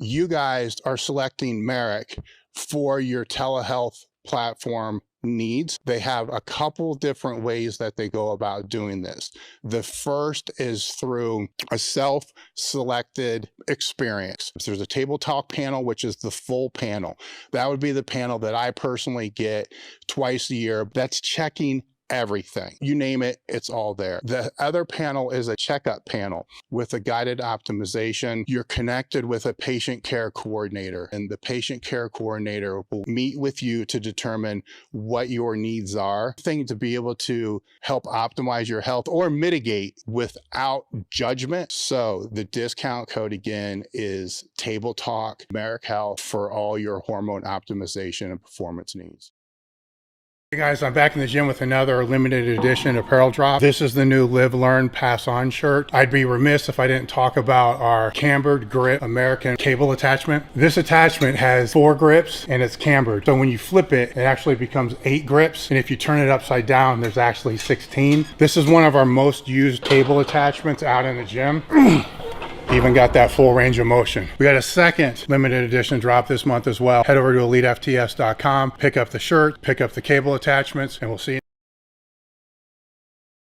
You guys are selecting Merrick for your telehealth platform needs. They have a couple different ways that they go about doing this. The first is through a self-selected experience. So there's a table talk panel, which is the full panel. That would be the panel that I personally get twice a year. That's checking everything. You name it, it's all there. The other panel is a checkup panel with a guided optimization. You're connected with a patient care coordinator, and the patient care coordinator will meet with you to determine what your needs are, thing to be able to help optimize your health or mitigate without judgment. So the discount code again is Table Talk Merrick Health for all your hormone optimization and performance needs. Hey guys, I'm back in the gym with another limited edition apparel drop. This is the new Live, Learn, Pass On shirt. I'd be remiss if I didn't talk about our cambered grip American cable attachment. This attachment has 4 grips and it's cambered. So when you flip it, it actually becomes 8 grips. And if you turn it upside down, there's actually 16. This is one of our most used cable attachments out in the gym. Even got that full range of motion. We got a second limited edition drop this month as well. Head over to EliteFTS.com, pick up the shirt, pick up the cable attachments, and we'll see you.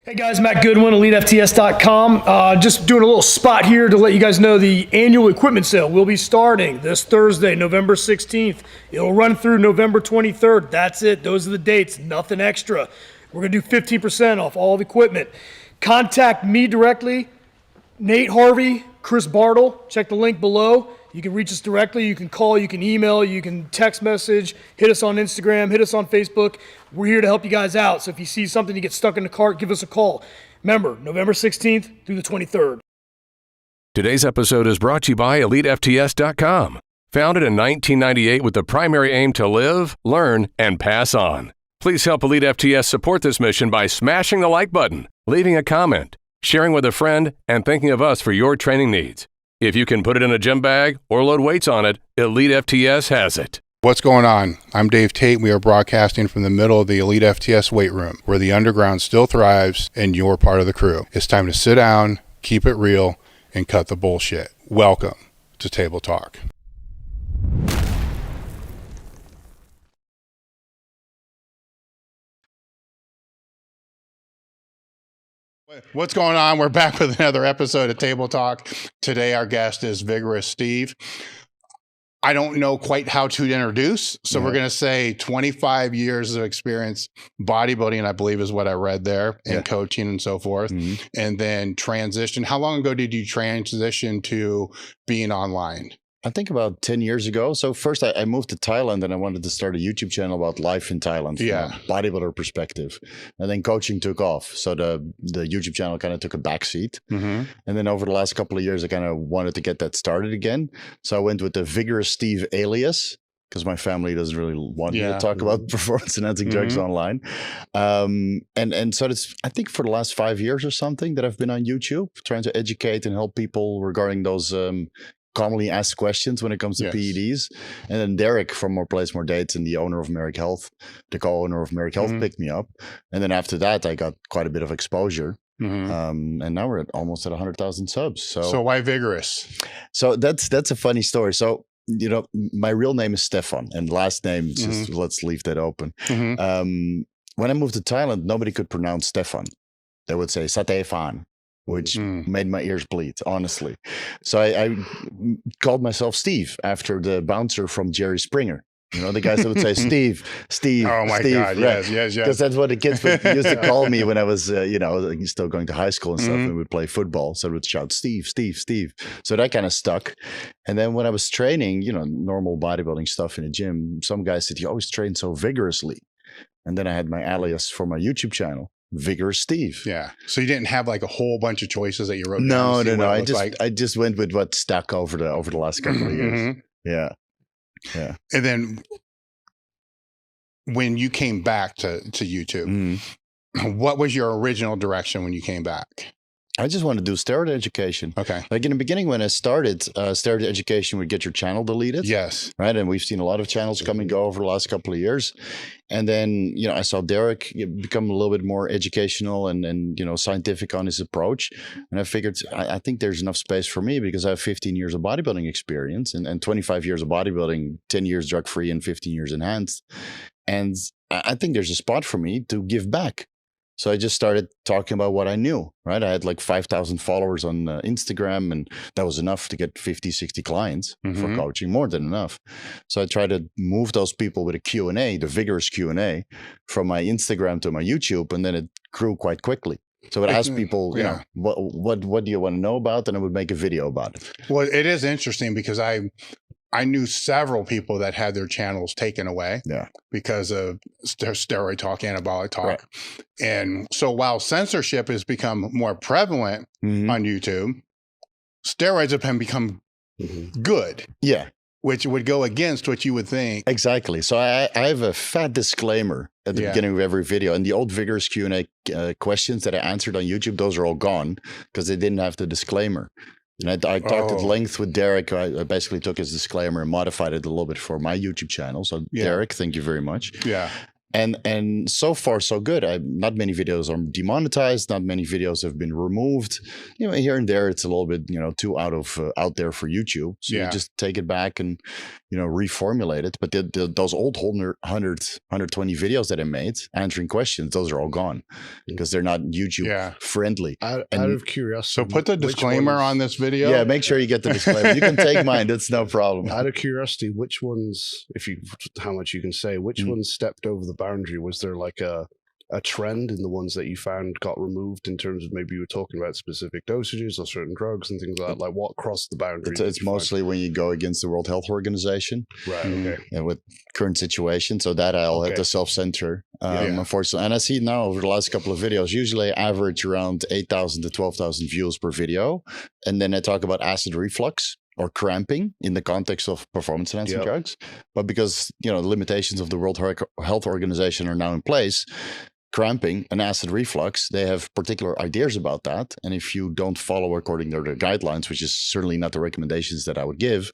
Hey guys, Matt Goodwin, EliteFTS.com. Just doing a little spot here to let you guys know the annual equipment sale will be starting this Thursday, November 16th. It'll run through November 23rd. That's it. Those are the dates. Nothing extra. We're going to do 15% off all the equipment. Contact me directly, Nate Harvey, Chris Bartle. Check the link below. You can reach us directly. You can call, you can email, you can text message, hit us on Instagram, hit us on Facebook. We're here to help you guys out. So if you see something you get stuck in the cart, give us a call. Remember, November 16th through the 23rd. Today's episode is brought to you by EliteFTS.com. Founded in 1998 with the primary aim to live, learn, and pass on. Please help EliteFTS support this mission by smashing the like button, leaving a comment, sharing with a friend, and thinking of us for your training needs. If you can put it in a gym bag or load weights on it, EliteFTS has it. What's going on? I'm Dave Tate. We are broadcasting from the middle of the EliteFTS weight room, where the underground still thrives and you're part of the crew. It's time to sit down, keep it real, and cut the bullshit. Welcome to Table Talk. What's going on? We're back with another episode of Table Talk. Today, our guest is Vigorous Steve. I don't know quite how to introduce, so we're going to say 25 years of experience bodybuilding, I believe is what I read there, and coaching and so forth. And then transition. How long ago did you transition to being online? I think about 10 years ago. So first I moved to Thailand and I wanted to start a YouTube channel about life in Thailand from a bodybuilder perspective. And then coaching took off. So the YouTube channel kind of took a backseat. And then over the last couple of years, I kind of wanted to get that started again. So I went with the Vigorous Steve alias, because my family doesn't really want me to talk about performance enhancing drugs online. And so it's, I think for the last 5 years or something that I've been on YouTube trying to educate and help people regarding those commonly asked questions when it comes to PEDs. And then Derek from More Plays, More Dates and the owner of Merrick Health, the co-owner of Merrick Health picked me up. And then after that, I got quite a bit of exposure. And now we're almost at 100,000 subs. So why Vigorous? So that's a funny story. So, you know, my real name is Stefan and last name, just let's leave that open. When I moved to Thailand, nobody could pronounce Stefan. They would say Satefan, which made my ears bleed, honestly. So I called myself Steve after the bouncer from Jerry Springer. You know, the guys that would say, Steve. Oh my God, right? Yes. Because that's what the kids used to call me when I was, you know, still going to high school and stuff, and we would play football. So they would shout, Steve, Steve, Steve. So that kind of stuck. And then when I was training, you know, normal bodybuilding stuff in the gym, some guys said, you always train so vigorously. And then I had my alias for my YouTube channel, Vigorous Steve. Yeah. So you didn't have like a whole bunch of choices that you wrote down? No. I just went with what stuck over the last couple of years. Yeah. And then when you came back to YouTube, what was your original direction when you came back? I just want to do steroid education. Okay. Like in the beginning when I started, steroid education would get your channel deleted. Yes. Right. And we've seen a lot of channels come and go over the last couple of years. And then, you know, I saw Derek become a little bit more educational and you know, scientific on his approach. And I figured, I think there's enough space for me because I have 15 years of bodybuilding experience and 25 years of bodybuilding, 10 years drug-free and 15 years enhanced. And I think there's a spot for me to give back. So I just started talking about what I knew, right? I had like 5,000 followers on Instagram, and that was enough to get 50, 60 clients for coaching, more than enough. So I tried to move those people with a Q&A, the vigorous Q&A, from my Instagram to my YouTube, and then it grew quite quickly. So I would ask people, you know, what do you want to know about? And I would make a video about it. Well, it is interesting because I knew several people that had their channels taken away because of steroid talk, anabolic talk. Right. And so while censorship has become more prevalent on YouTube, steroids have become good. Yeah. Which would go against what you would think. Exactly. So I have a fat disclaimer at the beginning of every video. And the old Vigorous Q&A questions that I answered on YouTube, those are all gone because they didn't have the disclaimer. And I talked at length with Derek. I basically took his disclaimer and modified it a little bit for my YouTube channel. So Derek, thank you very much. Yeah. And so far, so good. Not many videos are demonetized. Not many videos have been removed. You know, here and there, it's a little bit, you know, too out there for YouTube. So you just take it back and, you know, reformulate it. But those old 120 videos that I made answering questions, those are all gone because they're not YouTube friendly. Out of curiosity. So put the disclaimer on this video. Yeah, make sure you get the disclaimer. You can take mine. That's no problem. Out of curiosity, which ones, how much you can say, which ones stepped over the boundary? Was there like a trend in the ones that you found got removed in terms of maybe you were talking about specific dosages or certain drugs and things like that? Like what crossed the boundary? It's mostly when you go against the World Health Organization. Right. Okay. And with current situation. So that I'll have to self-censor, unfortunately. And I see now over the last couple of videos, usually I average around 8,000 to 12,000 views per video. And then I talk about acid reflux or cramping in the context of performance enhancing drugs. But because, you know, the limitations of the World Health Organization are now in place, cramping and acid reflux, they have particular ideas about that. And if you don't follow according to their guidelines, which is certainly not the recommendations that I would give,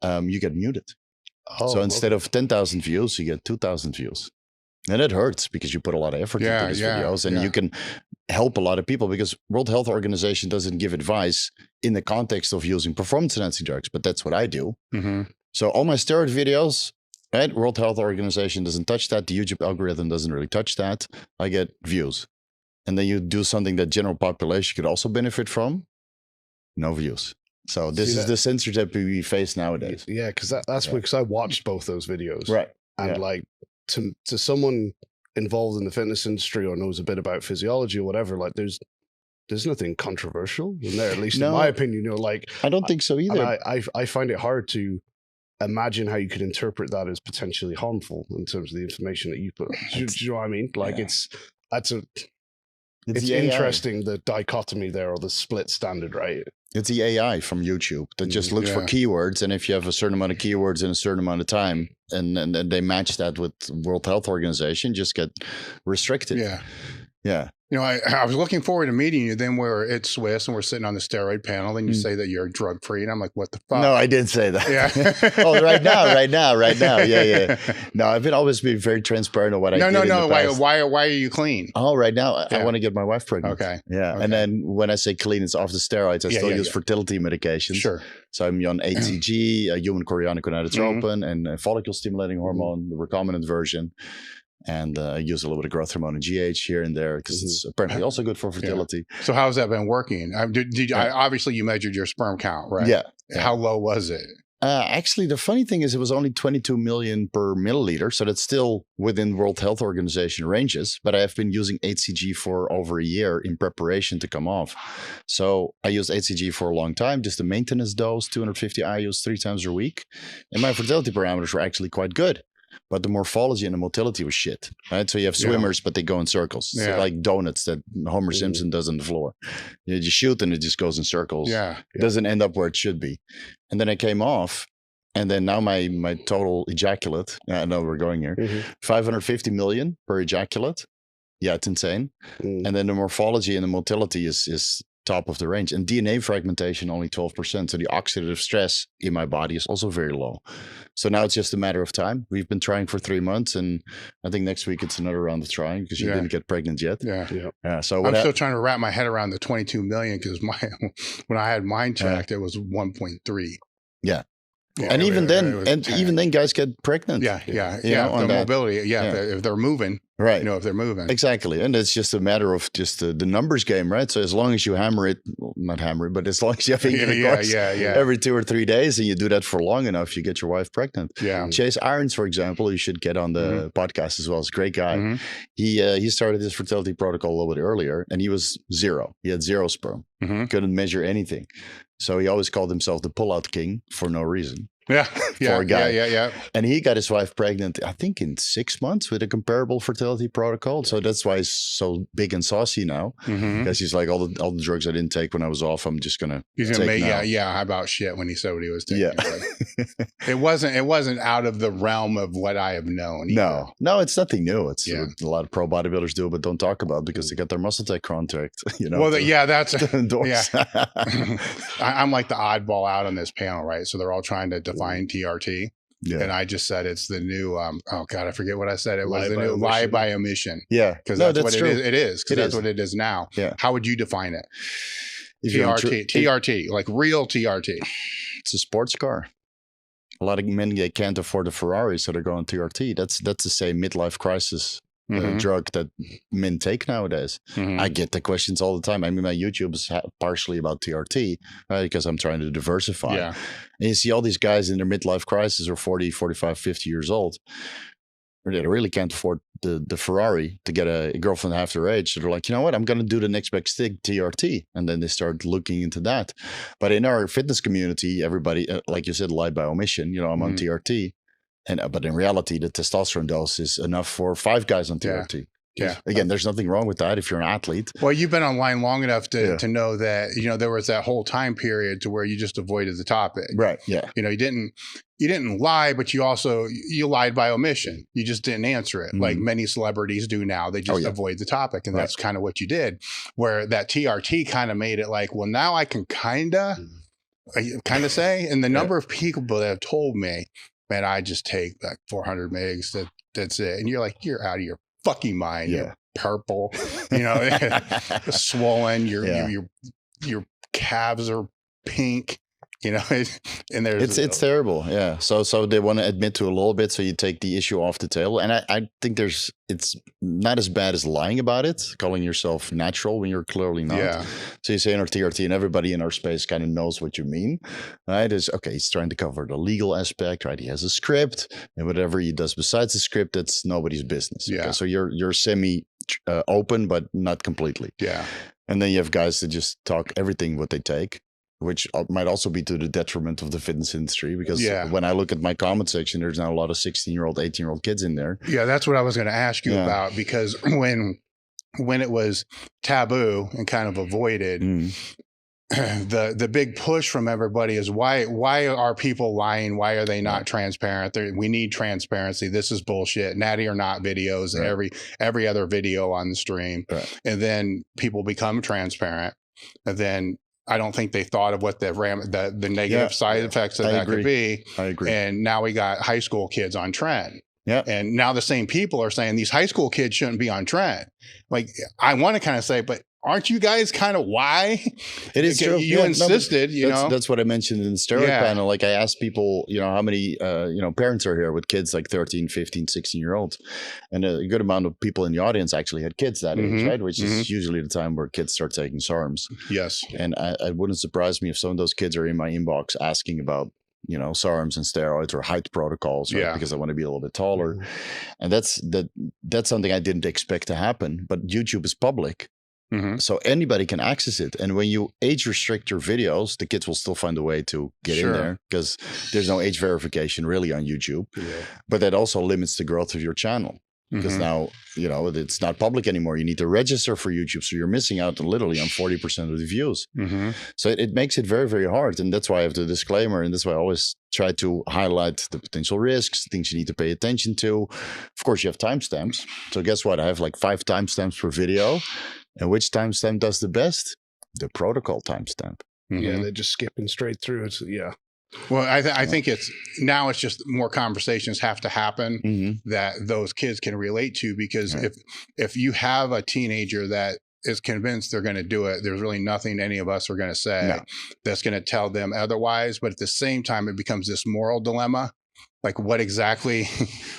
you get muted. So instead of 10,000 views, you get 2,000 views. And it hurts because you put a lot of effort into these videos and you can help a lot of people because World Health Organization doesn't give advice in the context of using performance enhancing drugs, but that's what I do. So all my steroid videos, right? World Health Organization doesn't touch that. The YouTube algorithm doesn't really touch that. I get views. And then you do something that general population could also benefit from, no views. So this is the censorship we face nowadays. Yeah, because that's because I watched both those videos. Right. And like to someone involved in the fitness industry or knows a bit about physiology or whatever, like there's nothing controversial in there, at least in my opinion. You know, like I don't think so either. I find it hard to imagine how you could interpret that as potentially harmful in terms of the information that you put. Do you know what I mean? Like it's interesting, the dichotomy there or the split standard, right? It's the AI from YouTube that just looks for keywords. And if you have a certain amount of keywords in a certain amount of time and they match that with World Health Organization, just get restricted. Yeah. You know, I was looking forward to meeting you. Then we're at Swiss and we're sitting on the steroid panel. And you say that you're drug free, and I'm like, "What the fuck?" No, I didn't say that. Yeah. Oh, right now. Yeah. No, I've always been very transparent on what I did. No. Why are you clean? Oh, right now I want to get my wife pregnant. Okay. Yeah. Okay. And then when I say clean, it's off the steroids. I still use fertility medications. Sure. So I'm on HCG, human chorionic gonadotropin, and follicle stimulating hormone, the recombinant version. And I use a little bit of growth hormone and GH here and there because it's apparently also good for fertility. Yeah. So how's that been working? Obviously, you measured your sperm count, right? Yeah. How low was it? Actually, the funny thing is it was only 22 million per milliliter. So that's still within World Health Organization ranges. But I have been using HCG for over a year in preparation to come off. So I used HCG for a long time, just a maintenance dose, 250 IUs 3 times a week. And my fertility parameters were actually quite good. But the morphology and the motility was shit, right? So you have swimmers, but they go in circles. So like donuts that Homer Simpson does on the floor. You just shoot and it just goes in circles. It doesn't end up where it should be. And then I came off. And then now my total ejaculate, I know we're going here, 550 million per ejaculate. Yeah, it's insane. And then the morphology and the motility is top of the range. And DNA fragmentation only 12%. So the oxidative stress in my body is also very low. So now it's just a matter of time. We've been trying for 3 months, and I think next week it's another round of trying because you didn't get pregnant yet. So I'm still trying to wrap my head around the 22 million because when I had mine checked, it was 1.3. Yeah. And even then, guys get pregnant. The mobility. If they're moving, right? If they're moving, exactly. And it's just a matter of just the numbers game, right? So as long as you hammer it, well, not hammer it, but as long as you have every 2 or 3 days, and you do that for long enough, you get your wife pregnant. Chase Irons, for example, you should get on the podcast as well. He's a great guy. He started his fertility protocol a little bit earlier, and he was 0. He had 0 sperm. Couldn't measure anything. So he always called himself the pullout king for no reason. For a guy. And he got his wife pregnant, I think, in 6 months with a comparable fertility protocol. So that's why he's so big and saucy now, because he's like, all the drugs I didn't take when I was off, I'm just gonna. He's gonna make how about shit when he said what he was taking. It wasn't out of the realm of what I have known. Either. No, it's nothing new. It's a lot of pro bodybuilders do, but don't talk about it because they got their muscle tech contract. Well, that's I'm like the oddball out on this panel, right? So they're all trying to define TRT. And I just said it's the new, oh God, I forget what I said. It was the new lie by omission. Because that's what true. It is. Because that's what it is now. How would you define it? TRT, like real TRT. It's a sports car. A lot of men, they can't afford a Ferrari, so they're going TRT. That's the same midlife crisis drug that men take nowadays. I get the questions all the time. I mean, my YouTube is partially about TRT, right? Because I'm trying to diversify. And you see all these guys in their midlife crisis are 40, 45, 50 years old. They really can't afford the Ferrari to get a girlfriend half their age. So they're like, you know what? I'm going to do the next best thing, TRT. And then they start looking into that. But in our fitness community, everybody, like you said, lie by omission. I'm on TRT. But in reality, the testosterone dose is enough for 5 guys on TRT. Again, there's nothing wrong with that if you're an athlete. Well, you've been online long enough to know that, there was that whole time period to where you just avoided the topic. Right. You didn't lie, but you lied by omission. You just didn't answer it like many celebrities do now. They just avoid the topic. And that's kind of what you did, where that TRT kind of made it like, well, now I can kind of say, and the number of people that have told me, man, I just take like 400 megs. That's it. And you're like, you're out of your fucking mind. You're purple, swollen. Your calves are pink. And it's terrible. So they want to admit to a little bit, so you take the issue off the table. And I think it's not as bad as lying about it, calling yourself natural when you're clearly not. So you say in our TRT, and everybody in our space kind of knows what you mean, right? He's trying to cover the legal aspect, right? He has a script, and whatever he does besides the script, that's nobody's business. Okay? So you're semi open, but not completely. And then you have guys that just talk everything what they take, which might also be to the detriment of the fitness industry, because when I look at my comment section, there's now a lot of 16-year-old, 18-year-old kids in there. That's what I was going to ask you about, because when it was taboo and kind of avoided, the big push from everybody is why are people lying? Why are they not transparent? We need transparency. This is bullshit. Natty or not videos, every other video on the stream. And then people become transparent. And then I don't think they thought of what the negative side effects of that could be. I agree. And now we got high school kids on trend. And now the same people are saying these high school kids shouldn't be on trend. Like, I want to kind of say, but aren't you guys kind of why? It is true. You insisted, That's what I mentioned in the Steroid panel. Like, I asked people, how many, parents are here with kids like 13, 15, 16-year-olds. And a good amount of people in the audience actually had kids that age, right? Which is usually the time where kids start taking SARMs. Yes. And it wouldn't surprise me if some of those kids are in my inbox asking about, SARMs and steroids or height protocols, right? Because I want to be a little bit taller. And that's something I didn't expect to happen. But YouTube is public. So anybody can access it. And when you age restrict your videos, the kids will still find a way to get in there, because there's no age verification really on YouTube. But that also limits the growth of your channel, because now, it's not public anymore. You need to register for YouTube. So you're missing out literally on 40% of the views. So it makes it very, very hard. And that's why I have the disclaimer. And that's why I always try to highlight the potential risks, things you need to pay attention to. Of course, you have timestamps. So guess what? I have like 5 timestamps per video. And which timestamp does the best? the protocol timestamp. Yeah, they're just skipping straight through it. Yeah. Well, I think it's just more conversations have to happen that those kids can relate to, because if you have a teenager that is convinced they're going to do it, there's really nothing any of us are going to say that's going to tell them otherwise. But at the same time, it becomes this moral dilemma. Like, what exactly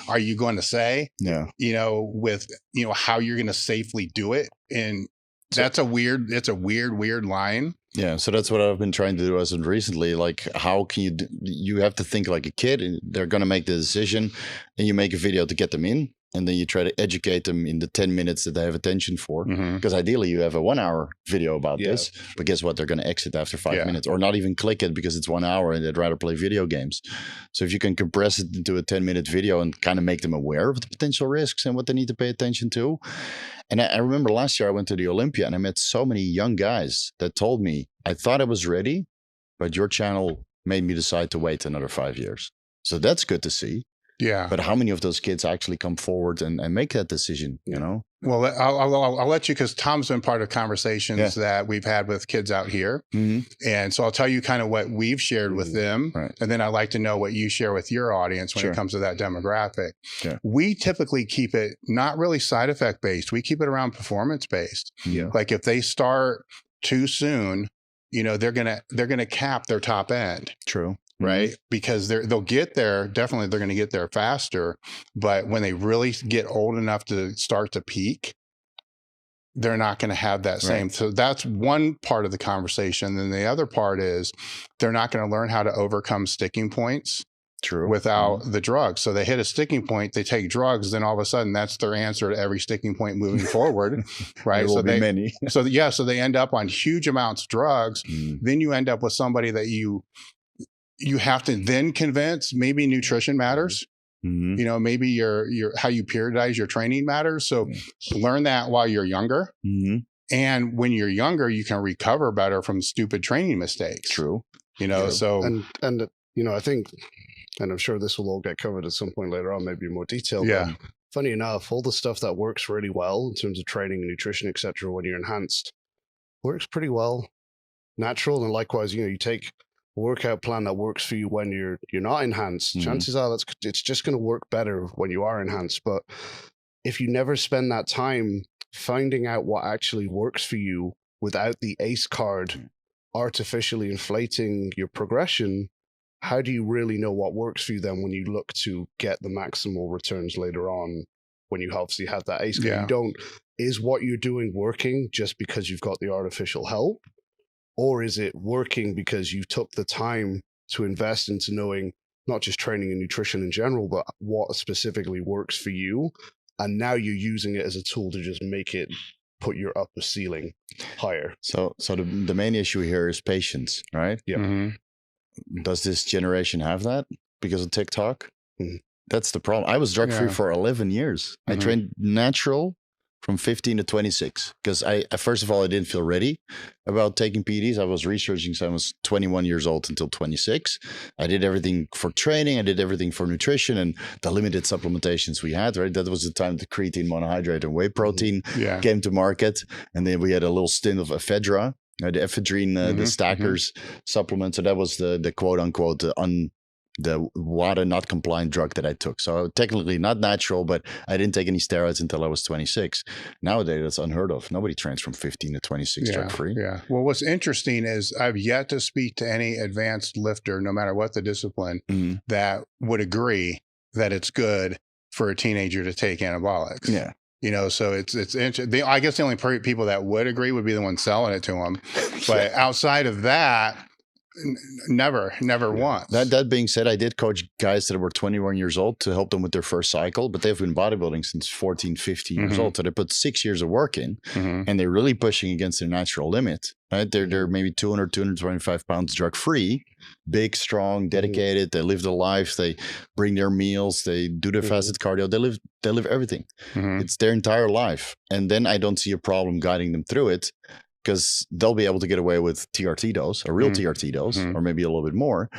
are you going to say? Yeah. With, how you're going to safely do it. And it's a weird line. Yeah, so that's what I've been trying to do as of recently. Like, how can you have to think like a kid, and they're going to make the decision, and you make a video to get them in, and then you try to educate them in the 10 minutes that they have attention for. Because ideally you have a 1 hour video about this, but guess what? They're going to exit after 5 minutes, or not even click it because it's 1 hour and they'd rather play video games. So if you can compress it into a 10-minute video and kind of make them aware of the potential risks and what they need to pay attention to. And I remember last year I went to the Olympia and I met so many young guys that told me, I thought I was ready, but your channel made me decide to wait another 5 years. So that's good to see. Yeah. But how many of those kids actually come forward and make that decision, Well, I'll let you, because Tom's been part of conversations that we've had with kids out here. And so I'll tell you kind of what we've shared with them. And then I'd like to know what you share with your audience when it comes to that demographic. We typically keep it not really side effect based. We keep it around performance based. Like, if they start too soon, they're gonna cap their top end. True. Right? Because they'll get there. Definitely, they're going to get there faster. But when they really get old enough to start to peak, they're not going to have that same. So that's one part of the conversation. Then the other part is they're not going to learn how to overcome sticking points. True. Without the drugs. So they hit a sticking point, they take drugs, then all of a sudden that's their answer to every sticking point moving forward. Right. There will be many. So they end up on huge amounts of drugs. Then you end up with somebody that you have to then convince maybe nutrition matters. Maybe your how you periodize your training matters. So learn that while you're younger. And when you're younger, you can recover better from stupid training mistakes. True. So and I think, and I'm sure this will all get covered at some point later on, maybe in more detail. Yeah. But funny enough, all the stuff that works really well in terms of training and nutrition, etc., when you're enhanced, works pretty well natural. And likewise, you take workout plan that works for you when you're not enhanced. Chances are it's just going to work better when you are enhanced. But if you never spend that time finding out what actually works for you without the ACE card artificially inflating your progression, how do you really know what works for you then when you look to get the maximal returns later on, when you obviously have that ACE card? Is what you're doing working just because you've got the artificial help? Or is it working because you took the time to invest into knowing not just training and nutrition in general, but what specifically works for you? And now you're using it as a tool to just put your upper ceiling higher. So the main issue here is patience, right? Yeah. Does this generation have that because of TikTok? That's the problem. I was drug free for 11 years. I trained natural from 15 to 26, because I first of all, I didn't feel ready about taking PEDs. I was researching since I was 21 years old until 26. I did everything for training. I did everything for nutrition and the limited supplementations we had, right? That was the time the creatine monohydrate and whey protein came to market. And then we had a little stint of ephedra, the ephedrine, the stackers supplement. So that was the quote unquote, the WADA not compliant drug that I took. So technically not natural, but I didn't take any steroids until I was 26. Nowadays, that's unheard of. Nobody trains from 15 to 26 drug free. Yeah. Well, what's interesting is I've yet to speak to any advanced lifter, no matter what the discipline, that would agree that it's good for a teenager to take anabolics. Yeah. So it's interesting. I guess the only people that would agree would be the ones selling it to them. But outside of that, never once. That being said, I did coach guys that were 21 years old to help them with their first cycle, but they've been bodybuilding since 14, 15 years old. So they put 6 years of work in and they're really pushing against their natural limit, right? They're maybe 200, 225 pounds drug free, big, strong, dedicated. They live their life. They bring their meals. They do their fasted cardio. They live everything. It's their entire life. And then I don't see a problem guiding them through it, because they'll be able to get away with TRT dose, a real TRT dose, or maybe a little bit more,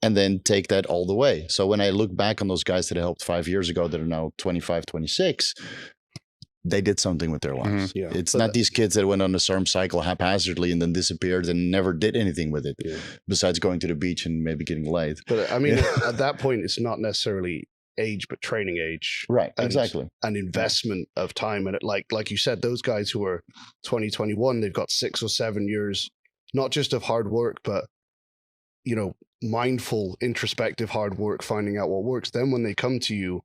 and then take that all the way. So when I look back on those guys that I helped 5 years ago that are now 25, 26, they did something with their lives. Yeah. It's not these kids that went on a SARM cycle haphazardly and then disappeared and never did anything with it, besides going to the beach and maybe getting laid. But I mean, at that point, it's not necessarily age, but training age. Right, exactly. An investment of time. And like you said, those guys who are 2021, they've got 6 or 7 years, not just of hard work, but, you know, mindful, introspective hard work, finding out what works. Then when they come to you,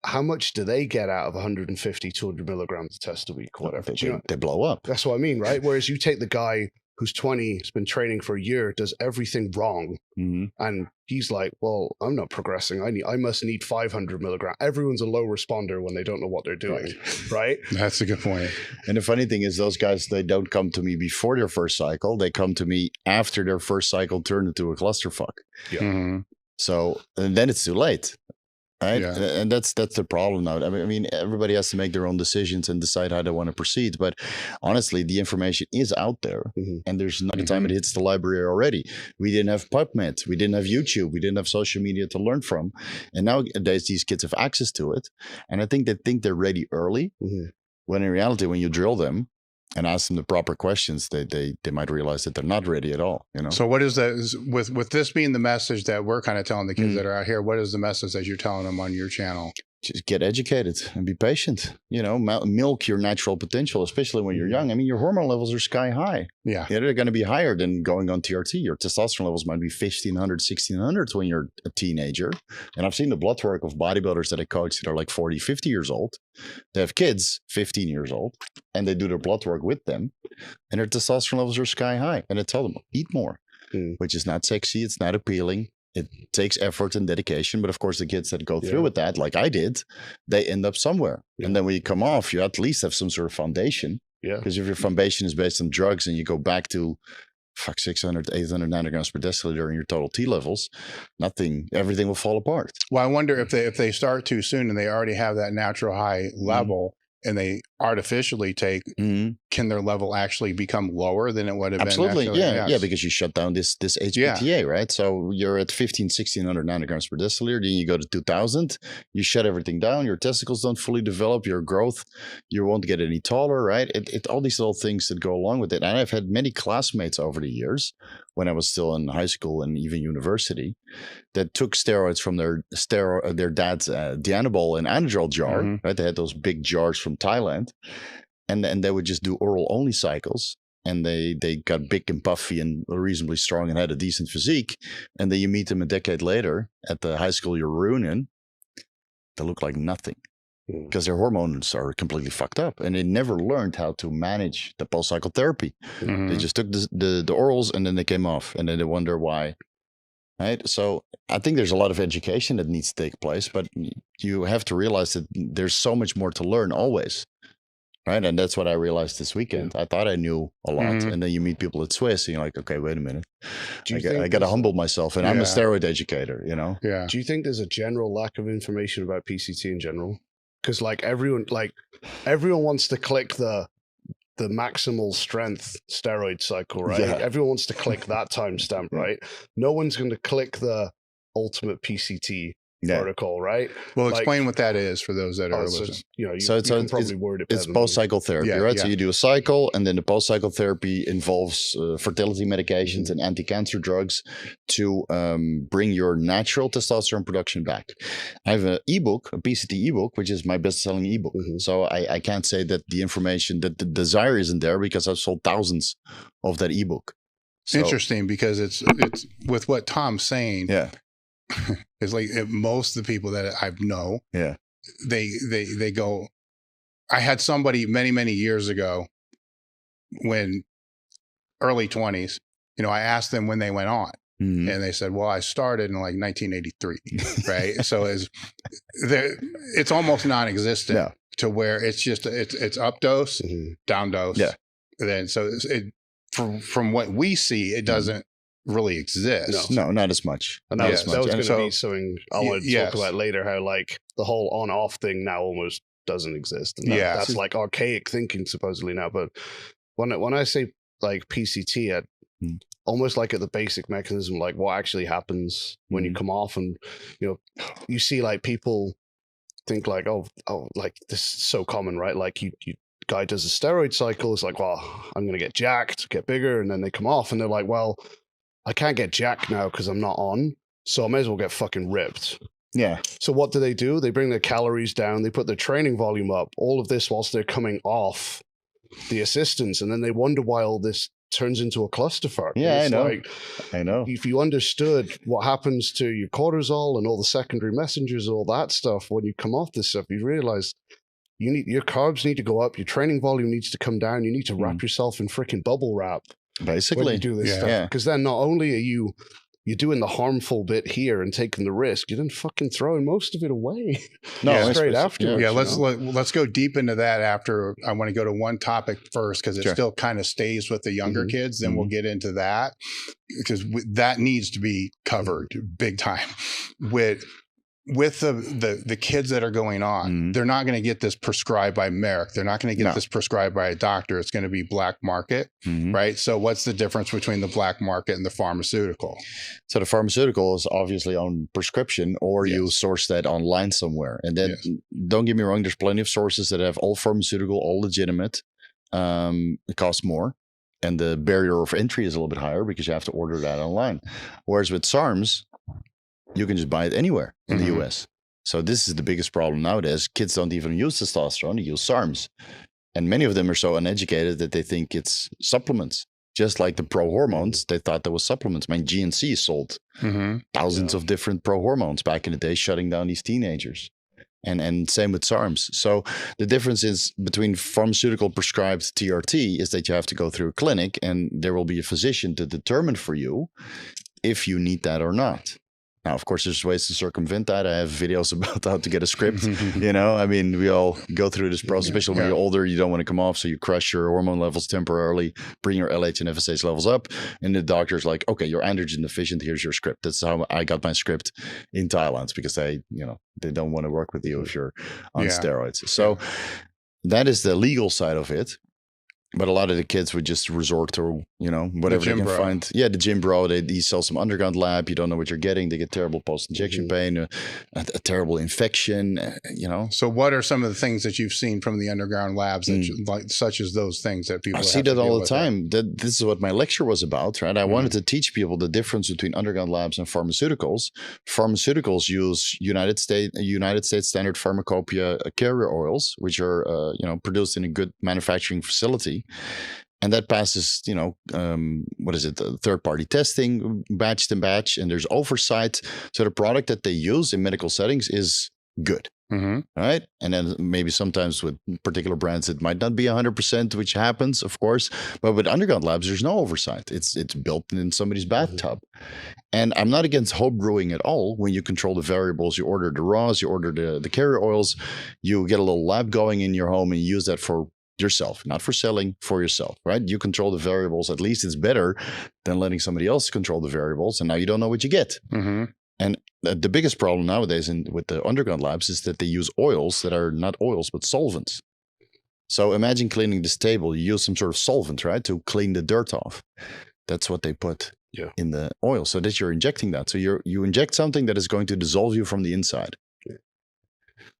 how much do they get out of 150, 200 milligrams of test a week, or whatever? They blow up. That's what I mean, right? Whereas you take the guy who's 20, has been training for a year, does everything wrong, and he's like, well, I'm not progressing. I must need 500 milligrams. Everyone's a low responder when they don't know what they're doing, right? That's a good point. And the funny thing is, those guys, they don't come to me before their first cycle. They come to me after their first cycle turned into a clusterfuck. Yeah. So, and then it's too late. Right. Yeah. And that's the problem now. I mean, everybody has to make their own decisions and decide how they want to proceed. But honestly, the information is out there. And there's not a time it hits the library already. We didn't have PubMed. We didn't have YouTube. We didn't have social media to learn from. And nowadays, these kids have access to it. And I think they think they're ready early. When in reality, when you drill them and ask them the proper questions, they might realize that they're not ready at all. You know. So what is that? With this being the message that we're kind of telling the kids that are out here, what is the message that you're telling them on your channel? Just get educated and be patient. You know, milk your natural potential, especially when you're young. I mean, your hormone levels are sky high. Yeah. They're going to be higher than going on TRT. Your testosterone levels might be 1,500, 1,600 when you're a teenager. And I've seen the blood work of bodybuilders that I coach that are like 40, 50 years old. They have kids 15 years old and they do their blood work with them. And their testosterone levels are sky high. And I tell them, eat more, which is not sexy. It's not appealing. It takes effort and dedication. But of course, the kids that go through with that, like I did, they end up somewhere. And then when you come off, you at least have some sort of foundation. Yeah. Because if your foundation is based on drugs and you go back to 600, 800 nanograms per deciliter in your total T levels, everything will fall apart. Well, I wonder if they start too soon and they already have that natural high level and they artificially take, can their level actually become lower than it would have been? Absolutely, yeah, because you shut down this HPTA, right? So you're at 1,600 nanograms per deciliter, then you go to 2,000, you shut everything down, your testicles don't fully develop, your growth, you won't get any taller, right? All these little things that go along with it. And I've had many classmates over the years, when I was still in high school and even university, that took steroids from their dad's Dianabol and Anadrol jar, right? They had those big jars from Thailand, and they would just do oral only cycles, and they got big and puffy and reasonably strong and had a decent physique. And then you meet them a decade later at the high school reunion, they look like nothing. Because their hormones are completely fucked up, and they never learned how to manage the post-cycle therapy. They just took the orals and then they came off, and then they wonder why. Right? So I think there's a lot of education that needs to take place, but you have to realize that there's so much more to learn always. Right? And that's what I realized this weekend. I thought I knew a lot, and then you meet people at Swiss and you're like, okay, wait a minute. I got to humble myself, and I'm a steroid educator, you know? Yeah. Do you think there's a general lack of information about PCT in general? Because everyone wants to click the maximal strength steroid cycle, right? Yeah. Everyone wants to click that timestamp, right? No one's going to click the ultimate PCT protocol, right? Well, explain what that is for those that are listening. It's post-cycle therapy, right? So you do a cycle, and then the post-cycle therapy involves fertility medications and anti-cancer drugs to bring your natural testosterone production back. I have an ebook, a PCT ebook, which is my best-selling ebook. So I can't say that the information, that the desire isn't there, because I've sold thousands of that ebook. So, interesting, because it's with what Tom's saying. Yeah. It's like most of the people that I know, they go. I had somebody many years ago, when early 20s, I asked them when they went on, and they said, well, I started in like 1983, right? So it's almost non-existent to where it's just it's up dose, down dose, then so from what we see, it doesn't really exist. No, not as much. And that was going to be something I want to talk about later, how the whole on-off thing now almost doesn't exist. And that's like archaic thinking supposedly now. But when I say like PCT, almost like at the basic mechanism, like what actually happens when you come off, and you see like people think like, oh, like this is so common, right? Like you guy does a steroid cycle. It's like, well, I'm going to get jacked, get bigger. And then they come off and they're like, well, I can't get jacked now because I'm not on. So I may as well get fucking ripped. Yeah. So what do? They bring their calories down. They put their training volume up. All of this whilst they're coming off the assistance. And then they wonder why all this turns into a clusterfuck. Yeah, I know. If you understood what happens to your cortisol and all the secondary messengers, all that stuff, when you come off this stuff, you realize your carbs need to go up. Your training volume needs to come down. You need to wrap yourself in freaking bubble wrap. Basically. When you do this stuff. Because then not only are you're doing the harmful bit here and taking the risk, you're then fucking throwing most of it away. No, straight afterwards. Yeah, let's go deep into that after. I want to go to one topic first because it still kind of stays with the younger kids. Then we'll get into that because that needs to be covered big time. With the kids that are going on, they're not going to get this prescribed by Merrick. They're not going to get this prescribed by a doctor. It's going to be black market, right? So what's the difference between the black market and the pharmaceutical? So the pharmaceutical is obviously on prescription, or you source that online somewhere. And then don't get me wrong, there's plenty of sources that have all pharmaceutical, all legitimate. It costs more. And the barrier of entry is a little bit higher because you have to order that online. Whereas with SARMs, you can just buy it anywhere in the US. So this is the biggest problem nowadays. Kids don't even use testosterone, they use SARMs. And many of them are so uneducated that they think it's supplements. Just like the pro hormones, they thought that was supplements. I mean, GNC sold thousands of different pro hormones back in the day, shutting down these teenagers. And same with SARMs. So the difference is between pharmaceutical prescribed TRT is that you have to go through a clinic and there will be a physician to determine for you if you need that or not. Now, of course, there's ways to circumvent that. I have videos about how to get a script. I mean, we all go through this process, especially when you're older, you don't want to come off. So you crush your hormone levels temporarily, bring your LH and FSH levels up. And the doctor's like, okay, you're androgen deficient. Here's your script. That's how I got my script in Thailand because they don't want to work with you if you're on steroids. So that is the legal side of it. But a lot of the kids would just resort to, whatever they can find. Yeah, the gym bro, he sells some underground lab. You don't know what you're getting. They get terrible post-injection pain, a terrible infection, So what are some of the things that you've seen from the underground labs, that such as those things that people I see that all the time. This is what my lecture was about, right? I wanted to teach people the difference between underground labs and pharmaceuticals. Pharmaceuticals use United States standard pharmacopoeia carrier oils, which are, produced in a good manufacturing facility. And that passes, third-party testing, batch to batch, and there's oversight. So the product that they use in medical settings is good, right? And then maybe sometimes with particular brands, it might not be 100%, which happens, of course. But with underground labs, there's no oversight. It's built in somebody's bathtub. And I'm not against home brewing at all. When you control the variables, you order the raws, you order the carrier oils, you get a little lab going in your home and you use that for yourself, not for selling, for yourself, right? You control the variables. At least it's better than letting somebody else control the variables. And now you don't know what you get. And the biggest problem nowadays with the underground labs is that they use oils that are not oils, but solvents. So imagine cleaning this table. You use some sort of solvent, right? To clean the dirt off. That's what they put in the oil. So that you're injecting that. So you inject something that is going to dissolve you from the inside.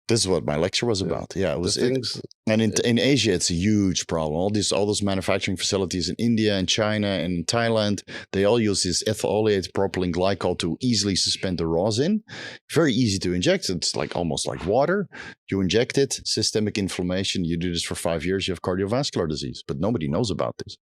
This is what my lecture was about. Yeah, it was. And in Asia, it's a huge problem. All those manufacturing facilities in India and China and Thailand, they all use this ethylated propylene glycol to easily suspend the raws in. Very easy to inject. It's almost like water. You inject it, systemic inflammation. You do this for 5 years, you have cardiovascular disease. But nobody knows about this.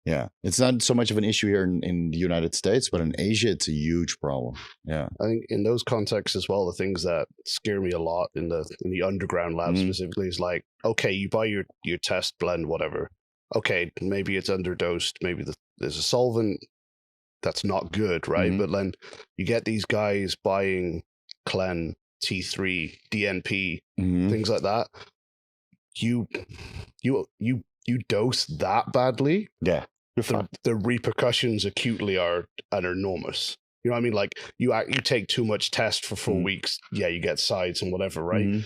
Yeah. It's not so much of an issue here in the United States, but in Asia, it's a huge problem. Yeah. I think in those contexts as well, the things that scare me a lot in the underground lab specifically is like, okay, you buy your test blend, whatever. Okay, maybe it's underdosed. Maybe there's a solvent that's not good, right? But then you get these guys buying Clen, T3, DNP, things like that. You dose that badly. Yeah, the repercussions acutely are enormous. You know what I mean? Like you take too much test for 4 weeks. Yeah, you get sides and whatever, right?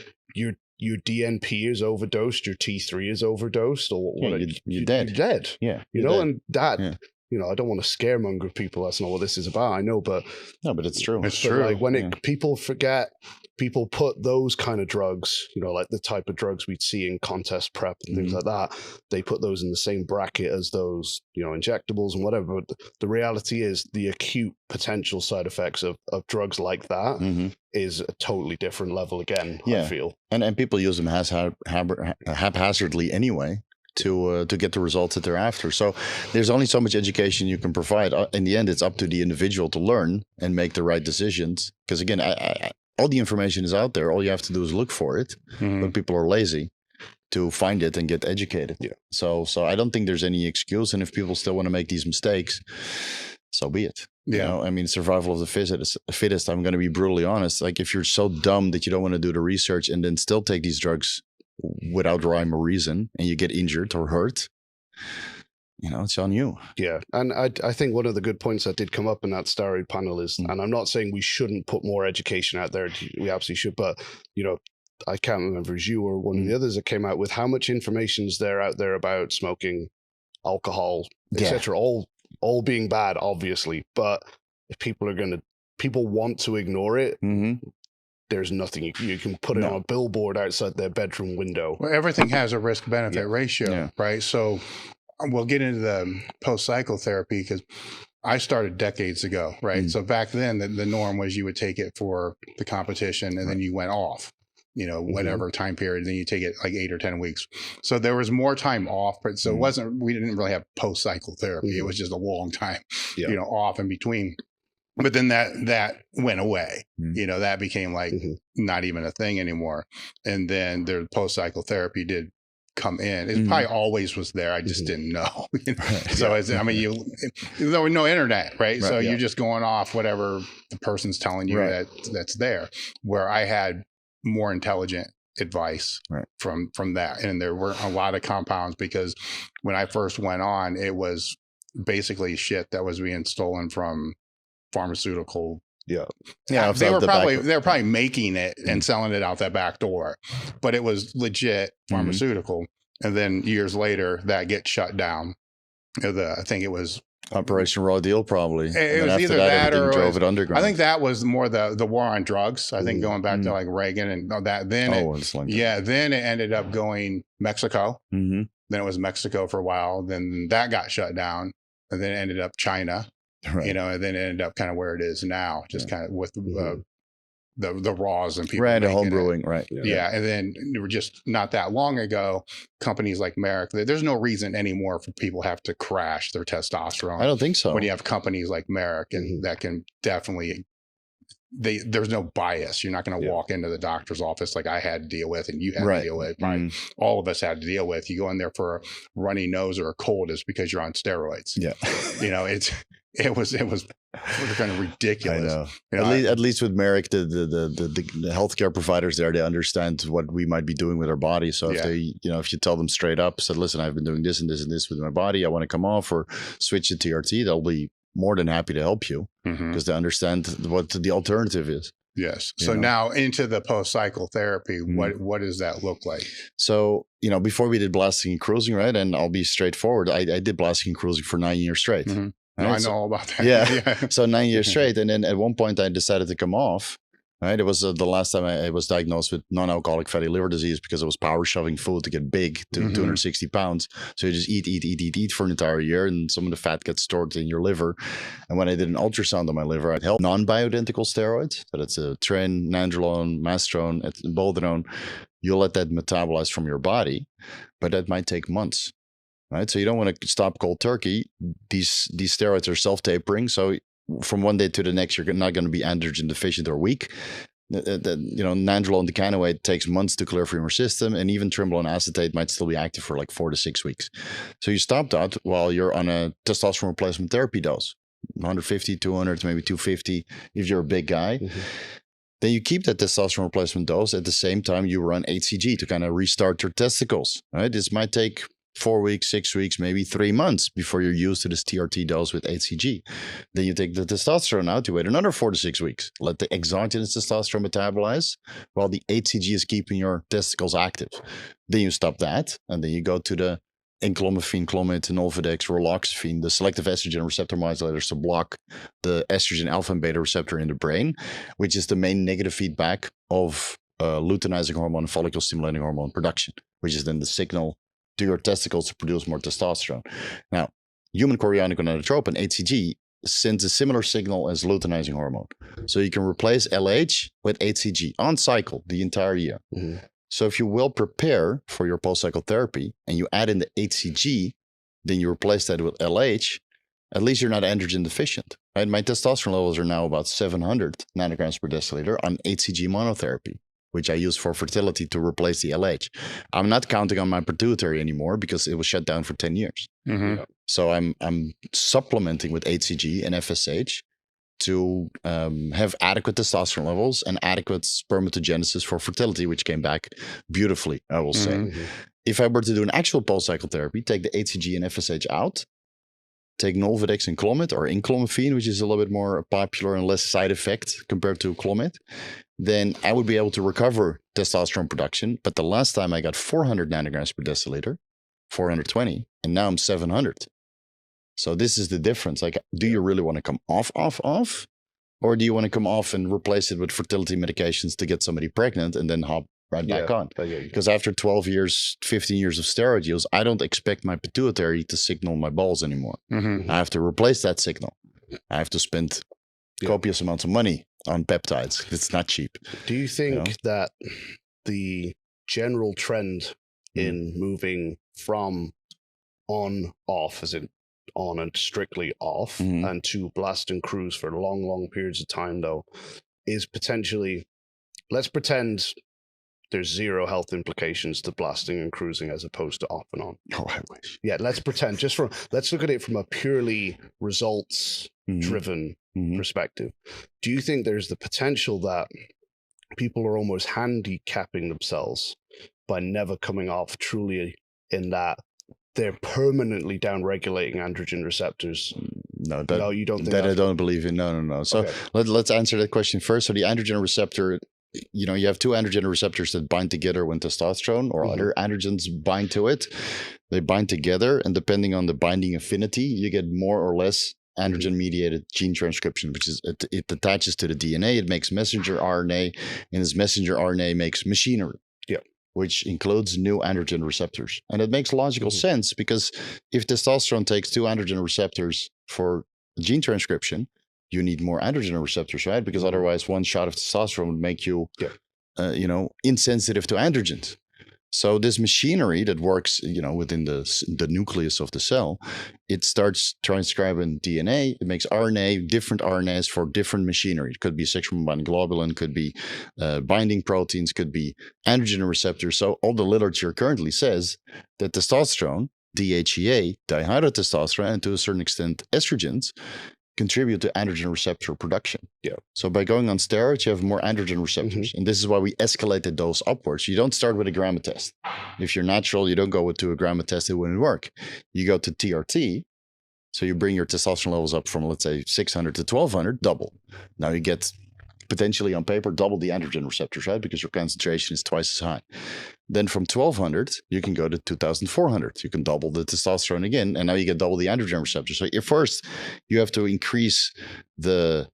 Your DNP is overdosed, your T3 is overdosed, or what? You're dead. You're dead. Yeah, and that you know, I don't want to scaremonger people. That's not what this is about. I know, but no, but it's true. It's true. Like when people forget, people put those kind of drugs, you know, like the type of drugs we'd see in contest prep and things like that. They put those in the same bracket as those, you know, injectables and whatever. But the reality is the acute potential side effects of drugs like that is a totally different level again, I feel. And people use them haphazardly anyway to get the results that they're after. So there's only so much education you can provide. In the end, it's up to the individual to learn and make the right decisions. Because again, all the information is out there. All you have to do is look for it. But people are lazy to find it and get educated. Yeah. So I don't think there's any excuse. And if people still want to make these mistakes, so be it. Yeah. You know, I mean, survival of the fittest. I'm going to be brutally honest. Like if you're so dumb that you don't want to do the research and then still take these drugs without rhyme or reason, and you get injured or hurt, you know, it's on you. Yeah. And I think one of the good points that did come up in that steroid panel is, and I'm not saying we shouldn't put more education out there, we absolutely should, but, you know, I can't remember if you or one of the others that came out with how much information is there out there about smoking, alcohol, etc. All being bad, obviously, but if people want to ignore it, there's nothing you can put it on a billboard outside their bedroom window. Well, everything has a risk-benefit ratio, right? So we'll get into the post-cycle therapy because I started decades ago, right? So back then, the norm was you would take it for the competition and then you went off, you know, whatever time period, then you take it like 8 or 10 weeks. So there was more time off, but so we didn't really have post-cycle therapy. It was just a long time, you know, off in between. But then that went away, you know, that became like not even a thing anymore. And then the post-cycle therapy did come in. It probably always was there. I just didn't know. You know? So I mean, there was no internet, right? So you're just going off whatever the person's telling you that's there. Where I had more intelligent advice from that. And there weren't a lot of compounds because when I first went on, it was basically shit that was being stolen from pharmaceutical. They were probably making it and selling it out that back door, but it was legit pharmaceutical. And then years later that gets shut down. I think it was Operation Raw Deal, probably. It was either that or drove it underground. I think that was more the war on drugs. I think going back to like Reagan and that. Then then it ended up going Mexico. Then it was Mexico for a while. Then that got shut down, and then it ended up China. You know, and then it ended up kind of where it is now, just kind of with the raws and people the home brewing, and then there were just not that long ago companies like Merrick. There's no reason anymore for people have to crash their testosterone. I don't think so. When you have companies like Merrick and that can definitely there's no bias. You're not going to walk into the doctor's office like I had to deal with and you had to deal with. All of us had to deal with. You go in there for a runny nose or a cold, it's because you're on steroids. You know, it was kind of ridiculous. I know. You know, at least with Merrick, the healthcare providers there, they understand what we might be doing with our body. So if they, you know, if you tell them straight up, said, listen, I've been doing this and this and this with my body, I want to come off or switch to TRT, they'll be more than happy to help you because they understand what the alternative is. Yes. So now into the post-cycle therapy, what does that look like? So, you know, before we did blasting and cruising, right? And I'll be straightforward. I did blasting and cruising for 9 years straight. Right? I know all about that. So 9 years straight. And then at one point I decided to come off. Right. It was the last time I was diagnosed with non-alcoholic fatty liver disease because I was power shoving food to get big to 260 pounds. So you just eat for an entire year and some of the fat gets stored in your liver. And when I did an ultrasound on my liver, I held non-bioidentical steroids. So that's a tren, nandrolone, mastrone, boldenone. You'll let that metabolize from your body, but that might take months. Right. So you don't want to stop cold turkey. These steroids are self-tapering. So from one day to the next, you're not going to be androgen deficient or weak. You know, nandrolone decanoate takes months to clear from your system, and even trimbolone acetate might still be active for like 4 to 6 weeks. So you stop that while you're on a testosterone replacement therapy dose, 150, 200, maybe 250 if you're a big guy. Then you keep that testosterone replacement dose at the same time you run HCG to kind of restart your testicles. Right? This might take 4 weeks, 6 weeks, maybe 3 months before you're used to this TRT dose with HCG. Then you take the testosterone out, you wait another 4 to 6 weeks. Let the exogenous testosterone metabolize while the HCG is keeping your testicles active. Then you stop that, and then you go to the enclomiphene, clomid, Nolvadex, raloxifene, the selective estrogen receptor modulators to block the estrogen alpha and beta receptor in the brain, which is the main negative feedback of luteinizing hormone and follicle stimulating hormone production, which is then the signal to your testicles to produce more testosterone. Now, human chorionic gonadotropin, HCG, sends a similar signal as luteinizing hormone. So you can replace LH with HCG on cycle the entire year. Mm-hmm. So if you will prepare for your post-cycle therapy and you add in the HCG, then you replace that with LH, at least you're not androgen deficient. Right? My testosterone levels are now about 700 nanograms per deciliter on HCG monotherapy, which I use for fertility to replace the LH. I'm not counting on my pituitary anymore because it was shut down for 10 years. Mm-hmm. So I'm supplementing with HCG and FSH to have adequate testosterone levels and adequate spermatogenesis for fertility, which came back beautifully, I will say. Mm-hmm. If I were to do an actual post-cycle therapy, take the HCG and FSH out, take Nolvadex and Clomid or enclomiphene, which is a little bit more popular and less side effect compared to Clomid, then I would be able to recover testosterone production. But the last time I got 400 nanograms per deciliter, 420, and now I'm 700. So this is the difference. Like, do you really want to come off? Or do you want to come off and replace it with fertility medications to get somebody pregnant and then hop right back on? Because after 12 years, 15 years of steroid use, I don't expect my pituitary to signal my balls anymore. Mm-hmm. I have to replace that signal. I have to spend copious amounts of money on peptides. It's not cheap. Do you think that the general trend in moving from on, off, as in on and strictly off, and to blast and cruise for long periods of time, though, is potentially, let's pretend there's zero health implications to blasting and cruising as opposed to off and on. Oh, I wish. Yeah, let's pretend, let's look at it from a purely results driven perspective. Do you think there's the potential that people are almost handicapping themselves by never coming off truly, in that they're permanently downregulating androgen receptors? No, you don't think that. I don't believe in. No. So let's answer that question first. So the androgen receptor, you have two androgen receptors that bind together when testosterone or other androgens bind to it. They bind together, and depending on the binding affinity, you get more or less androgen-mediated gene transcription, which is it attaches to the DNA. It makes messenger RNA, and this messenger RNA makes machinery. Which includes new androgen receptors. And it makes logical sense, because if testosterone takes two androgen receptors for gene transcription, you need more androgen receptors, right? Because otherwise one shot of testosterone would make you, insensitive to androgens. So this machinery that works, within the nucleus of the cell, it starts transcribing DNA. It makes RNA, different RNAs for different machinery. It could be sexual binding globulin, could be binding proteins, could be androgen receptors. So all the literature currently says that testosterone, DHEA, dihydrotestosterone, and to a certain extent estrogens, contribute to androgen receptor production. So by going on steroids, you have more androgen receptors. And this is why we escalate the dose upwards. You don't start with a gamma test. If you're natural, you don't go to a gamma test. It wouldn't work. You go to TRT. So you bring your testosterone levels up from, let's say, 600 to 1200, double. Now you get potentially on paper double the androgen receptors, right? Because your concentration is twice as high. Then from 1200, you can go to 2400. You can double the testosterone again, and now you get double the androgen receptors. So first, you have to increase the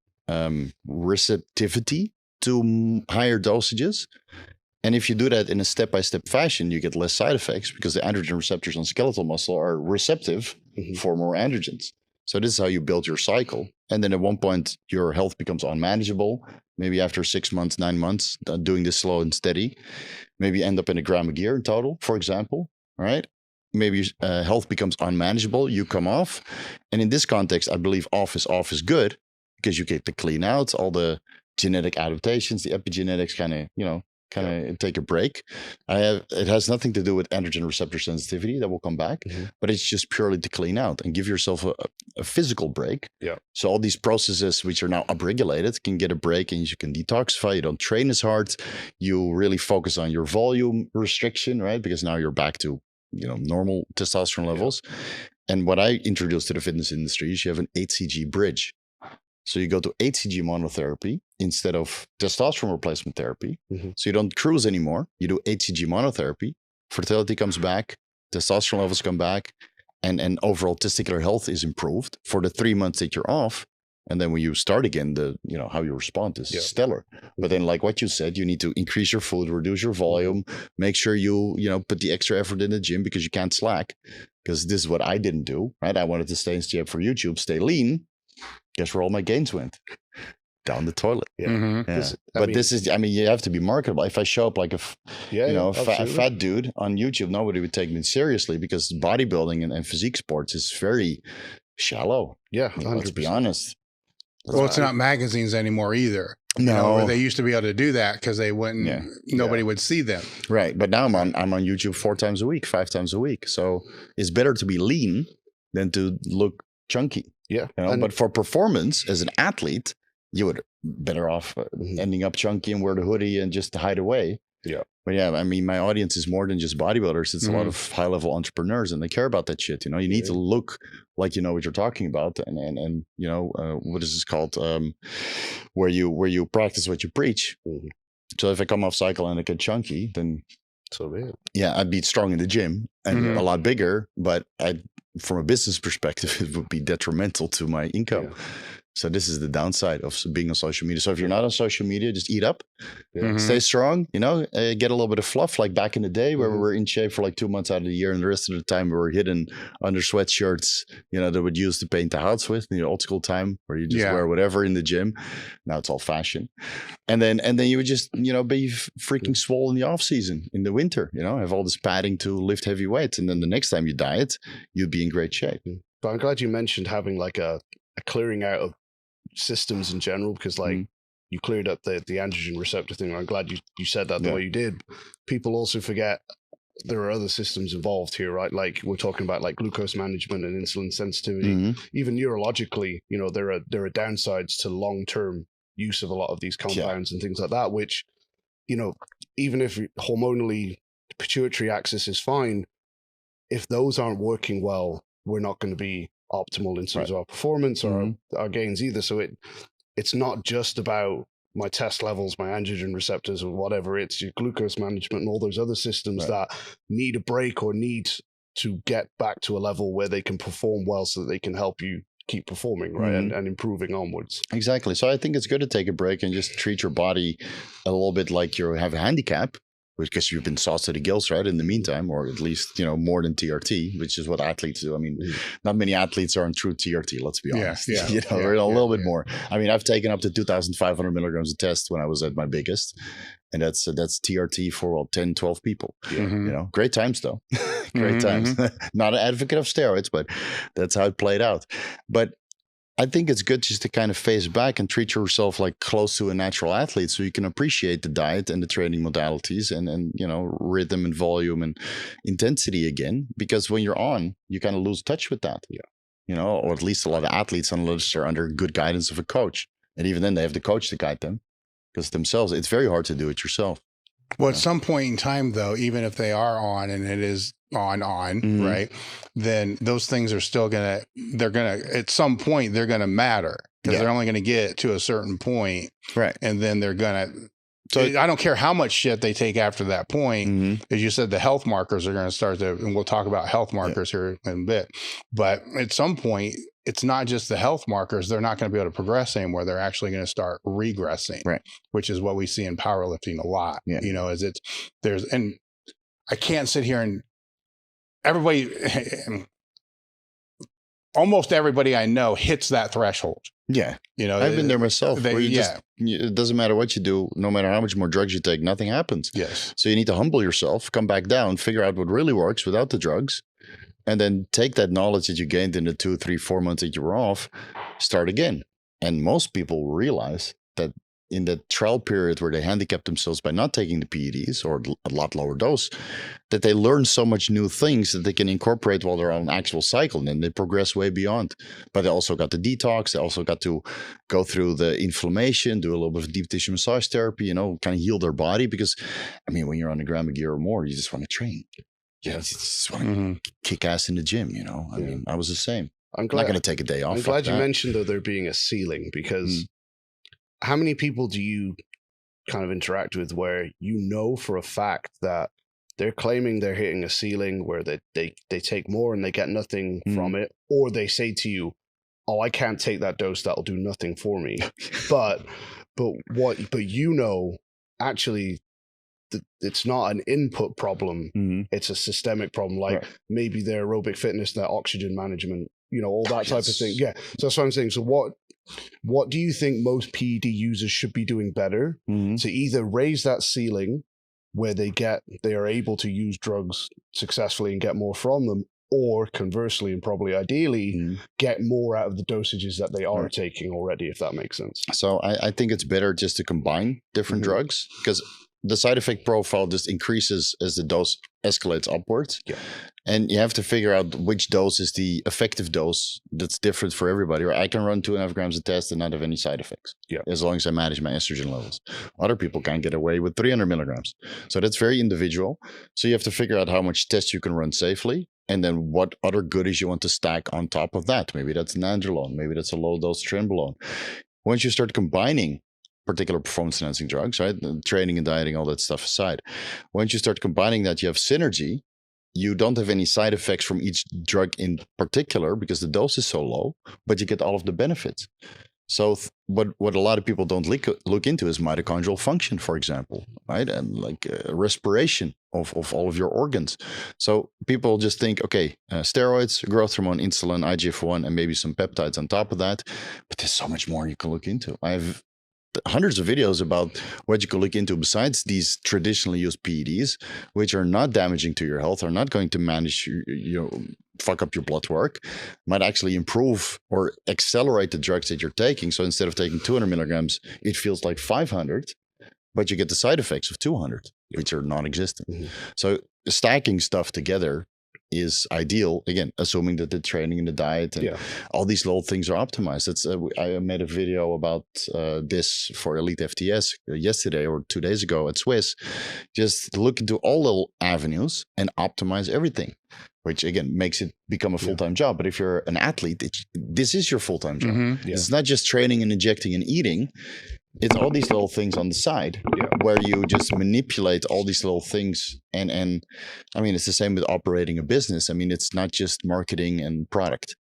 receptivity to higher dosages. And if you do that in a step-by-step fashion, you get less side effects, because the androgen receptors on skeletal muscle are receptive for more androgens. So this is how you build your cycle. And then at one point, your health becomes unmanageable. Maybe after 6 months, 9 months, doing this slow and steady, maybe you end up in a gram a year in total, for example, right? Maybe health becomes unmanageable. You come off. And in this context, I believe off is good, because you get to clean out all the genetic adaptations, the epigenetics kind of take a break. It has nothing to do with androgen receptor sensitivity. That will come back, but it's just purely to clean out and give yourself a physical break. So all these processes which are now upregulated can get a break, and you can detoxify. You don't train as hard. You really focus on your volume restriction, right? Because now you're back to normal testosterone levels. And what I introduced to the fitness industry is you have an HCG bridge. So you go to HCG monotherapy instead of testosterone replacement therapy. So you don't cruise anymore. You do HCG monotherapy. Fertility comes back. testosterone levels come back, and overall testicular health is improved for the 3 months that you're off. And then when you start again, how you respond is stellar. But then, like what you said, you need to increase your food, reduce your volume, make sure you put the extra effort in the gym, because you can't slack. Because this is what I didn't do, right? I wanted to stay in shape for YouTube, stay lean. Guess where all my gains went? Down the toilet. Yeah. This is, you have to be marketable. If I show up like a fat dude on YouTube, nobody would take me seriously, because bodybuilding and physique sports is very shallow. Yeah, 100%. Let's be honest. Well, it's not magazines anymore either. No, they used to be able to do that because they wouldn't. Nobody would see them. Right, but now I'm on YouTube 4 times a week, 5 times a week. So it's better to be lean than to look chunky. Yeah, but for performance as an athlete, you would better off ending up chunky and wear the hoodie and just hide away. Yeah. But my audience is more than just bodybuilders. It's a lot of high-level entrepreneurs, and they care about that shit. You need to look like you know what you're talking about, and what is this called? Where you practice what you preach. So if I come off cycle and I get chunky, then I'd be strong in the gym and a lot bigger. But from a business perspective, it would be detrimental to my income. Yeah. So this is the downside of being on social media. So if you're not on social media, just eat up, stay strong, get a little bit of fluff, like back in the day where we were in shape for like 2 months out of the year, and the rest of the time we were hidden under sweatshirts, that would use to paint the house with, in the old school time where you just wear whatever in the gym. Now it's all fashion. And then you would just, be freaking swole in the off season, in the winter, have all this padding to lift heavy weights. And then the next time you diet, you'd be in great shape. But I'm glad you mentioned having like a clearing out of systems in general, because you cleared up the androgen receptor thing. I'm glad you said that the way you did. People also forget there are other systems involved here, right? Like we're talking about like glucose management and insulin sensitivity. Even neurologically, there are downsides to long-term use of a lot of these compounds and things like that, which, even if hormonally the pituitary axis is fine, if those aren't working well, we're not going to be optimal in terms of our performance or our gains either. So it's not just about my test levels, my androgen receptors or whatever. It's your glucose management and all those other systems that need a break or need to get back to a level where they can perform well so that they can help you keep performing, right? And improving onwards. Exactly. So I think it's good to take a break and just treat your body a little bit like you have a handicap, because you've been sauced to the gills, right? In the meantime, or at least, more than TRT, which is what athletes do. I mean, not many athletes are on true TRT, let's be honest. We're a little bit more. I mean, I've taken up to 2,500 milligrams a test when I was at my biggest. And that's TRT for 10, 12 people. Great times though. Great times. Not an advocate of steroids, but that's how it played out. But I think it's good just to kind of face back and treat yourself like close to a natural athlete, so you can appreciate the diet and the training modalities and rhythm and volume and intensity again. Because when you're on, you kind of lose touch with that. Or at least a lot of athletes unless they're under good guidance of a coach. And even then they have the coach to guide them, because themselves, it's very hard to do it yourself. Well, at some point in time, though, even if they are on and it is on, right, then those things are still at some point, they're going to matter, because they're only going to get to a certain point. Right. And then they're going to, so I don't care how much shit they take after that point. As you said, the health markers are going to start to, and we'll talk about health markers here in a bit. But at some point, it's not just the health markers. They're not going to be able to progress anymore. They're actually going to start regressing, which is what we see in powerlifting a lot, and I can't sit here and almost everybody I know hits that threshold. Yeah. I've been there myself. It doesn't matter what you do, no matter how much more drugs you take, nothing happens. Yes. So you need to humble yourself, come back down, figure out what really works without the drugs. And then take that knowledge that you gained in the 2, 3, 4 months that you were off, start again. And most people realize that in the trial period where they handicap themselves by not taking the PEDs or a lot lower dose, that they learn so much new things that they can incorporate while they're on an actual cycle, and then they progress way beyond. But they also got the detox. They also got to go through the inflammation, do a little bit of deep tissue massage therapy, kind of heal their body. Because, when you're on a gram a gear or more, you just want to train. You just want to kick ass in the gym, I mean, I was the same. I'm not going to take a day off. I'm glad you mentioned, though, there being a ceiling, because how many people do you kind of interact with where for a fact that they're claiming they're hitting a ceiling where they take more and they get nothing from it, or they say to you, oh, I can't take that dose, that'll do nothing for me. but actually it's not an input problem, it's a systemic problem, like maybe their aerobic fitness, their oxygen management, all that type of thing. Yeah, so that's what I'm saying. So what do you think most PED users should be doing better to either raise that ceiling where they are able to use drugs successfully and get more from them, or conversely, and probably ideally, get more out of the dosages that they are taking already, if that makes sense? So I think it's better just to combine different drugs, because the side effect profile just increases as the dose escalates upwards. Yeah. And you have to figure out which dose is the effective dose that's different for everybody. Right? I can run 2.5 grams a test and not have any side effects, as long as I manage my estrogen levels. Other people can't get away with 300 milligrams. So that's very individual. So you have to figure out how much test you can run safely, and then what other goodies you want to stack on top of that. Maybe that's nandrolone. Maybe that's a low-dose trenbolone. Once you start combining particular performance-enhancing drugs, right, training and dieting, all that stuff aside, once you start combining that, you have synergy. You don't have any side effects from each drug in particular because the dose is so low, but you get all of the benefits. So what a lot of people don't look into is mitochondrial function, for example, right? And like respiration of all of your organs. So people just think, okay, steroids, growth hormone, insulin, IGF-1, and maybe some peptides on top of that. But there's so much more you can look into. I have hundreds of videos about what you can look into besides these traditionally used PEDs, which are not damaging to your health, are not going to manage fuck up your blood work, might actually improve or accelerate the drugs that you're taking. So instead of taking 200 milligrams, it feels like 500, but you get the side effects of 200, which are non-existent. So stacking stuff together is ideal, again, assuming that the training and the diet and all these little things are optimized. That's I made a video about this for EliteFTS yesterday or 2 days ago at Swiss. Just look into all little avenues and optimize everything, which again makes it become a full-time job. But if you're an athlete, this is your full-time job. It's not just training and injecting and eating. It's all these little things on the side where you just manipulate all these little things. And I mean, it's the same with operating a business. I mean, it's not just marketing and product.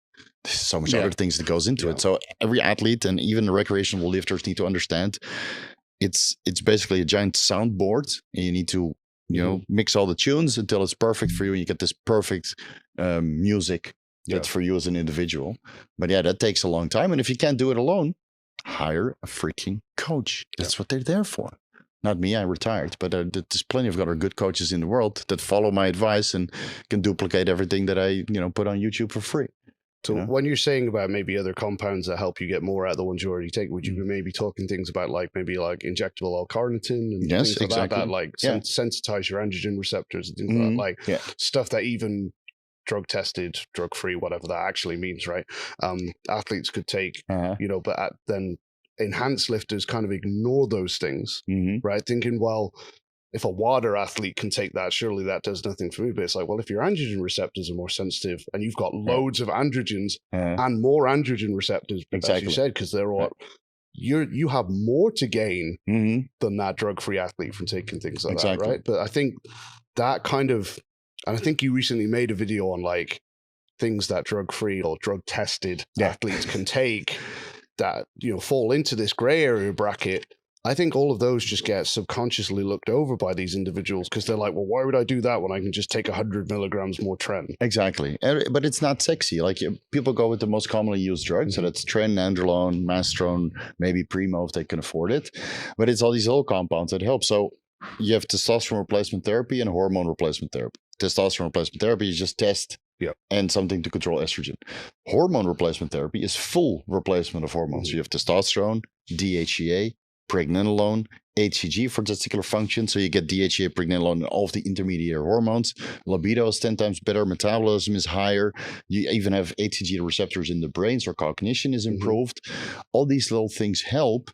There's so much other things that goes into it. So every athlete and even the recreational lifters need to understand it's basically a giant soundboard, and you need to, mix all the tunes until it's perfect for you. And you get this perfect music that's for you as an individual. But that takes a long time. And if you can't do it alone, hire a freaking coach. That's what they're there for. Not me, I retired, but there's plenty of other good coaches in the world that follow my advice and can duplicate everything that I, put on YouTube for free. So when you're saying about maybe other compounds that help you get more out of the ones you already take, would you be maybe talking things about maybe injectable L-carnitine and things like that sensitize your androgen receptors and things like that, stuff that even drug tested, drug free, whatever that actually means, right? Athletes could take, but then enhanced lifters kind of ignore those things, right? Thinking, well, if a water athlete can take that, surely that does nothing for me. But it's like, well, if your androgen receptors are more sensitive and you've got loads of androgens and more androgen receptors, as you said, because they're all, you have more to gain than that drug-free athlete from taking things like that, right? But I think that kind of, and I think you recently made a video on things that drug-free or drug-tested athletes can take that, fall into this gray area bracket. I think all of those just get subconsciously looked over by these individuals because they're like, well, why would I do that when I can just take 100 milligrams more tren? Exactly. But it's not sexy. People go with the most commonly used drugs. So that's tren, nandrolone, mastrone, maybe Primo if they can afford it. But it's all these little compounds that help. So you have testosterone replacement therapy and hormone replacement therapy. Testosterone replacement therapy is just test and something to control estrogen. Hormone replacement therapy is full replacement of hormones. So you have testosterone, DHEA, pregnenolone, HCG for testicular function. So you get DHEA, pregnenolone, and all of the intermediate hormones. Libido is 10 times better. Metabolism is higher. You even have HCG receptors in the brain, so cognition is improved. All these little things help.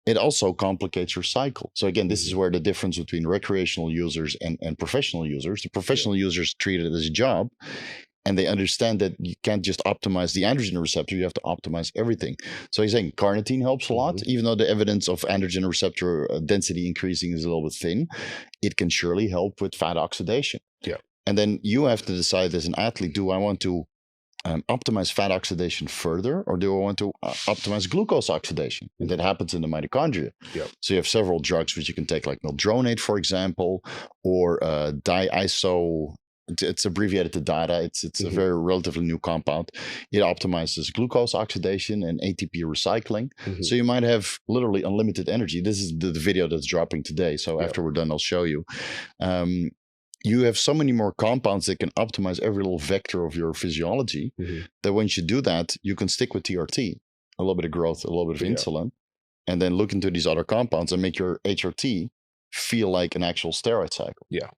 It also complicates your cycle. So again, this is where the difference between recreational users and professional users. The professional users treat it as a job. And they understand that you can't just optimize the androgen receptor, you have to optimize everything. So he's saying carnitine helps a lot, even though the evidence of androgen receptor density increasing is a little bit thin, it can surely help with fat oxidation. Yeah. And then you have to decide as an athlete, do I want to optimize fat oxidation further, or do I want to optimize glucose oxidation? And that happens in the mitochondria. Yeah. So you have several drugs which you can take, like mildronate, for example, or diiso. It's abbreviated to DADA. It's a very relatively new compound. It optimizes glucose oxidation and ATP recycling. So you might have literally unlimited energy. This is the video that's dropping today. So after we're done, I'll show you. You have so many more compounds that can optimize every little vector of your physiology that once you do that, you can stick with TRT, a little bit of growth, a little bit of insulin, and then look into these other compounds and make your HRT feel like an actual steroid cycle. Yeah.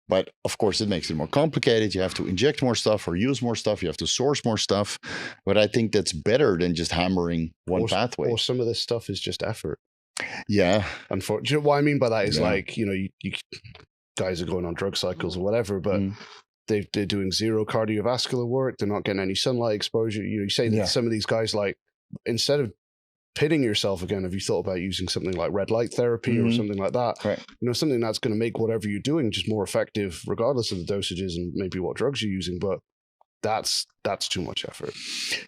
But of course, it makes it more complicated. You have to inject more stuff or use more stuff. You have to source more stuff. But I think that's better than just hammering one pathway. Or some of this stuff is just effort. Yeah. Unfortunately, what I mean by that is like, you guys are going on drug cycles or whatever, but they're doing zero cardiovascular work. They're not getting any sunlight exposure. You say that some of these guys, like, instead of pitting yourself again, have you thought about using something like red light therapy or something like that? Right. Something that's going to make whatever you're doing just more effective, regardless of the dosages and maybe what drugs you're using. But that's too much effort.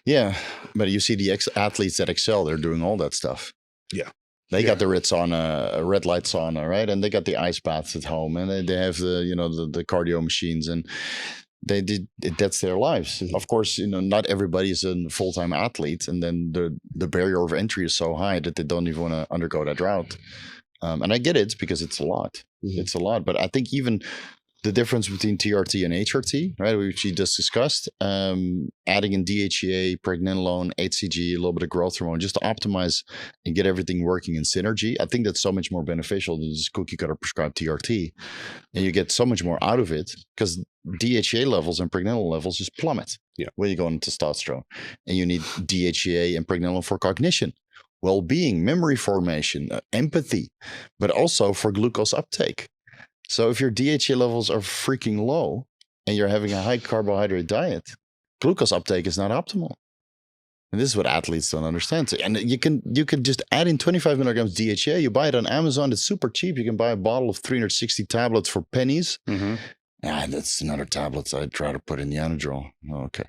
Yeah, but you see the athletes that excel, they're doing all that stuff. Yeah. They got the red light sauna, right? And they got the ice baths at home, and they have the cardio machines, and that's their lives. Of course, not everybody is a full-time athlete, and then the barrier of entry is so high that they don't even want to undergo that route. And I get it because it's a lot. It's a lot, but I think even the difference between TRT and HRT, right, which we just discussed, adding in DHEA, pregnenolone, HCG, a little bit of growth hormone, just to optimize and get everything working in synergy. I think that's so much more beneficial than just cookie cutter prescribed TRT. And you get so much more out of it because DHEA levels and pregnenolone levels just plummet when you go into testosterone. And you need DHEA and pregnenolone for cognition, well-being, memory formation, empathy, but also for glucose uptake. So if your DHEA levels are freaking low and you're having a high carbohydrate diet, glucose uptake is not optimal. And this is what athletes don't understand. So, and you can just add in 25 milligrams DHEA. You buy it on Amazon. It's super cheap. You can buy a bottle of 360 tablets for pennies. That's another tablets I try to put in the Anadrol. Okay.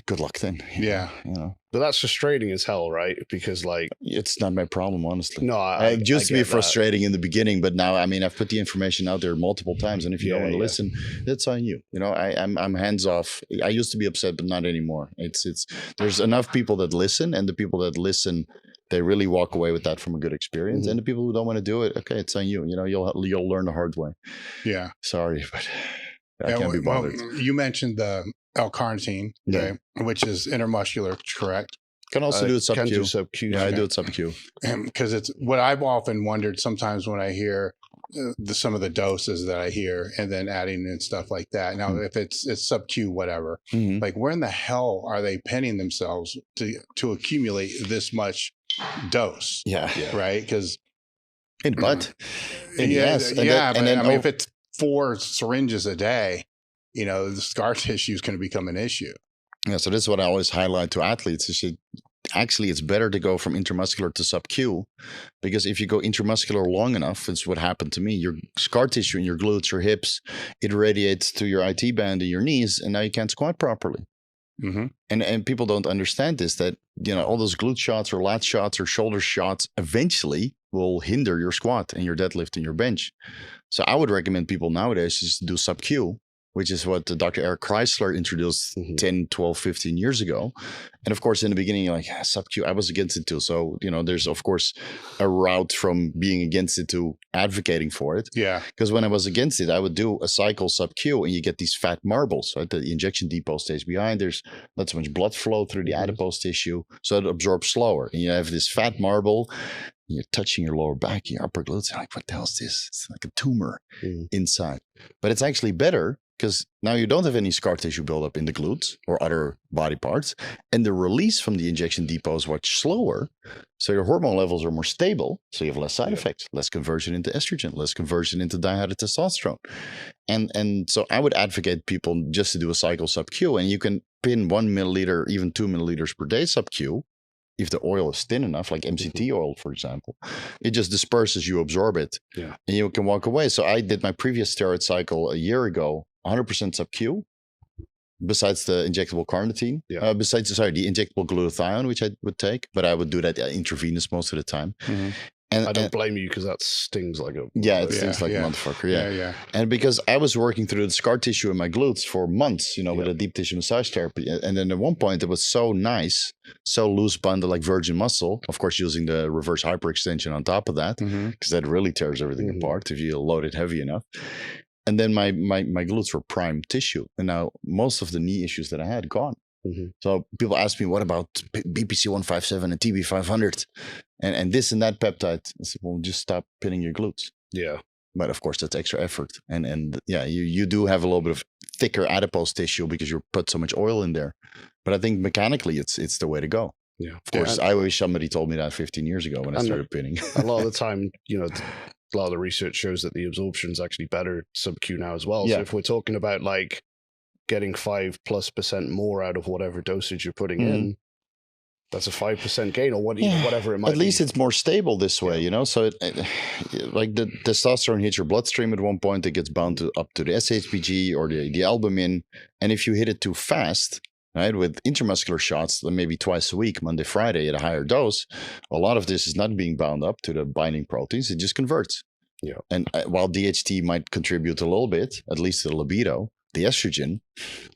Good luck then. Yeah. But that's frustrating as hell, right? Because it's not my problem, honestly. No, it used to be frustrating in the beginning, but now, I've put the information out there multiple times, and if you don't want to listen, that's on you. I'm hands off. I used to be upset, but not anymore. There's enough people that listen, and the people that listen, they really walk away with that from a good experience. And the people who don't want to do it, okay, it's on you. You'll learn the hard way. Yeah. Sorry, but I can't be bothered. You mentioned the L-carnitine, okay, which is intramuscular, correct? Can also do it sub-Q. Yeah, I do it sub-Q. Because it's what I've often wondered sometimes when I hear some of the doses that I hear and then adding in stuff like that. Now, if it's sub-Q, whatever, like where in the hell are they penning themselves to accumulate this much dose? Right? Because in butt. If it's 4 syringes a day, the scar tissue is going to become an issue. Yeah, so this is what I always highlight to athletes. It's better to go from intramuscular to sub-Q, because if you go intramuscular long enough, it's what happened to me. Your scar tissue in your glutes, your hips, it radiates to your IT band and your knees, and now you can't squat properly. And people don't understand this, that all those glute shots or lat shots or shoulder shots eventually will hinder your squat and your deadlift and your bench. So I would recommend people nowadays just do sub-Q, which is what Dr. Eric Kreisler introduced 10, 12, 15 years ago. And of course, in the beginning, you're like, sub-Q, I was against it too. So, there's of course a route from being against it to advocating for it. Yeah. Because when I was against it, I would do a cycle sub-Q and you get these fat marbles, right? The injection depot stays behind. There's not so much blood flow through the adipose tissue. So it absorbs slower. And you have this fat marble. You're touching your lower back, your upper glutes. You're like, what the hell is this? It's like a tumor inside. But it's actually better because now you don't have any scar tissue buildup in the glutes or other body parts. And the release from the injection depot is much slower. So your hormone levels are more stable. So you have less side effects, less conversion into estrogen, less conversion into dihydrotestosterone. And so I would advocate people just to do a cycle sub-Q. And you can pin 1 milliliter, even 2 milliliters per day sub-Q. If the oil is thin enough, like MCT oil, for example, it just disperses, you absorb it, and you can walk away. So I did my previous steroid cycle a year ago, 100% sub-Q, besides the injectable carnitine, the injectable glutathione, which I would take, but I would do that intravenous most of the time. And I don't blame you because that stings like a it stings like a motherfucker. And because I was working through the scar tissue in my glutes for months, with a deep tissue massage therapy, and then at one point it was so nice, so loose bundle like virgin muscle. Of course, using the reverse hyperextension on top of that, because that really tears everything apart if you load it heavy enough. And then my glutes were prime tissue, and now most of the knee issues that I had gone. So people ask me, what about BPC 157 and TB 500 and this and that peptide? I said, well, just stop pinning your glutes. But of course, that's extra effort. And you do have a little bit of thicker adipose tissue because you put so much oil in there. But I think mechanically, it's the way to go. Of course, I wish somebody told me that 15 years ago when I started pinning. A lot of the time, a lot of the research shows that the absorption is actually better sub-Q now as well. So if we're talking about like getting 5+% more out of whatever dosage you're putting in, that's a 5% gain or whatever it might be. At least it's more stable this way, So like the testosterone hits your bloodstream at one point, it gets bound up to the SHBG or the albumin. And if you hit it too fast, right, with intramuscular shots, maybe twice a week, Monday, Friday at a higher dose, a lot of this is not being bound up to the binding proteins. It just converts. And while DHT might contribute a little bit, at least to the libido, the estrogen,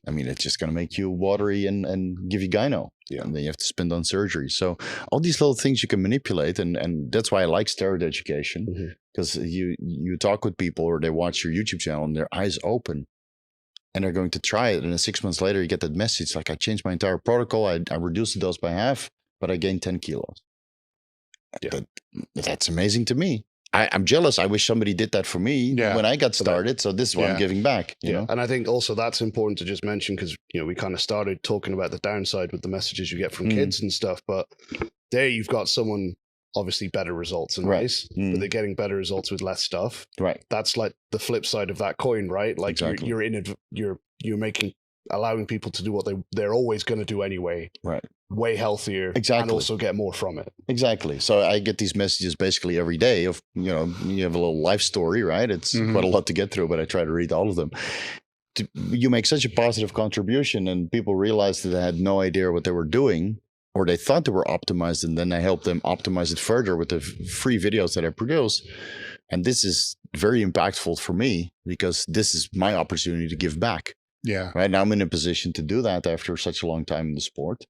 I mean, it's just going to make you watery and give you gyno. And then you have to spend on surgery. So all these little things you can manipulate. And that's why I like steroid education, because you talk with people or they watch your YouTube channel and their eyes open and they're going to try it. And then 6 months later, you get that message like, I changed my entire protocol. I reduced the dose by half, but I gained 10 kilos. That's amazing to me. I'm jealous. I wish somebody did that for me when I got started. So this is what I'm giving back. You know? And I think also that's important to just mention because, we kind of started talking about the downside with the messages you get from kids and stuff. But there you've got someone obviously better results in race, but they're getting better results with less stuff. Right. That's like the flip side of that coin, right? Like you're allowing people to do what they're always going to do anyway. Right. Way healthier. Exactly. And also get more from it. Exactly. So I get these messages basically every day of, you have a little life story, right? It's quite a lot to get through, but I try to read all of them. You make such a positive contribution and people realize that they had no idea what they were doing or they thought they were optimized, and then I help them optimize it further with the free videos that I produce. And this is very impactful for me because this is my opportunity to give back. Yeah. Right now I'm in a position to do that after such a long time in the sport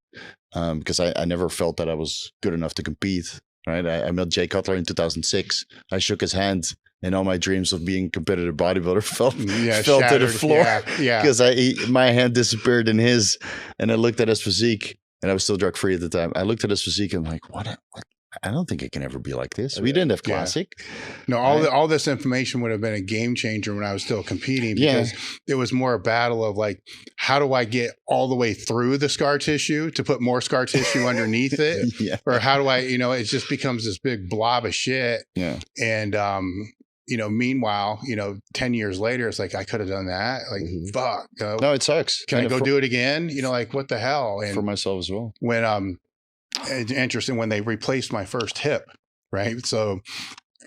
because I never felt that I was good enough to compete. Right. I met Jay Cutler in 2006. I shook his hand and all my dreams of being a competitive bodybuilder fell to the floor because my hand disappeared in his and I looked at his physique and I was still drug free at the time. I looked at his physique and I'm like, what? I don't think it can ever be like this. We didn't have classic. No, all this information would have been a game changer when I was still competing because it was more a battle of like, how do I get all the way through the scar tissue to put more scar tissue underneath it? Or how do I, it just becomes this big blob of shit. Yeah. And, meanwhile, 10 years later, it's like, I could have done that. Like, fuck. No, it sucks. Can I go do it again? Like, what the hell? And for myself as well. When, it's interesting when they replaced my first hip, right? So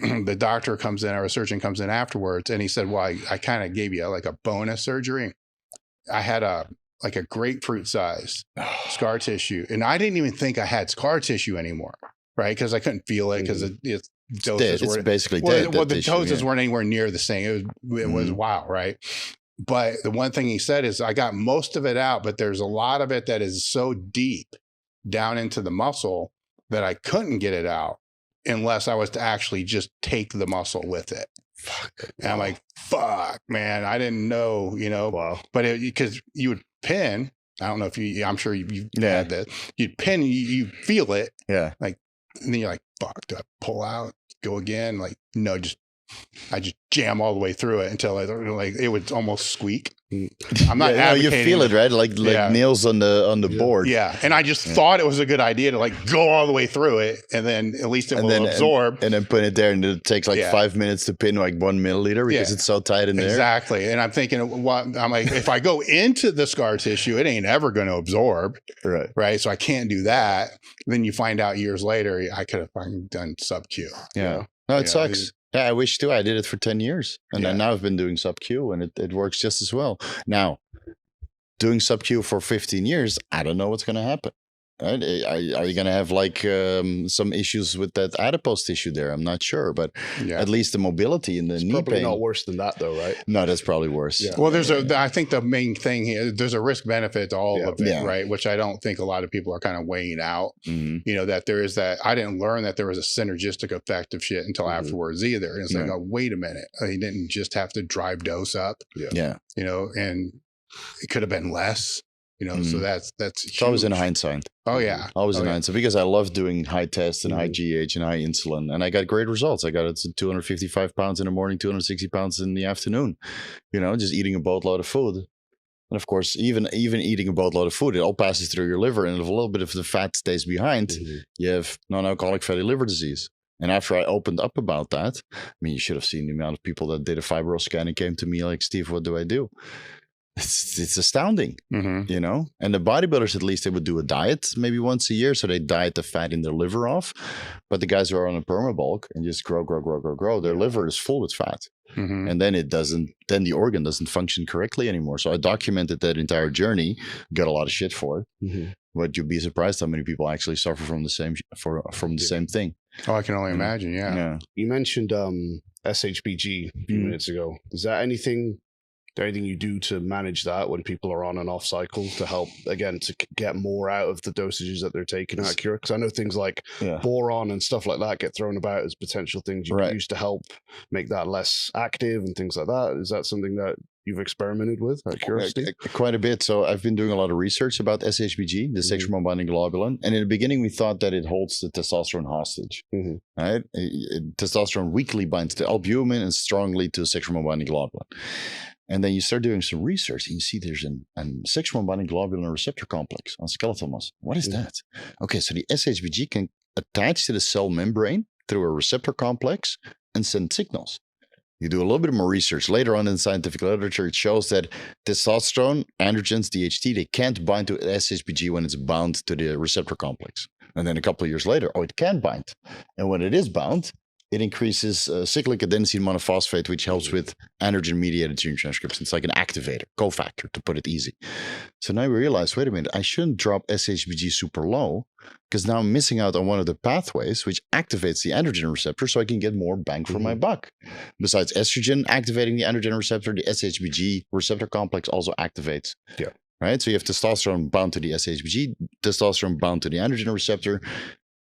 the doctor comes in, or a surgeon comes in afterwards, and he said, well, I kind of gave you like a bonus surgery. I had a grapefruit size scar tissue. And I didn't even think I had scar tissue anymore, right? Because I couldn't feel it because it's doses it's were basically dead. Well, the doses weren't anywhere near the same. It was wild, right? But the one thing he said is I got most of it out, but there's a lot of it that is so deep down into the muscle that I couldn't get it out unless I was to actually just take the muscle with it. Fuck. And I'm like, fuck, man, I didn't know, Wow. But because you would pin, I don't know if I'm sure you've had this. You'd pin, you feel it. Yeah. Like, and then you're like, fuck, do I pull out, go again? Like, no, just I just jam all the way through it until it would almost squeak. I'm not you feel it, right? Like nails on the board. Yeah. And I just thought it was a good idea to go all the way through it, and then at least it will absorb. And then put it there, and it takes 5 minutes to pin 1 milliliter because it's so tight in there. Exactly. And I'm thinking, I'm like, if I go into the scar tissue, it ain't ever going to absorb. Right. Right. So I can't do that. Then you find out years later, I could have done sub-Q. Yeah. No, it sucks. Yeah, I wish too. I did it for 10 years. And then now I've been doing sub-Q, and it works just as well. Now, doing sub-Q for 15 years, I don't know what's going to happen. Right? Are you going to have some issues with that adipose tissue there? I'm not sure, but at least the mobility and the knee probably pain. Not worse than that, though, right? No, that's probably worse. Yeah. Well, I think the main thing here, there's a risk benefit to all of it, right? Which I don't think a lot of people are kind of weighing out. Mm-hmm. That there is that. I didn't learn that there was a synergistic effect of shit until afterwards either. And it's like, oh, wait a minute, he didn't just have to drive dose up. Yeah. And it could have been less. So that's it's always in hindsight. Oh yeah, always in hindsight, because I love doing high tests and high GH and high insulin, and I got great results. I got it to 255 pounds in the morning, 260 pounds in the afternoon. Just eating a boatload of food, and of course, even eating a boatload of food, it all passes through your liver, and if a little bit of the fat stays behind, you have non-alcoholic fatty liver disease. And after I opened up about that, you should have seen the amount of people that did a fibro scan and came to me like, Steve, what do I do? It's astounding, And the bodybuilders, at least, they would do a diet maybe once a year. So they diet the fat in their liver off. But the guys who are on a permabulk and just grow, their liver is full with fat. Mm-hmm. And then then the organ doesn't function correctly anymore. So I documented that entire journey, got a lot of shit for it. Mm-hmm. But you'd be surprised how many people actually suffer from the same thing. Oh, I can only imagine. Yeah. You mentioned SHBG a few minutes ago. Is that anything you do to manage that when people are on and off cycle to help, again, to get more out of the dosages that they're taking out of cure? Because I know things like boron and stuff like that get thrown about as potential things you can use to help make that less active and things like that. Is that something that you've experimented with out of curiosity? Quite a bit. So I've been doing a lot of research about SHBG, the sex hormone binding globulin. And in the beginning, we thought that it holds the testosterone hostage. Right? Testosterone weakly binds to albumin and strongly to sex hormone binding globulin. And then you start doing some research and you see there's a sex hormone binding globulin receptor complex on skeletal muscle. What is that? Okay, so the SHBG can attach to the cell membrane through a receptor complex and send signals. You do a little bit more research. Later on in the scientific literature, it shows that testosterone, androgens, DHT, they can't bind to SHBG when it's bound to the receptor complex. And then a couple of years later, it can bind. And when it is bound, it increases cyclic adenosine monophosphate, which helps with androgen-mediated gene transcription. It's like an activator, cofactor, to put it easy. So now we realize, wait a minute, I shouldn't drop SHBG super low, because now I'm missing out on one of the pathways which activates the androgen receptor, so I can get more bang for my buck. Besides estrogen activating the androgen receptor, the SHBG receptor complex also activates. Yeah. Right? So you have testosterone bound to the SHBG, testosterone bound to the androgen receptor,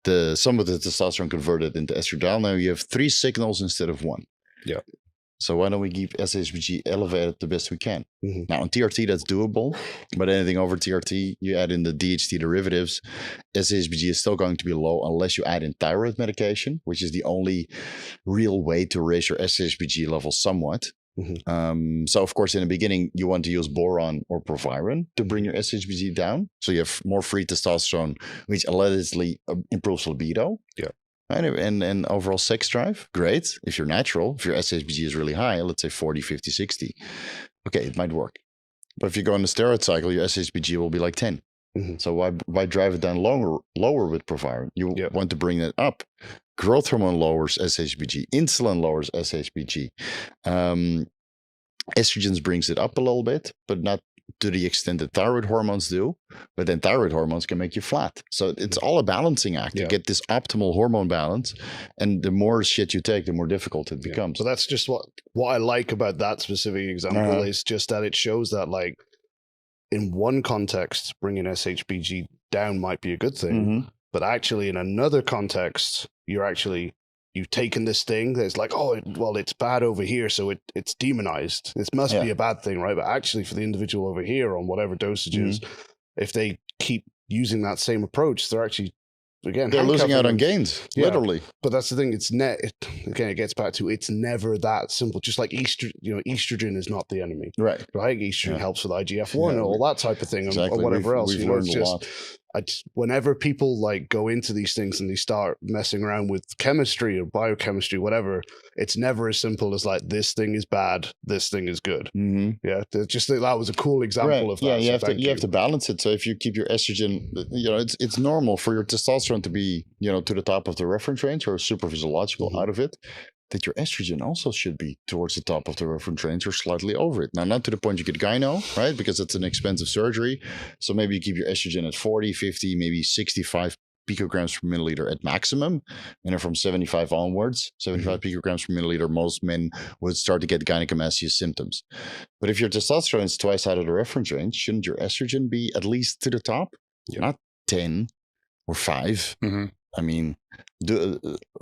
some of the testosterone converted into estradiol. Now you have 3 signals instead of 1. Yeah. So why don't we keep SHBG elevated the best we can? Now on TRT, that's doable, but anything over TRT, you add in the DHT derivatives, SHBG is still going to be low unless you add in thyroid medication, which is the only real way to raise your SHBG level somewhat. So of course, in the beginning, you want to use boron or proviron to bring your SHBG down. So you have more free testosterone, which allegedly improves libido. Yeah. Right? And overall sex drive. Great. If you're natural, if your SHBG is really high, let's say 40, 50, 60. Okay, it might work. But if you go on the steroid cycle, your SHBG will be like 10. So why drive it down lower with proviron? You want to bring it up. Growth hormone lowers SHBG. Insulin lowers SHBG. Estrogens brings it up a little bit, but not to the extent that thyroid hormones do. But then thyroid hormones can make you flat. So it's all a balancing act to get this optimal hormone balance. And the more shit you take, the more difficult it becomes. So that's just what I like about that specific example is just that it shows that, like, in one context, bringing SHBG down might be a good thing. But actually, in another context, you've taken this thing that's like, it's bad over here, so it's demonized. This must be a bad thing, right? But actually, for the individual over here on whatever dosages, if they keep using that same approach, they're actually again, they're losing out on handcuffing them. gains, Yeah. literally. But that's the thing. It's again, it gets back to it's never that simple. Just like estrogen is not the enemy, Right. right? Estrogen helps with IGF-1 and all that type of thing, Exactly. or whatever else. We've learned a lot. Whenever people like go into these things and they start messing around with chemistry or biochemistry, whatever, it's never as simple as like this thing is bad, this thing is good. Mm-hmm. Yeah, just that was a cool example of that. Yeah, so you have to balance it. So if you keep your estrogen, it's normal for your testosterone to be to the top of the reference range or super physiological out of it. That your estrogen also should be towards the top of the reference range or slightly over it. Now, not to the point you get gyno, right? Because it's an expensive surgery. So maybe you keep your estrogen at 40, 50, maybe 65 picograms per milliliter at maximum. And then from 75 onwards, 75 picograms per milliliter, most men would start to get gynecomastia symptoms. But if your testosterone is twice out of the reference range, shouldn't your estrogen be at least to the top? Yeah. Not 10 or 5. Mm-hmm. I mean,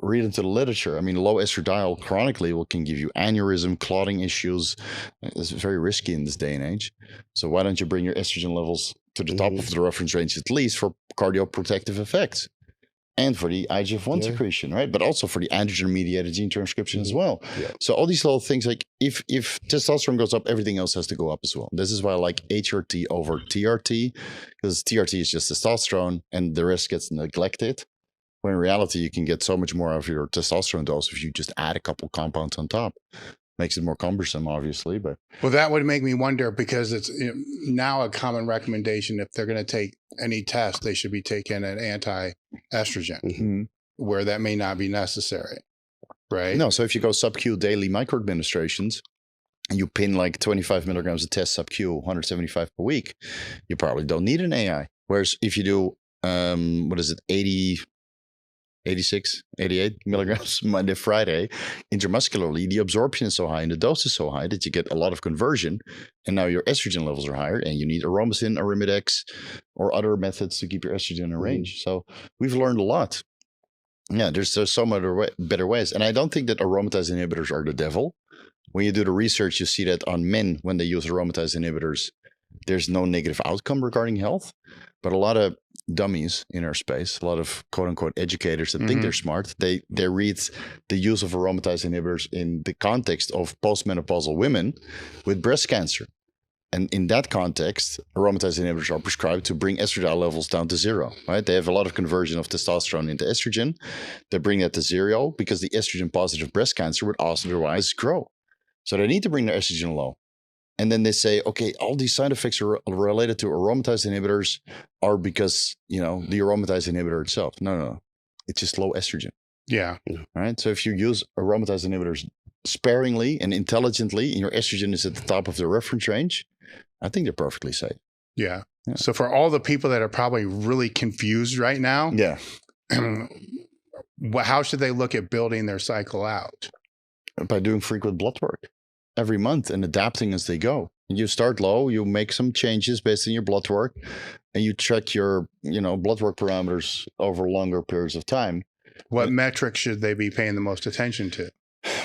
read into the literature. I mean, low estradiol chronically can give you aneurysm, clotting issues. It's very risky in this day and age. So why don't you bring your estrogen levels to the top of the reference range, at least for cardioprotective effects and for the IGF-1 secretion, right? But also for the androgen-mediated gene transcription as well. Yeah. So all these little things, like if testosterone goes up, everything else has to go up as well. This is why I like HRT over TRT, because TRT is just testosterone and the rest gets neglected. When in reality, you can get so much more of your testosterone dose if you just add a couple compounds on top. Makes it more cumbersome, obviously, but well, that would make me wonder, because it's now a common recommendation, if they're going to take any test, they should be taking an anti-estrogen, where that may not be necessary, right? No, so if you go sub-Q daily microadministrations, and you pin like 25 milligrams of test sub-Q, 175 per week, you probably don't need an AI. Whereas if you do, 86, 88 milligrams Monday, Friday, intramuscularly, the absorption is so high and the dose is so high that you get a lot of conversion. And now your estrogen levels are higher and you need aromatase, arimidex, or other methods to keep your estrogen in range. So we've learned a lot. Yeah, there's so many better ways. And I don't think that aromatase inhibitors are the devil. When you do the research, you see that on men, when they use aromatase inhibitors, there's no negative outcome regarding health. But a lot of dummies in our space, a lot of quote unquote educators that think they're smart, they read the use of aromatase inhibitors in the context of postmenopausal women with breast cancer. And in that context, aromatase inhibitors are prescribed to bring estradiol levels down to 0, right? They have a lot of conversion of testosterone into estrogen. They bring that to 0 because the estrogen positive breast cancer would otherwise grow. So they need to bring their estrogen low. And then they say, okay, all these side effects are related to aromatase inhibitors are because, the aromatase inhibitor itself. No. It's just low estrogen. Yeah. All right. So if you use aromatase inhibitors sparingly and intelligently and your estrogen is at the top of the reference range, I think they're perfectly safe. Yeah. So for all the people that are probably really confused right now, how should they look at building their cycle out? By doing frequent blood work every month and adapting as they go. You start low, you make some changes based on your blood work, and you check your, blood work parameters over longer periods of time. What metrics should they be paying the most attention to?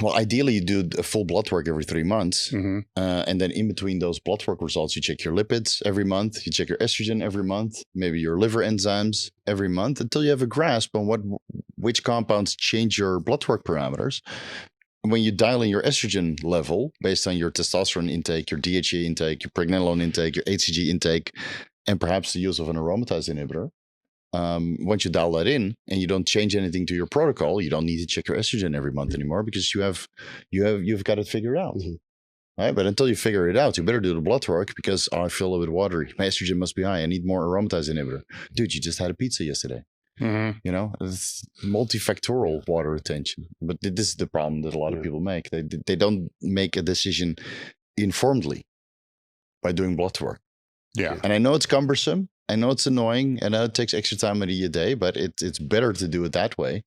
Well, ideally, you do a full blood work every 3 months. And then in between those blood work results, you check your lipids every month. You check your estrogen every month, maybe your liver enzymes every month, until you have a grasp on which compounds change your blood work parameters. When you dial in your estrogen level based on your testosterone intake, your DHEA intake, your pregnenolone intake, your HCG intake, and perhaps the use of an aromatase inhibitor, once you dial that in and you don't change anything to your protocol, you don't need to check your estrogen every month anymore because you've got it figured out. Right? But until you figure it out, you better do the blood work because I feel a little bit watery. My estrogen must be high. I need more aromatase inhibitor. Dude, you just had a pizza yesterday. It's multifactorial water retention. But this is the problem that a lot of people make. They don't make a decision informedly by doing blood work. Yeah. And I know it's cumbersome. I know it's annoying. I know it takes extra time of the day, but it's better to do it that way.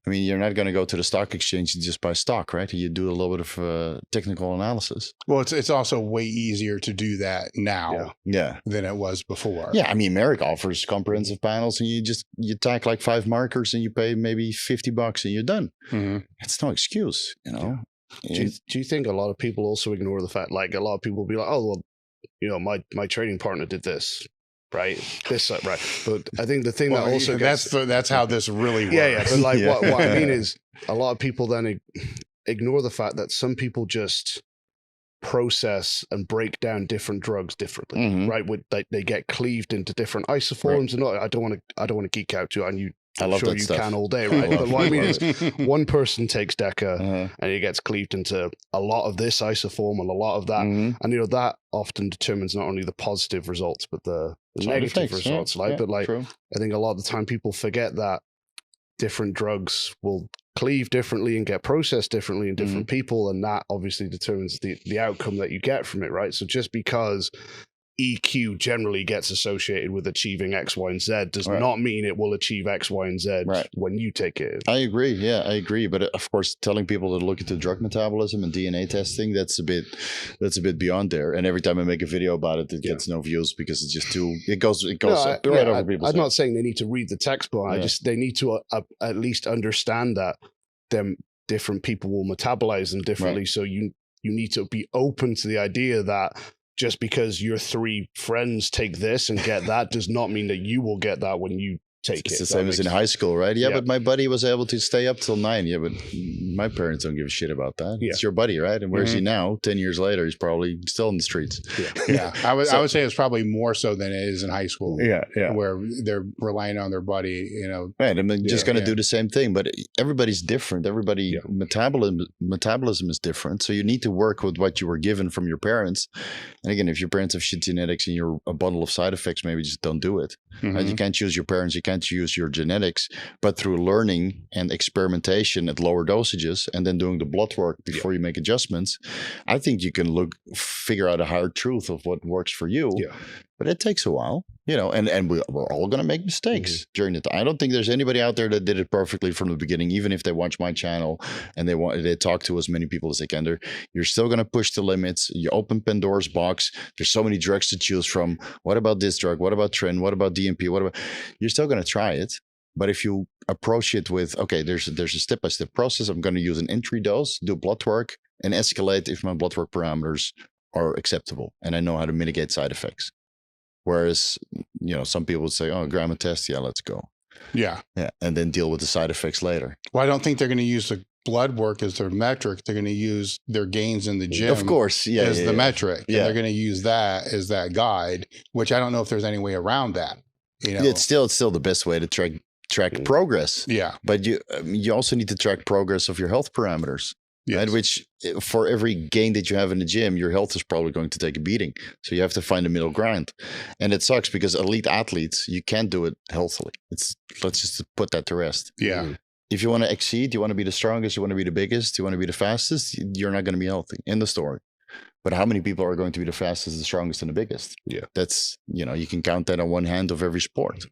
I mean, you're not going to go to the stock exchange and just buy stock, right? You do a little bit of technical analysis. Well, it's also way easier to do that now than it was before. Yeah, I mean, Merrick offers comprehensive panels and you tack like 5 markers and you pay maybe $50 and you're done. It's no excuse, Do you think a lot of people also ignore the fact, like a lot of people will be like, oh, well, my training partner did this. right? This side, right? But I think the thing that also that's how this really works. Yeah. But like what I mean is a lot of people then ignore the fact that some people just process and break down different drugs differently, right? They get cleaved into different isoforms, and I don't want to geek out too, and I'm sure you can all day, right? But what I mean is, one person takes Deca and it gets cleaved into a lot of this isoform and a lot of that, and that often determines not only the positive results but the negative results. But true. I think a lot of the time people forget that different drugs will cleave differently and get processed differently in different people, and that obviously determines the outcome that you get from it, right? So just because EQ generally gets associated with achieving X, Y, and Z does not mean it will achieve X, Y, and Z when you take it. I agree. Yeah, I agree. But of course, telling people to look into drug metabolism and DNA testing, that's a bit beyond there. And every time I make a video about it, it gets no views because it's just too, it goes right over people's heads. I'm not saying they need to read the textbook. They need to at least understand that different people will metabolize them differently. So you need to be open to the idea that just because your 3 friends take this and get that does not mean that you will get that when you take it. It's the same as in high school, right? Yeah, but my buddy was able to stay up till 9. Yeah, but my parents don't give a shit about that. Yeah. It's your buddy, right? And where's he now? 10 years later, he's probably still in the streets. Yeah. I would say it's probably more so than it is in high school. Yeah. Where they're relying on their buddy, Right. I'm just going to do the same thing, but everybody's different. Everybody metabolism is different. So you need to work with what you were given from your parents. And again, if your parents have shit genetics and you're a bundle of side effects, maybe just don't do it. Right? You can't choose your parents. You can't use your genetics, but through learning and experimentation at lower dosages and then doing the blood work before you make adjustments, I think you can figure out a higher truth of what works for you. Yeah. But it takes a while, and we're all going to make mistakes during the time. I don't think there's anybody out there that did it perfectly from the beginning, even if they watch my channel and they talk to as many people as they can. You're still going to push the limits. You open Pandora's box. There's so many drugs to choose from. What about this drug? What about Tren? What about DMP? You're still going to try it. But if you approach it with, okay, there's a step-by-step process. I'm going to use an entry dose, do blood work, and escalate if my blood work parameters are acceptable. And I know how to mitigate side effects. Whereas, some people would say, oh, gram a test. Yeah, let's go. Yeah. And then deal with the side effects later. Well, I don't think they're going to use the blood work as their metric. They're going to use their gains in the gym. Of course. As the metric. Yeah. And they're going to use that as that guide, which I don't know if there's any way around that. It's still the best way to track progress. Yeah. But you also need to track progress of your health parameters. Yes. Right? Which for every gain that you have in the gym, your health is probably going to take a beating. So you have to find a middle ground. And it sucks because elite athletes, you can't do it healthily. Let's just put that to rest. Yeah. If you want to exceed, you want to be the strongest, you want to be the biggest, you want to be the fastest, you're not going to be healthy. End of story. But how many people are going to be the fastest, the strongest, and the biggest? Yeah. That's, you can count that on one hand of every sport.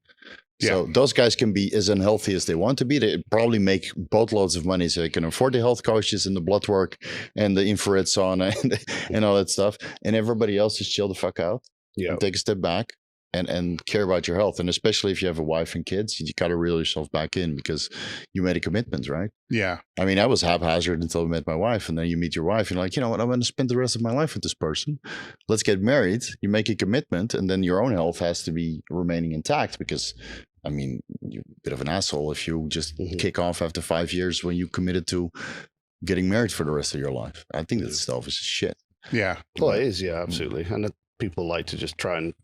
So those guys can be as unhealthy as they want to be. They probably make boatloads of money so they can afford the health coaches and the blood work and the infrared sauna and all that stuff. And everybody else just chill the fuck out and take a step back and care about your health. And especially if you have a wife and kids, you got to reel yourself back in because you made a commitment, right? Yeah. I mean, I was haphazard until I met my wife. And then you meet your wife and you're like, you know what? I'm going to spend the rest of my life with this person. Let's get married. You make a commitment and then your own health has to be remaining intact because I mean, you're a bit of an asshole if you just kick off after 5 years when you committed to getting married for the rest of your life. I think that stuff is shit. Yeah. Well, it is. Yeah, absolutely. And people like to just try and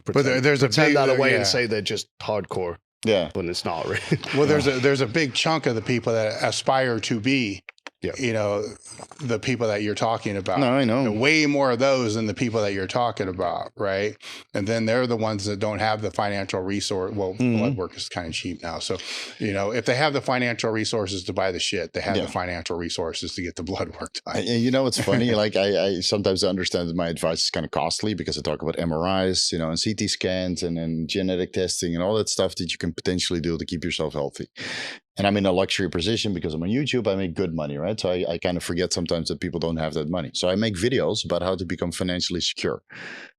pretend, there's a big, that away and say they're just hardcore. Yeah. When it's not really. Well, there's a big chunk of the people that aspire to be the people that you're talking about. No, I know. Way more of those than the people that you're talking about, right? And then they're the ones that don't have the financial resource. Well, blood work is kind of cheap now. So, if they have the financial resources to buy the shit, they have the financial resources to get the blood work done. And it's funny. Like I sometimes understand that my advice is kind of costly because I talk about MRIs, and CT scans and genetic testing and all that stuff that you can potentially do to keep yourself healthy. And I'm in a luxury position because I'm on YouTube. I make good money, right? So I kind of forget sometimes that people don't have that money. So I make videos about how to become financially secure.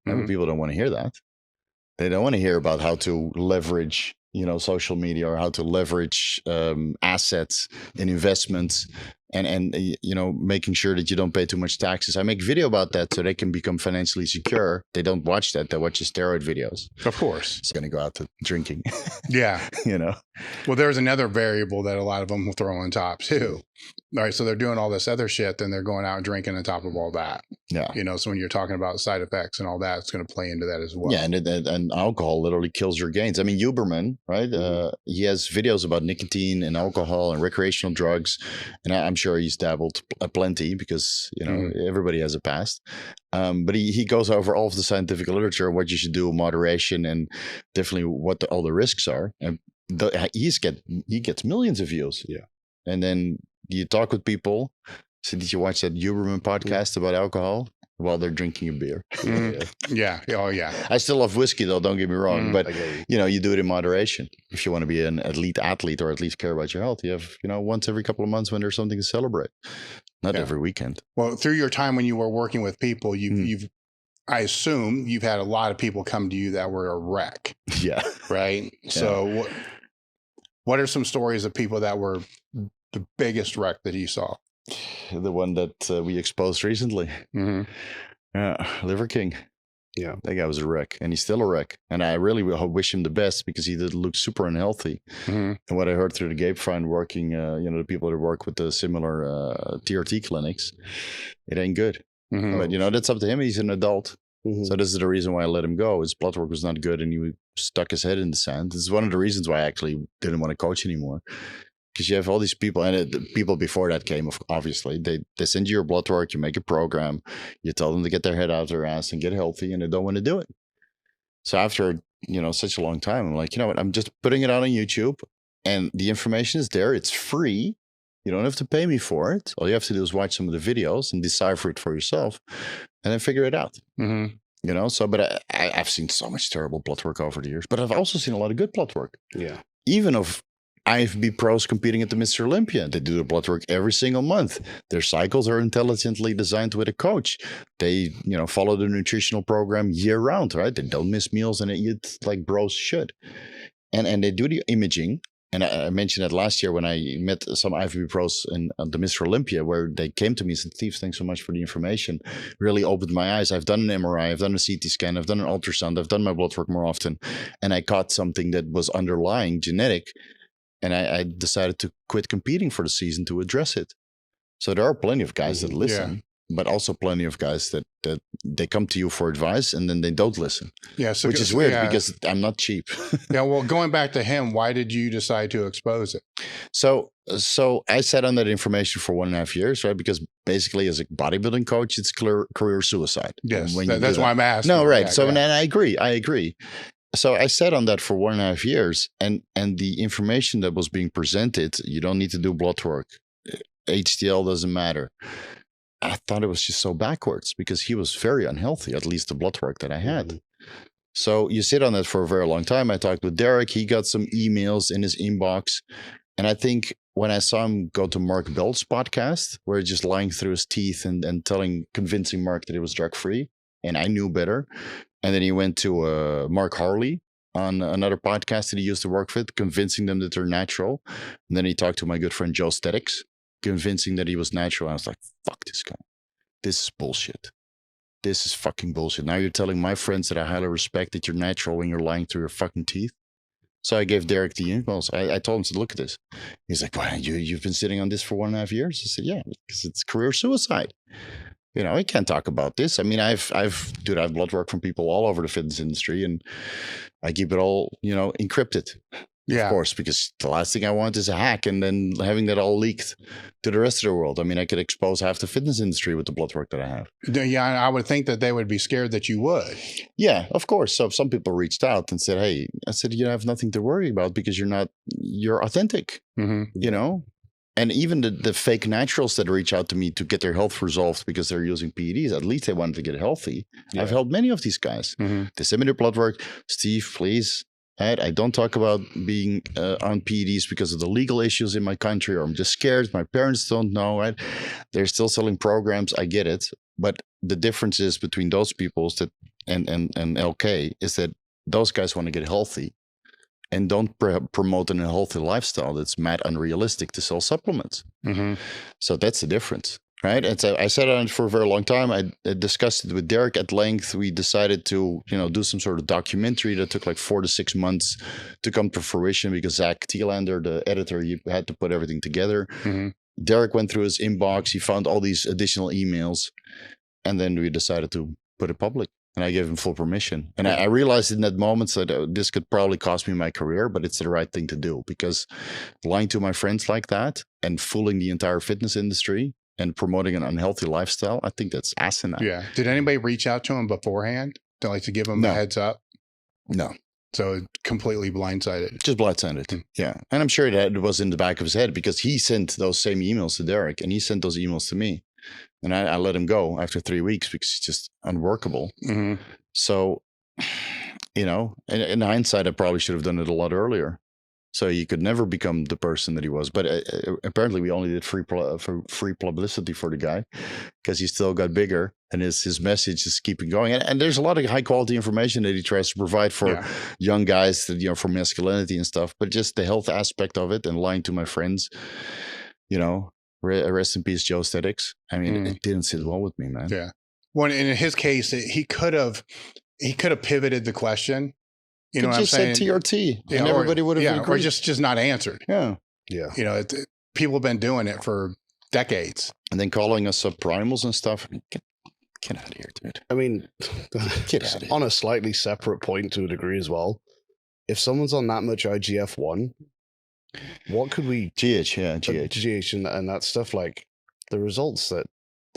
And people don't want to hear that. They don't want to hear about how to leverage, social media or how to leverage assets and investments and making sure that you don't pay too much taxes. I make video about that so they can become financially secure. They don't watch that. They watch the steroid videos. Of course. It's going to go out to drinking. Yeah. Well, there's another variable that a lot of them will throw on top too. All right. So they're doing all this other shit, then they're going out and drinking on top of all that. Yeah. So when you're talking about side effects and all that, it's going to play into that as well. Yeah. And alcohol literally kills your gains. I mean, Huberman, right? He has videos about nicotine and alcohol and recreational drugs. And I'm sure he's dabbled plenty because, everybody has a past. But he goes over all of the scientific literature, what you should do, moderation, and definitely what all the risks are. And he gets millions of views. Yeah. And then you talk with people. So did you watch that Huberman podcast about alcohol while they're drinking a beer? Yeah. Oh, yeah. I still love whiskey, though. Don't get me wrong. But, you do it in moderation. If you want to be an elite athlete or at least care about your health, you have, once every couple of months when there's something to celebrate. Not every weekend. Well, through your time when you were working with people, I assume you've had a lot of people come to you that were a wreck. Yeah. Right. Yeah. So what are some stories of people that were the biggest wreck that you saw? The one that we exposed recently. Liver King. Yeah. That guy was a wreck, and he's still a wreck. And I really wish him the best because he did look super unhealthy. And what I heard through the grapevine working, the people that work with the similar TRT clinics, it ain't good. But, that's up to him. He's an adult. So this is the reason why I let him go. His blood work was not good, and he stuck his head in the sand. This is one of the reasons why I actually didn't want to coach anymore. Because you have all these people, and people before that came, obviously. They send you your blood work, you make a program, you tell them to get their head out of their ass and get healthy, and they don't want to do it. So after, such a long time, I'm like, you know what, I'm just putting it out on YouTube, and the information is there. It's free. You don't have to pay me for it. All you have to do is watch some of the videos and decipher it for yourself, and then figure it out. But I've seen so much terrible blood work over the years, but I've also seen a lot of good blood work. Yeah. Even of IFB pros competing at the Mr. Olympia. They do their blood work every single month. Their cycles are intelligently designed with a coach. They, follow the nutritional program year round, right? They don't miss meals and they eat like bros should. And they do the imaging. And I mentioned that last year when I met some IFB pros in the Mr. Olympia, where they came to me and said, Steve, thanks so much for the information. Really opened my eyes. I've done an MRI, I've done a CT scan, I've done an ultrasound, I've done my blood work more often. And I caught something that was underlying genetic. And I decided to quit competing for the season to address it. So there are plenty of guys that listen, but also plenty of guys that they come to you for advice and then they don't listen. Yeah, so which is weird because I'm not cheap. Yeah, well, going back to him, why did you decide to expose it? So I sat on that information for 1.5 years, right? Because basically, as a bodybuilding coach, it's career suicide. Yes, that's why I'm asking. No, right. So and I agree. So I sat on that for 1.5 years, and the information that was being presented, you don't need to do blood work. HDL doesn't matter. I thought it was just so backwards because he was very unhealthy, at least the blood work that I had. So you sit on that for a very long time. I talked with Derek. He got some emails in his inbox. And I think when I saw him go to Mark Belt's podcast, where he's just lying through his teeth and convincing Mark that it was drug-free, and I knew better. And then he went to Mark Harley on another podcast that he used to work with, convincing them that they're natural. And then he talked to my good friend Joe Statics, convincing that he was natural. I was like, fuck this guy. This is bullshit. This is fucking bullshit. Now you're telling my friends that I highly respect that you're natural when you're lying through your fucking teeth. So I gave Derek the emails. I told him to look at this. He's like, well, you've been sitting on this for 1.5 years? I said, yeah, because it's career suicide. I can't talk about this. I mean, I've blood work from people all over the fitness industry, and I keep it all, encrypted. Yeah. Of course, because the last thing I want is a hack and then having that all leaked to the rest of the world. I mean, I could expose half the fitness industry with the blood work that I have. Yeah, I would think that they would be scared that you would. Yeah, of course. So some people reached out and said, hey, I said, you have nothing to worry about because you're authentic, And even the fake naturals that reach out to me to get their health resolved because they're using PEDs, at least they wanted to get healthy. Yeah. I've helped many of these guys. They send me their blood work. Steve, please. I don't talk about being on PEDs because of the legal issues in my country, or I'm just scared. My parents don't know. Right? They're still selling programs. I get it. But the difference is between those people and LK is that those guys want to get healthy. and don't promote an unhealthy lifestyle that's mad unrealistic to sell supplements. So that's the difference. Right. And so I sat on it for a very long time. I discussed it with Derek at length. We decided to, do some sort of documentary that took like 4 to 6 months to come to fruition because Zach Thielander, the editor, he had to put everything together. Derek went through his inbox. He found all these additional emails. And then we decided to put it public. And I gave him full permission. And I realized in that moment that this could probably cost me my career, but it's the right thing to do because lying to my friends like that and fooling the entire fitness industry and promoting an unhealthy lifestyle, I think that's asinine. Yeah. Did anybody reach out to him beforehand to give him a heads up? No. So completely blindsided. Just blindsided. Yeah. And I'm sure that it was in the back of his head because he sent those same emails to Derek and he sent those emails to me. And I let him go after 3 weeks because it's just unworkable. So, in hindsight, I probably should have done it a lot earlier. So you could never become the person that he was. But apparently we only did free publicity for the guy because he still got bigger and his message is keeping going. And there's a lot of high quality information that he tries to provide for young guys, that, for masculinity and stuff. But just the health aspect of it and lying to my friends, rest in peace, Joe Aesthetics. I mean, it didn't sit well with me, man. Yeah. Well, in his case, he could have pivoted the question. You know what I'm saying? Just said TRT, and everybody would have agreed. Or just not answered. Yeah. People have been doing it for decades, and then calling us subprimals and stuff. Get out of here, dude. I mean, get out of here. On a slightly separate point to a degree as well. If someone's on that much IGF-1, what could we GH and that stuff, like the results that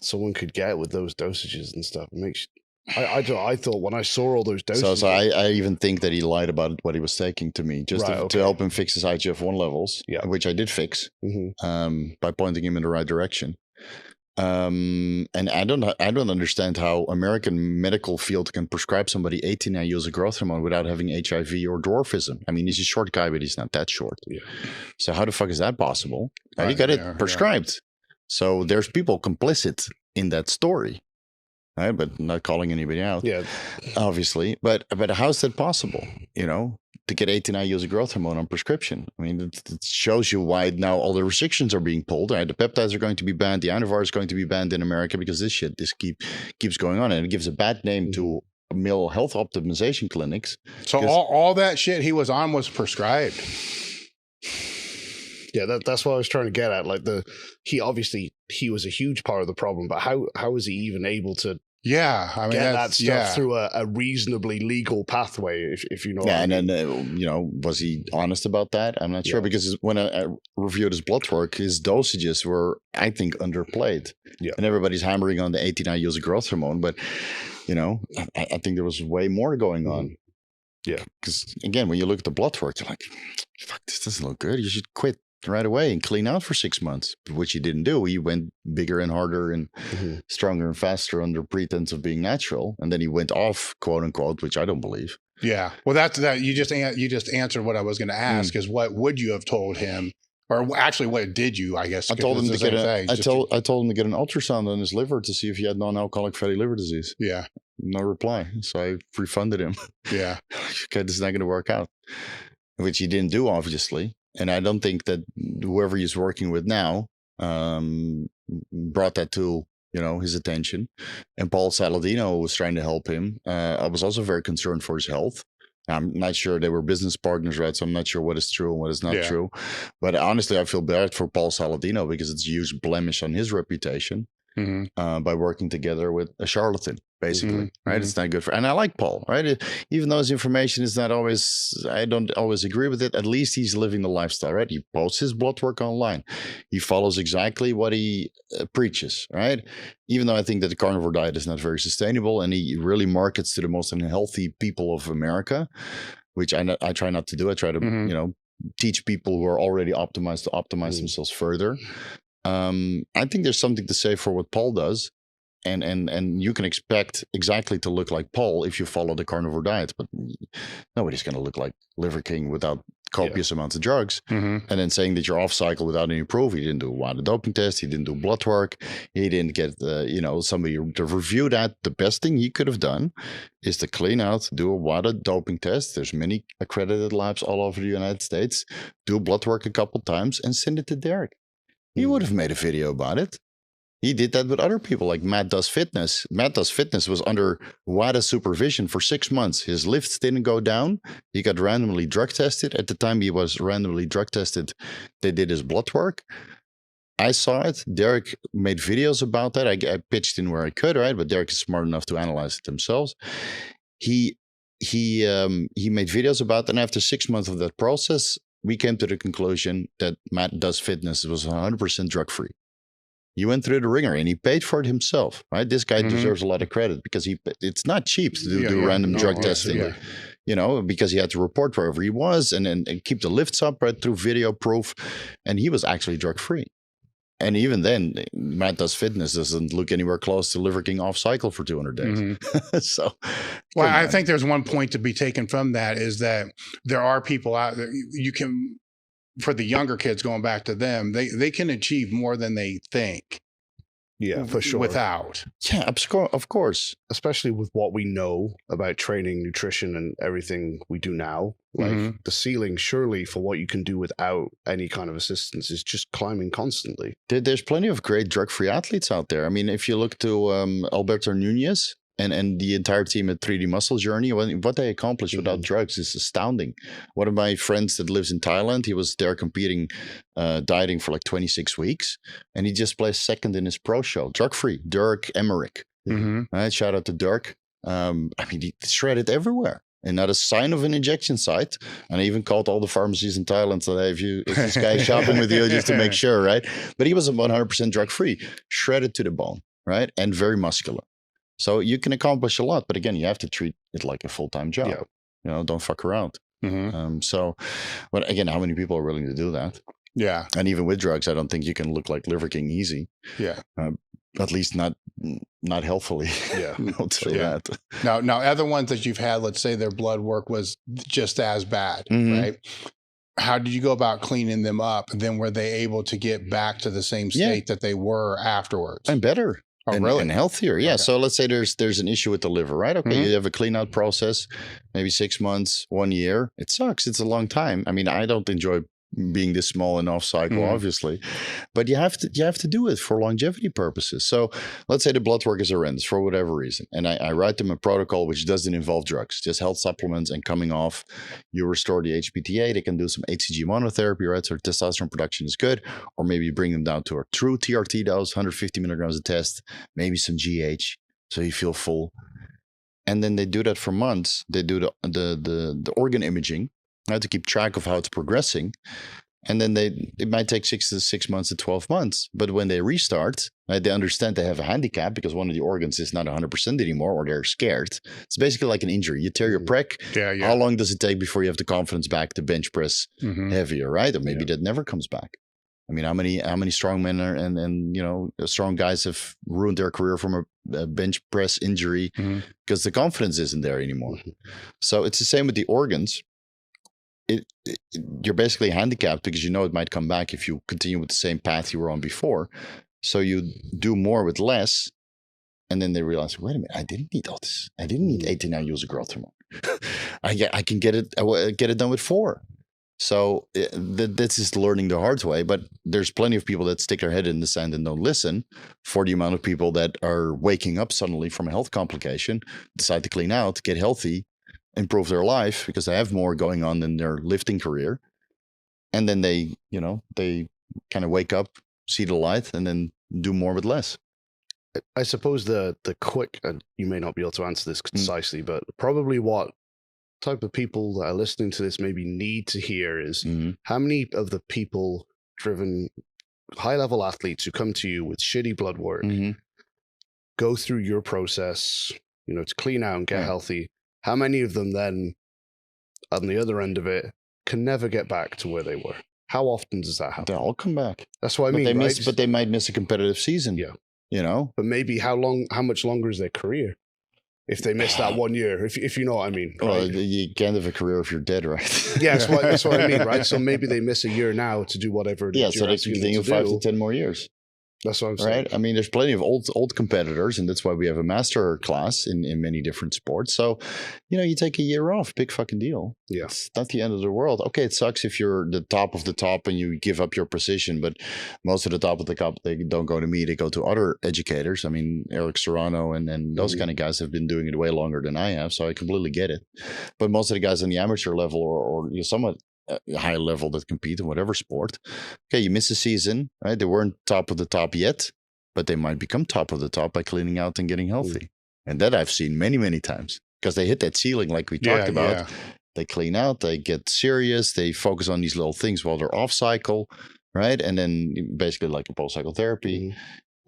someone could get with those dosages and stuff, it makes I thought when I saw all those dosages. So I even think that he lied about what he was taking to me just to help him fix his IGF-1 levels, which I did fix by pointing him in the right direction. And I don't understand how American medical field can prescribe somebody 18 IUs of growth hormone without having HIV or dwarfism. I mean, he's a short guy, but he's not that short. Yeah. So how the fuck is that possible? You got it prescribed. So there's people complicit in that story. Right, but not calling anybody out. Yeah, obviously. But how's that possible? To get 18 IUs of growth hormone on prescription. I mean, it shows you why now all the restrictions are being pulled. Right? The peptides are going to be banned. The Anavar is going to be banned in America because this keeps going on, and it gives a bad name to male health optimization clinics. So all that shit he was on was prescribed. Yeah, that's what I was trying to get at. Like he was a huge part of the problem, but how was he even able to I mean, get that stuff through a reasonably legal pathway, if you know what I mean. And then, was he honest about that? I'm not sure because when I reviewed his blood work, his dosages were, I think, underplayed. Yeah. And everybody's hammering on the 18 IUs of growth hormone, but, I think there was way more going on. Yeah. Because, again, when you look at the blood work, you're like, fuck, this doesn't look good. You should quit right away and clean out for 6 months, which he didn't do. He went bigger and harder and stronger and faster under pretense of being natural, and then he went off, quote unquote, which I don't believe. Yeah, well, that's that. You just answered what I was going to ask. Is what would you have told him, or actually, what did you? I guess I told him to get I told him to get an ultrasound on his liver to see if he had non-alcoholic fatty liver disease. Yeah, no reply. So I refunded him. Yeah, okay, this is not going to work out, which he didn't do, obviously. And I don't think that whoever he's working with now brought that to his attention. And Paul Saladino was trying to help him. I was also very concerned for his health. I'm not sure they were business partners, right? So I'm not sure what is true and what is not true. But honestly, I feel bad for Paul Saladino because it's a huge blemish on his reputation by working together with a charlatan. Basically, right? It's not good for, and I like Paul, right? Even though his information is not always, I don't always agree with it. At least he's living the lifestyle, right? He posts his blood work online. He follows exactly what he preaches, right? Even though I think that the carnivore diet is not very sustainable, and he really markets to the most unhealthy people of America, which I try not to do. I try to, teach people who are already optimized to optimize themselves further. I think there's something to say for what Paul does. and you can expect exactly to look like Paul if you follow the carnivore diet, but nobody's going to look like Liver King without copious amounts of drugs. And then saying that you're off cycle without any proof. He didn't do a WADA doping test. He didn't do blood work. He didn't get somebody to review that. The best thing he could have done is to clean out, do a WADA doping test. There's many accredited labs all over the United States. Do blood work a couple times and send it to Derek. He would have made a video about it. He did that with other people like Matt Does Fitness. Matt Does Fitness was under WADA supervision for 6 months. His lifts didn't go down. He got randomly drug tested. At the time he was randomly drug tested, they did his blood work. I saw it. Derek made videos about that. I pitched in where I could, right? But Derek is smart enough to analyze it himself. He made videos about that. And after 6 months of that process, we came to the conclusion that Matt Does Fitness was 100% drug-free. He went through the ringer and he paid for it himself, right? This guy deserves a lot of credit because it's not cheap to do random drug testing, because he had to report wherever he was and keep the lifts up right through video proof. And he was actually drug-free. And even then, Matt Does Fitness doesn't look anywhere close to Liver King off cycle for 200 days. So, well, I think there's one point to be taken from that is that there are people out there you can, for the younger kids going back to them, they can achieve more than they think. Yeah, for sure. Without. Yeah, of course. Especially with what we know about training, nutrition, and everything we do now. Like the ceiling, surely, for what you can do without any kind of assistance is just climbing constantly. There's plenty of great drug-free athletes out there. I mean, if you look to Alberto Nunez and the entire team at 3D Muscle Journey, what they accomplished without drugs is astounding. One of my friends that lives in Thailand, he was there competing, dieting for like 26 weeks, and he just placed second in his pro show, drug-free, Dirk Emmerich. Right? Shout out to Dirk. I mean, he shredded everywhere. And not a sign of an injection site. And I even called all the pharmacies in Thailand so that if this guy is shopping with you, just to make sure, right? But he was 100% drug-free, shredded to the bone, right? And very muscular. So you can accomplish a lot. But again, you have to treat it like a full-time job. Yeah. Don't fuck around. But again, how many people are willing to do that? Yeah. And even with drugs, I don't think you can look like Liver King easy. Yeah. At least not healthily. Yeah. I'll say that. Now, other ones that you've had, let's say their blood work was just as bad, right? How did you go about cleaning them up? And then were they able to get back to the same state that they were afterwards? And better. Oh, really? And healthier. Yeah. Okay. So let's say there's an issue with the liver, right? Okay. You have a clean out process, maybe 6 months, 1 year. It sucks. It's a long time. I mean, I don't enjoy being this small and off cycle, obviously, but you have to do it for longevity purposes. So let's say the blood work is horrendous for whatever reason. And I write them a protocol which doesn't involve drugs, just health supplements and coming off. You restore the HPTA. They can do some HCG monotherapy, right? So testosterone production is good. Or maybe you bring them down to a true TRT dose, 150 milligrams a test, maybe some GH. So you feel full. And then they do that for months. They do the organ imaging, to keep track of how it's progressing. And then it might take 6 months to 12 months. But when they restart, right, they understand they have a handicap because one of the organs is not 100% anymore, or they're scared. It's basically like an injury. You tear your pec. Yeah. How long does it take before you have the confidence back to bench press heavier, right? Or maybe that never comes back. I mean, how many strong men and strong guys have ruined their career from a bench press injury because the confidence isn't there anymore. So it's the same with the organs. You're basically handicapped because you know it might come back if you continue with the same path you were on before. So you do more with less, and then they realize, wait a minute, I didn't need all this. I didn't need 89 units of growth hormone. I can get it done with 4. So this is learning the hard way. But there's plenty of people that stick their head in the sand and don't listen. For the amount of people that are waking up suddenly from a health complication, decide to clean out, get healthy, improve their life because they have more going on in their lifting career. And then they kind of wake up, see the light, and then do more with less. I suppose the quick, and you may not be able to answer this concisely, but probably what type of people that are listening to this maybe need to hear is how many of the people driven high-level athletes who come to you with shitty blood work go through your process, to clean out and get healthy. How many of them then, on the other end of it, can never get back to where they were? How often does that happen? They all come back. That's what I mean, but they might miss a competitive season. Yeah. you know. But maybe how much longer is their career if they miss that 1 year? If you know what I mean. Right? Well, you can't have a career if you're dead, right? Yeah, that's what I mean, right? So maybe they miss a year now to do whatever. Yeah, so they can continue 5 to 10 more years. That's what I'm saying. Right. I mean, there's plenty of old competitors, and that's why we have a master class in many different sports. So, you know, you take a year off, big fucking deal. Yeah. It's not the end of the world. Okay, it sucks if you're the top of the top and you give up your position, but most of the top of the top, they don't go to me, they go to other educators. I mean, Eric Serrano and those kind of guys have been doing it way longer than I have, so I completely get it. But most of the guys on the amateur level or you know, somewhat high level that compete in whatever sport. Okay, you miss a season, right? They weren't top of the top yet, but they might become top of the top by cleaning out and getting healthy. And that I've seen many, many times because they hit that ceiling like we talked about. Yeah. They clean out, they get serious, they focus on these little things while they're off cycle, right? And then basically like a post-cycle therapy.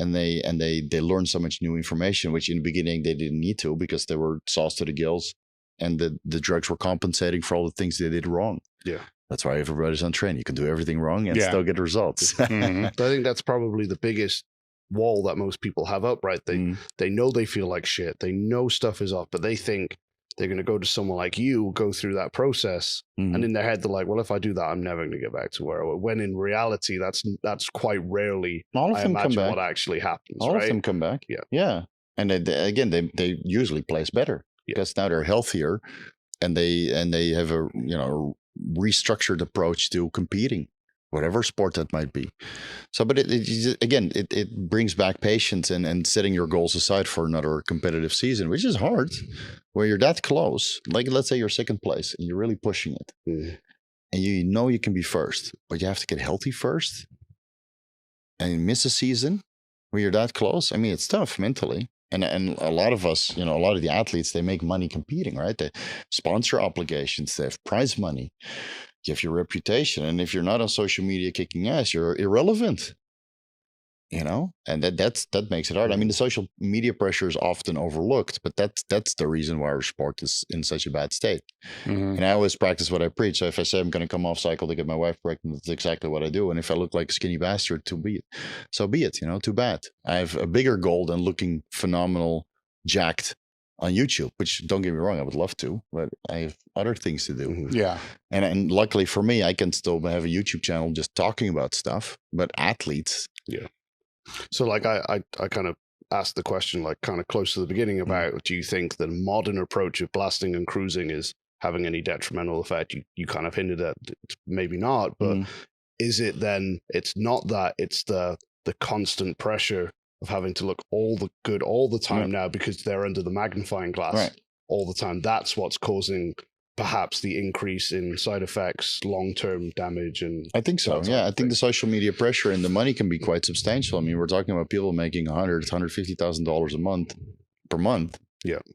And they learn so much new information, which in the beginning they didn't need to because they were sauced to the gills. And the drugs were compensating for all the things they did wrong. Yeah. That's why everybody's on train. You can do everything wrong and still get results. But I think that's probably the biggest wall that most people have up, right? They know they feel like shit. They know stuff is off, but they think they're going to go to someone like you, go through that process. And in their head, they're like, well, if I do that, I'm never going to get back to where I was. When in reality, that's quite rarely, all of them come back. What actually happens. All right? of them come back. Yeah. Yeah. And they usually place better. Because now they're healthier and they have a restructured approach to competing, whatever sport that might be. So, but it brings back patience and setting your goals aside for another competitive season, which is hard where you're that close. Like, let's say you're second place and you're really pushing it and you know you can be first, but you have to get healthy first and you miss a season where you're that close. I mean, it's tough mentally. And a lot of us, a lot of the athletes, they make money competing, right? They sponsor obligations, they have prize money, you have your reputation. And if you're not on social media kicking ass, you're irrelevant, and that makes it hard. I mean, the social media pressure is often overlooked, but that's the reason why our sport is in such a bad state. And I always practice what I preach. So if I say I'm going to come off cycle to get my wife pregnant, that's exactly what I do. And if I look like a skinny bastard, so be it, too bad. I have a bigger goal than looking phenomenal, jacked on YouTube, which, don't get me wrong, I would love to, but I have other things to do. Yeah. And luckily for me, I can still have a YouTube channel just talking about stuff, but athletes. Yeah. So like I kind of asked the question like kind of close to the beginning about do you think the modern approach of blasting and cruising is having any detrimental effect? You kind of hinted at maybe not, but is it then it's not that, it's the constant pressure of having to look all the good all the time now because they're under the magnifying glass all the time. That's what's causing perhaps the increase in side effects, long-term damage. And I think so. Yeah. I think the social media pressure and the money can be quite substantial. I mean, we're talking about people making $150,000 per month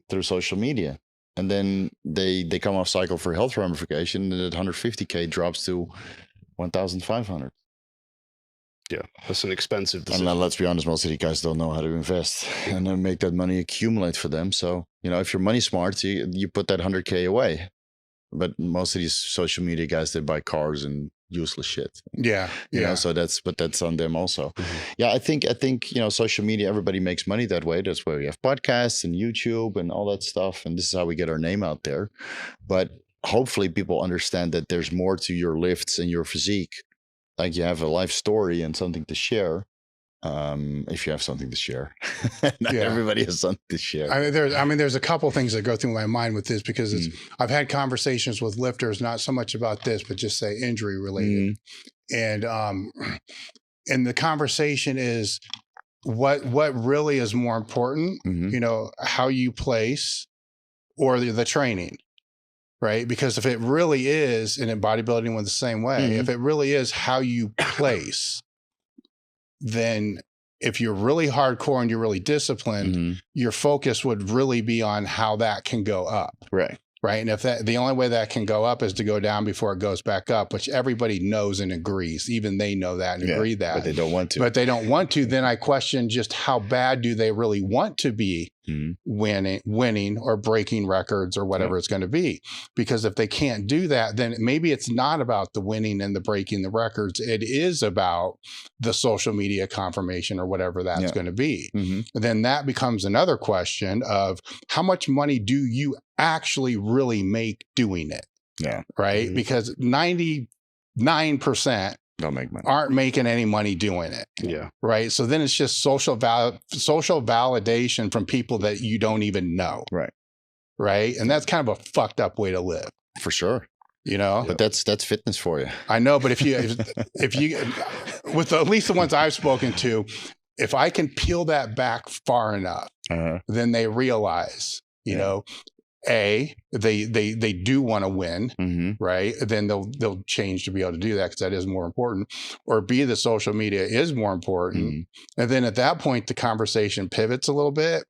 through social media. And then they come off cycle for health ramification and that 150K drops to 1,500. Yeah, that's an expensive decision. And let's be honest, most of the guys don't know how to invest and then make that money accumulate for them. So, if you're money smart, you put that 100K away. But most of these social media guys, they buy cars and useless shit. Yeah. So that's on them also. Yeah. I think, social media, everybody makes money that way. That's why we have podcasts and YouTube and all that stuff. And this is how we get our name out there. But hopefully people understand that there's more to your lifts and your physique. Like you have a life story and something to share. If you have something to share. Not everybody has something to share. There's a couple things that go through my mind with this because I've had conversations with lifters, not so much about this, but just say injury related. And the conversation is what really is more important, how you place or the training. Right. Because if it really is, and in bodybuilding went the same way, if it really is how you place, then if you're really hardcore and you're really disciplined, your focus would really be on how that can go up. Right. Right. And if the only way that can go up is to go down before it goes back up, which everybody knows and agrees, even they know that and agree that. But they don't want to. Then I question just how bad do they really want to be winning or breaking records or whatever it's going to be. Because if they can't do that, then maybe it's not about the winning and the breaking the records. It is about the social media confirmation or whatever that's going to be. Then that becomes another question of how much money do you actually really make doing it? Yeah. Right. Because 99% don't make money. Aren't making any money doing it. Yeah. Right. So then it's just social validation from people that you don't even know. Right. Right. And that's kind of a fucked up way to live. For sure. You know, but that's fitness for you. I know. But if you with at least the ones I've spoken to, if I can peel that back far enough, then they realize, you know, they do want to win, right? Then they'll change to be able to do that because that is more important. Or B, the social media is more important. And then at that point, the conversation pivots a little bit.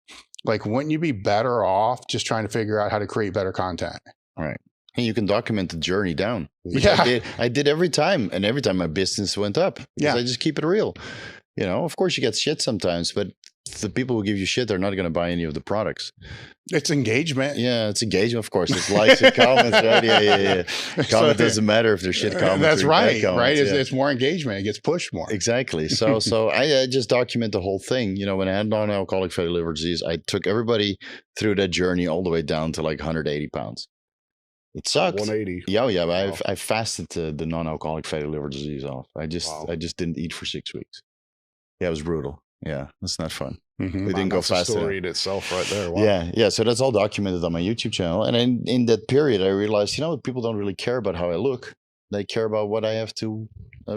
Like, wouldn't you be better off just trying to figure out how to create better content? Right. And you can document the journey down. Which Yeah. I did every time. And every time my business went up. Yeah. I just keep it real. You know, of course you get shit sometimes, but the people who give you shit, they're not going to buy any of the products. It's engagement. Yeah, it's engagement, of course. It's likes and comments, right? Yeah. Comment doesn't matter if they're shit comments. That's or right, bad comments. right? It's more engagement. It gets pushed more. Exactly. So I just document the whole thing. You know, when I had non-alcoholic fatty liver disease, I took everybody through that journey all the way down to like 180 pounds. It sucked. 180. Yeah. But I fasted the non-alcoholic fatty liver disease off. I just didn't eat for 6 weeks. Yeah, it was brutal. Yeah, that's not fun. We didn't go fast enough. Story in itself, right there. Wow. Yeah. So that's all documented on my YouTube channel. And in that period, I realized, you know, people don't really care about how I look. They care about what I have to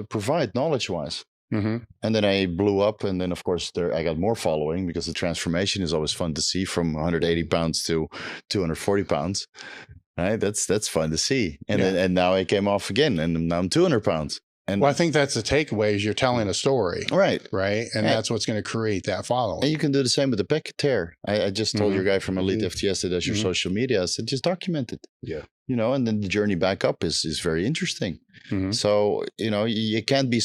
provide knowledge-wise. And then I blew up, and then of course I got more following because the transformation is always fun to see from 180 pounds to 240 pounds. Right? That's fun to see. And then, and now I came off again, and now I'm 200 pounds. And well, I think that's the takeaway is you're telling a story. Right. And that's what's going to create that following. And you can do the same with the packet tear. I just told your guy from EliteFTS that does your social media. I said, just document it. Yeah. You know, and then the journey back up is very interesting. So, you know, you can't be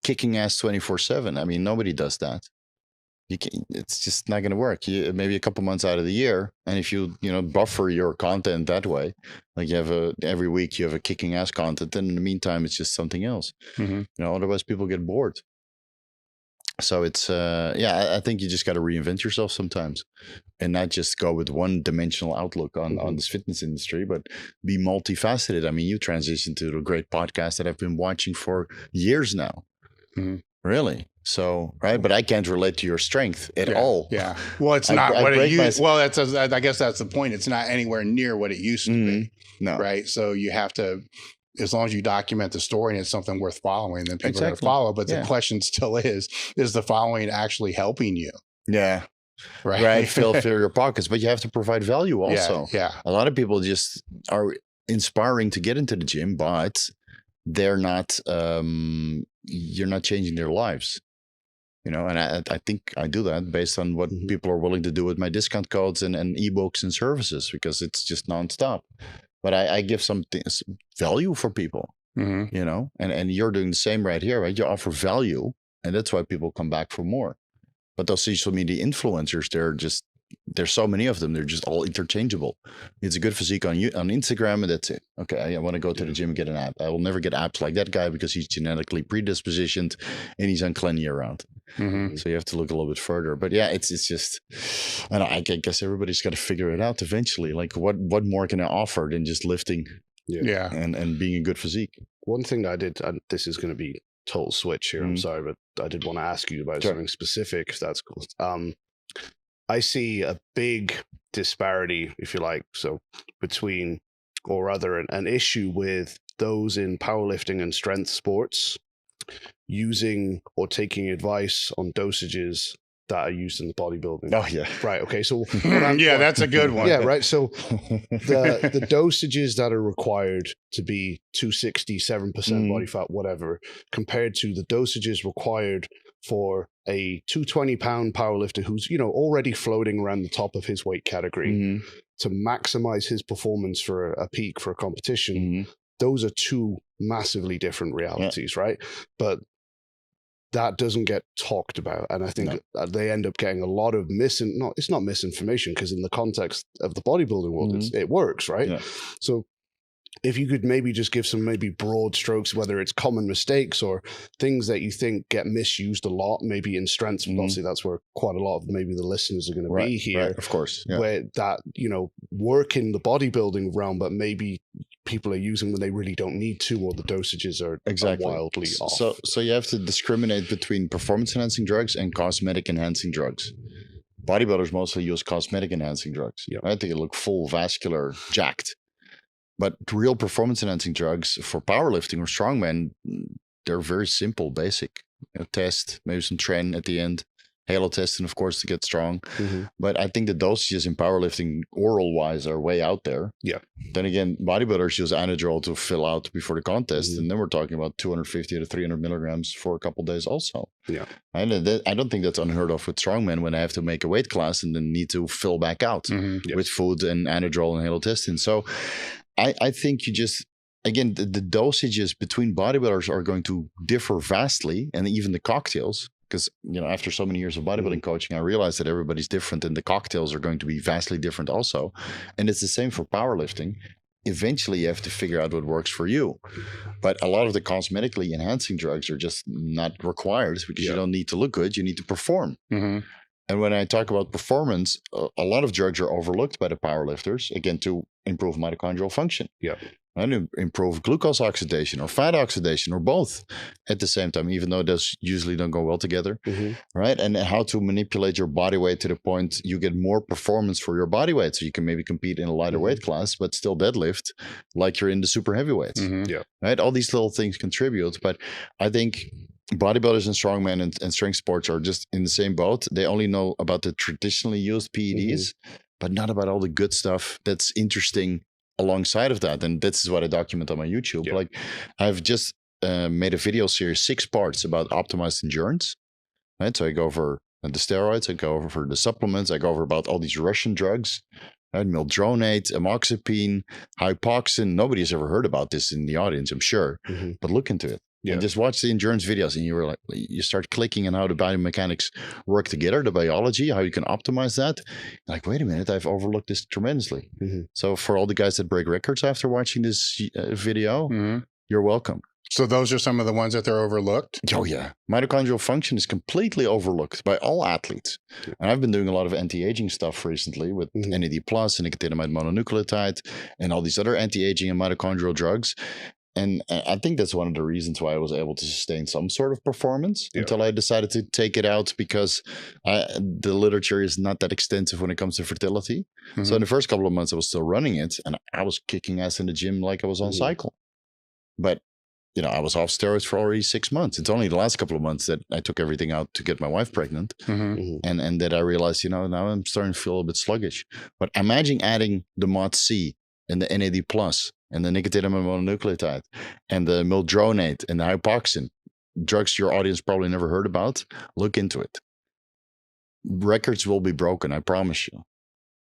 kicking ass 24/7. I mean, nobody does that. It's just not going to work. Maybe a couple months out of the year, and if you buffer your content that way, like you have every week you have a kicking ass content, and in the meantime it's just something else. You know, otherwise people get bored. So it's I think you just got to reinvent yourself sometimes, and not just go with one dimensional outlook on this fitness industry, but be multifaceted. I mean, you transitioned to a great podcast that I've been watching for years now. Really. So, right. But I can't relate to your strength at all. Yeah. Well, it's not what it used. Well, I guess that's the point. It's not anywhere near what it used to be. No. Right. So you have to, as long as you document the story and it's something worth following, then people are going to follow. But the question still is the following actually helping you? Yeah. Right. Fill your pockets, but you have to provide value also. Yeah. A lot of people just are inspiring to get into the gym, but they're not, you're not changing their lives. You know, and I think I do that based on what people are willing to do with my discount codes and ebooks and services, because it's just nonstop. But I give some value for people, you know, and you're doing the same right here, right? You offer value, and that's why people come back for more. But those social media influencers, there's so many of them. They're just all interchangeable. It's a good physique on Instagram, and that's it. Okay, I want to go to the gym and get an app. I will never get apps like that guy because he's genetically predispositioned and he's uncleanly around. So you have to look a little bit further. But yeah, it's just, I guess everybody's got to figure it out eventually. Like what more can I offer than just lifting? And being a good physique. One thing that I did, and this is going to be total switch here. I'm sorry, but I did want to ask you about something specific, if that's cool. I see a big disparity, if you like, so between, or rather an issue with those in powerlifting and strength sports using or taking advice on dosages that are used in the bodybuilding. Oh, yeah. Right. Okay. So that's a good one. Yeah. Right. So the dosages that are required to be 260, 7% body fat, whatever, compared to the dosages required for a 220-pound powerlifter who's, already floating around the top of his weight category to maximize his performance for a peak, for a competition. Those are two massively different realities, right? But that doesn't get talked about. And I think they end up getting a lot of it's not misinformation, because in the context of the bodybuilding world, it works, right? Yeah. So if you could maybe just give some maybe broad strokes, whether it's common mistakes or things that you think get misused a lot, maybe in strengths, obviously that's where quite a lot of maybe the listeners are going to be here. Right, of course. Yeah. Where that, work in the bodybuilding realm, but maybe people are using when they really don't need to, or the dosages are wildly off. So you have to discriminate between performance enhancing drugs and cosmetic enhancing drugs. Bodybuilders mostly use cosmetic enhancing drugs. Yeah. Right? They look full, vascular, jacked. But real performance enhancing drugs for powerlifting or strongman, they're very simple, basic. Test, maybe some tren at the end, halo testing, of course, to get strong. But I think the dosages in powerlifting oral wise are way out there. Yeah. Then again, bodybuilders use anadrol to fill out before the contest. And then we're talking about 250 to 300 milligrams for a couple of days also. Yeah. And I don't think that's unheard of with strongmen when I have to make a weight class and then need to fill back out with food and anadrol and halo testing. So I think you just, again, the dosages between bodybuilders are going to differ vastly, and even the cocktails, because, after so many years of bodybuilding coaching, I realized that everybody's different and the cocktails are going to be vastly different also. And it's the same for powerlifting. Eventually, you have to figure out what works for you. But a lot of the cosmetically enhancing drugs are just not required, because you don't need to look good, you need to perform. And when I talk about performance, a lot of drugs are overlooked by the powerlifters, again, to improve mitochondrial function. Yeah. And improve glucose oxidation or fat oxidation or both at the same time, even though those usually don't go well together. Right. And how to manipulate your body weight to the point you get more performance for your body weight. So you can maybe compete in a lighter weight class, but still deadlift like you're in the super heavyweights. Yeah. Right. All these little things contribute. But I think bodybuilders and strongmen and strength sports are just in the same boat. They only know about the traditionally used PEDs, but not about all the good stuff that's interesting alongside of that. And this is what I document on my YouTube. Yeah. Like, I've just made a video series, 6 parts about optimized endurance. Right. So I go over the steroids, I go over the supplements, I go over about all these Russian drugs, right? Mildronate, amoxapine, hypoxin. Nobody's ever heard about this in the audience, I'm sure, but look into it. Yeah. And just watch the endurance videos, and you start clicking on how the biomechanics work together, the biology, how you can optimize that. Like, wait a minute, I've overlooked this tremendously. So for all the guys that break records after watching this video, you're welcome. So those are some of the ones that they're overlooked? Oh, yeah. Mitochondrial function is completely overlooked by all athletes. And I've been doing a lot of anti-aging stuff recently with NAD+, and nicotinamide mononucleotide, and all these other anti-aging and mitochondrial drugs. And I think that's one of the reasons why I was able to sustain some sort of performance until I decided to take it out, because the literature is not that extensive when it comes to fertility. So in the first couple of months, I was still running it, and I was kicking ass in the gym like I was on cycle. But, I was off steroids for already 6 months. It's only the last couple of months that I took everything out to get my wife pregnant. And that I realized, now I'm starting to feel a bit sluggish. But imagine adding the MOD-C and the NAD+, and the nicotinamide mononucleotide, and the mildronate, and the hypoxin, drugs your audience probably never heard about. Look into it. Records will be broken, I promise you.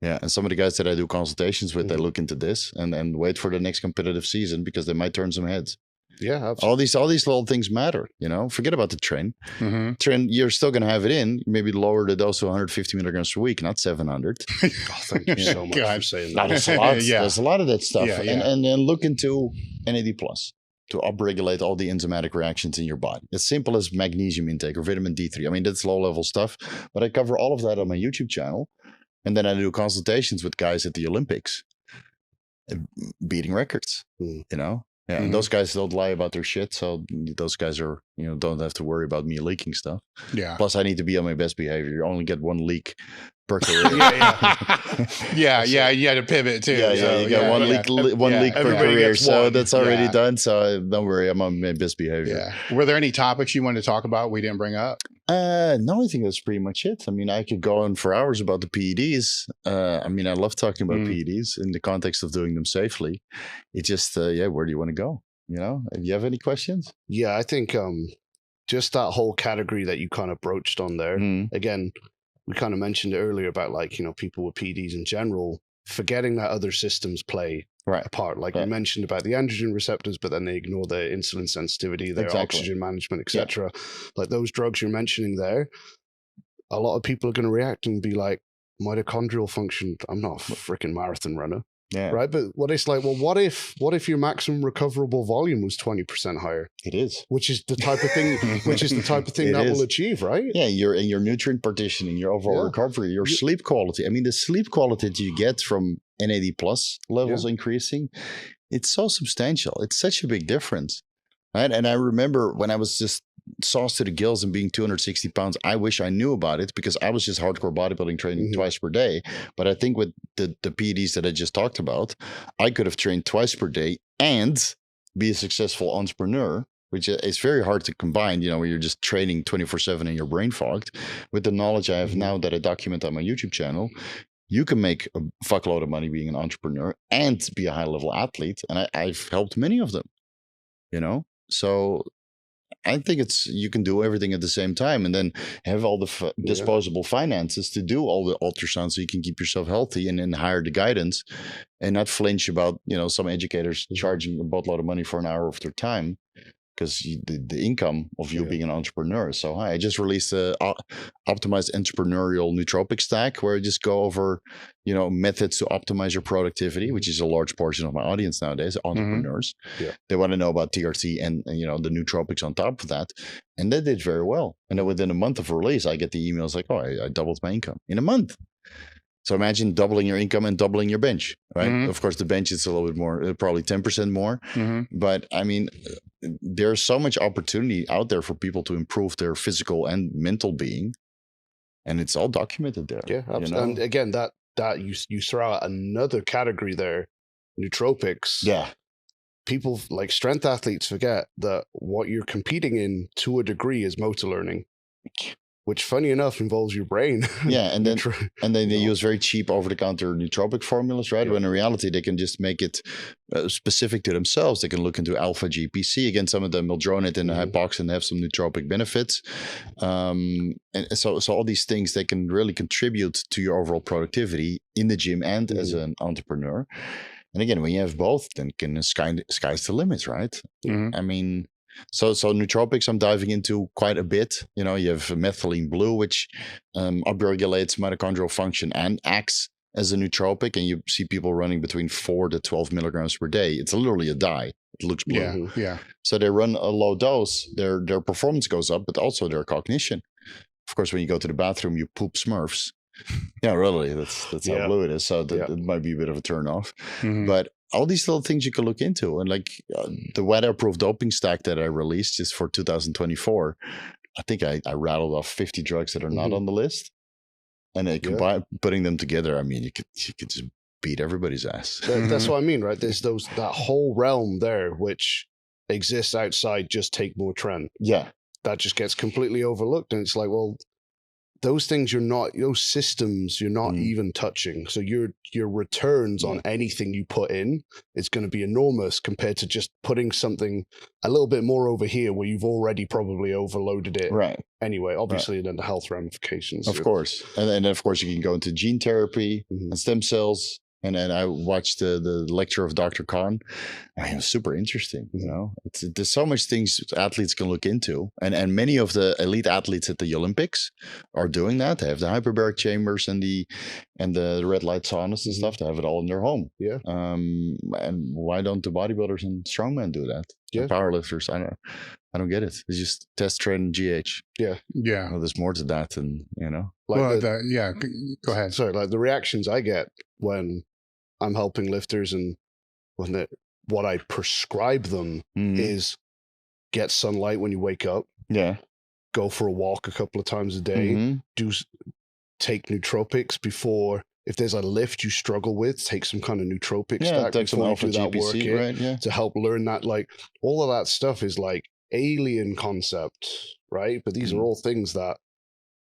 Yeah, and some of the guys that I do consultations with, they look into this and wait for the next competitive season, because they might turn some heads. Yeah, absolutely. All these little things matter. Forget about the tren. Tren, you're still going to have it in. Maybe lower the dose to 150 milligrams per week, not 700. Thank you so much for saying that. There's a lot. There's a lot of that stuff. And then look into NAD+ to upregulate all the enzymatic reactions in your body. As simple as magnesium intake or vitamin D3. I mean, that's low level stuff, but I cover all of that on my YouTube channel. And then I do consultations with guys at the Olympics, beating records. Yeah, and those guys don't lie about their shit, so those guys are, don't have to worry about me leaking stuff. Yeah. Plus, I need to be on my best behavior. You only get 1 leak per career. Yeah, you had to pivot too. Yeah, so, you got one leak per career, so that's already done. So don't worry, I'm on my best behavior. Yeah. Were there any topics you wanted to talk about we didn't bring up? No, I think that's pretty much it. I mean, I could go on for hours about the PEDs. I mean, I love talking about PEDs in the context of doing them safely. It's just, where do you want to go? Do you have any questions? Yeah, I think just that whole category that you kind of broached on there. Again, we kind of mentioned earlier about people with PEDs in general forgetting that other systems play a part. Like you mentioned about the androgen receptors, but then they ignore their insulin sensitivity, their oxygen management, etc. Like those drugs you're mentioning there, a lot of people are going to react and be like, mitochondrial function, I'm not a freaking marathon runner. Yeah. Right. But what it's like, well, what if your maximum recoverable volume was 20% higher? It is. Which is the type of thing that will achieve, right? Yeah, your nutrient partitioning, your overall recovery, your sleep quality. I mean, the sleep quality that you get from NAD plus levels increasing, it's so substantial. It's such a big difference. Right. And I remember when I was just sauced to the gills and being 260 pounds, I wish I knew about it because I was just hardcore bodybuilding training twice per day. But I think with the PEDs that I just talked about, I could have trained twice per day and be a successful entrepreneur, which is very hard to combine, you know, when you're just training 24/7 and you're brain fogged. With the knowledge I have now that I document on my YouTube channel, you can make a fuckload of money being an entrepreneur and be a high level athlete. And I've helped many of them, you know? So I think you can do everything at the same time and then have all the disposable finances to do all the ultrasounds so you can keep yourself healthy and then hire the guidance and not flinch about, you know, some educators charging a boatload of money for an hour of their time because the income of you being an entrepreneur is so high. I just released a optimized entrepreneurial nootropic stack where I just go over, you know, methods to optimize your productivity, which is a large portion of my audience nowadays, entrepreneurs. They want to know about TRT and, you know, the nootropics on top of that. And they did very well. And then within a month of release, I get the emails like, oh, I doubled my income in a month. So imagine doubling your income and doubling your bench, right? Of course, the bench is a little bit more, probably 10% more. But I mean, there's so much opportunity out there for people to improve their physical and mental being. And it's all documented there. Yeah, absolutely. You know? And again, that you throw out another category there, nootropics. Yeah. People like strength athletes forget that what you're competing in to a degree is motor learning, which funny enough involves your brain. Yeah, and then they use very cheap over-the-counter nootropic formulas, right? When in reality they can just make it specific to themselves. They can look into alpha GPC. Again, some of them will drone it in a hypoxia and have some nootropic benefits. And so all these things, they can really contribute to your overall productivity in the gym and as an entrepreneur. And again, when you have both, then sky's the limit, right? I mean, so nootropics I'm diving into quite a bit. You know, you have methylene blue, which upregulates mitochondrial function and acts as a nootropic. And you see people running between 4 to 12 milligrams per day. It's literally a dye. It looks blue. Yeah. So they run a low dose. Their performance goes up, but also their cognition. Of course, when you go to the bathroom, you poop Smurfs. Yeah, really. That's how blue it is. So that might be a bit of a turn off. But all these little things you can look into. And like the weather-proof doping stack that I released just for 2024, I think I rattled off 50 drugs that are not on the list. And putting them together, I mean, you could just beat everybody's ass. That's what I mean, right? There's that whole realm there which exists outside just take more trend. Yeah. That just gets completely overlooked. And it's like, well, those things those systems you're not even touching. So your returns on anything you put in is going to be enormous compared to just putting something a little bit more over here where you've already probably overloaded it. Right. Anyway, obviously then the health ramifications. Of course. And then of course you can go into gene therapy and stem cells. And then I watched the lecture of Dr. Khan. I mean, it was super interesting. You know, there's so much things athletes can look into, and many of the elite athletes at the Olympics are doing that. They have the hyperbaric chambers and the red light saunas and stuff. They have it all in their home. Yeah. And why don't the bodybuilders and strongmen do that? Yeah. The powerlifters, I don't get it. They just test, train, GH. Yeah. Yeah. Well, there's more to that, and you know. Like go ahead. Sorry, like the reactions I get when I'm helping lifters and what I prescribe them is get sunlight when you wake up. Yeah. Go for a walk a couple of times a day. Take nootropics before. If there's a lift you struggle with, take some kind of nootropic stack take some alpha before you do that GPC, work right? Yeah. To help learn that. Like all of that stuff is like alien concept, right? But these are all things that,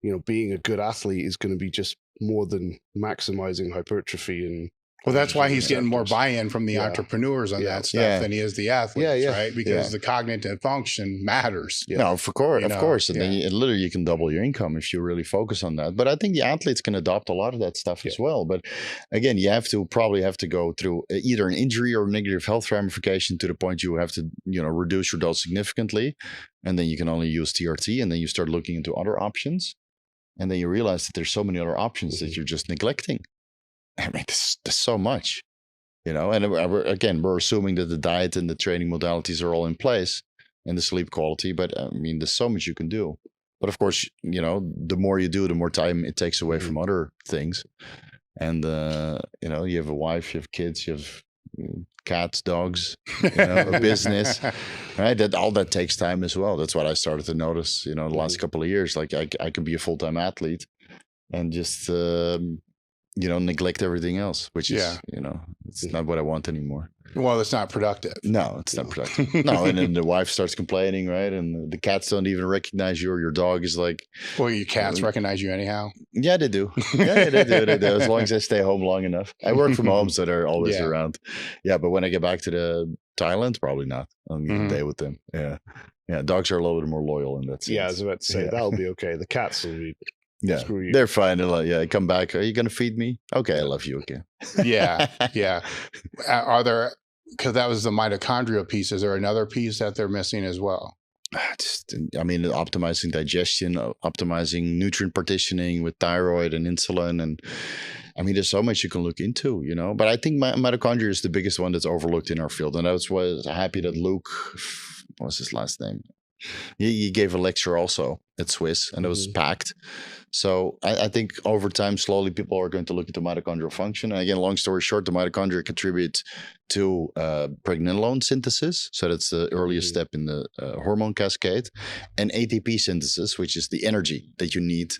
you know, being a good athlete is going to be just more than maximizing hypertrophy and Well, that's why he's getting more buy-in from the Yeah. entrepreneurs on that stuff Yeah. than he is the athletes, Yeah. right? Because the cognitive function matters. No, of course, You of know, course, and then yeah. literally you can double your income if you really focus on that. But I think the athletes can adopt a lot of that stuff as well. But again, you probably have to go through either an injury or negative health ramification to the point you have to, reduce your dose significantly, and then you can only use TRT, and then you start looking into other options, and then you realize that there's so many other options that you're just neglecting. I mean, there's so much. And again, we're assuming that the diet and the training modalities are all in place and the sleep quality. But I mean, there's so much you can do. But of course, the more you do, the more time it takes away from other things. And, you have a wife, you have kids, you have cats, dogs, a business, right? All that takes time as well. That's what I started to notice, the last couple of years. Like I could be a full-time athlete and just, neglect everything else, which is, it's not what I want anymore. Well, it's not productive. No, it's not productive. No, and then the wife starts complaining, right? And the cats don't even recognize you, or your dog is like... Well, your cats recognize you anyhow? Yeah, they do. Yeah, they do. They do. As long as I stay home long enough. I work from home, so they're always around. Yeah, but when I get back to Thailand, probably not. I'll need a day with them. Yeah. Yeah, dogs are a little bit more loyal in that sense. Yeah, I was about to say, that'll be okay. The cats will be... Yeah, they're fine. They're like, come back. Are you going to feed me? Okay, I love you again. Yeah. Are there, because that was the mitochondrial piece, is there another piece that they're missing as well? Optimizing digestion, optimizing nutrient partitioning with thyroid and insulin. And there's so much you can look into, But I think mitochondria is the biggest one that's overlooked in our field. And that's why I was happy that Luke, what's his last name? He gave a lecture also at Swiss, and it was packed. So I think over time, slowly people are going to look into mitochondrial function. And again, long story short, the mitochondria contribute to pregnenolone synthesis. So that's the earliest step in the hormone cascade, and ATP synthesis, which is the energy that you need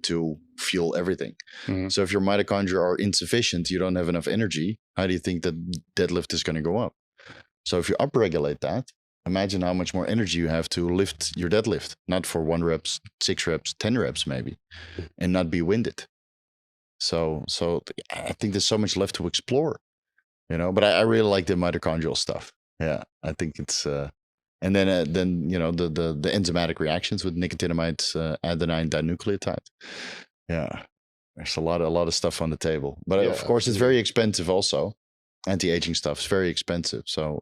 to fuel everything. So if your mitochondria are insufficient, you don't have enough energy, how do you think that deadlift is going to go up? So if you upregulate that, imagine how much more energy you have to lift your deadlift, not for 1 reps, 6 reps, 10 reps maybe, and not be winded. So I think there's so much left to explore, but I really like the mitochondrial stuff. Yeah, I think it's, and then the enzymatic reactions with nicotinamide adenine dinucleotide. Yeah, there's a lot of stuff on the table, but of course it's very expensive also. Anti-aging stuff is very expensive. So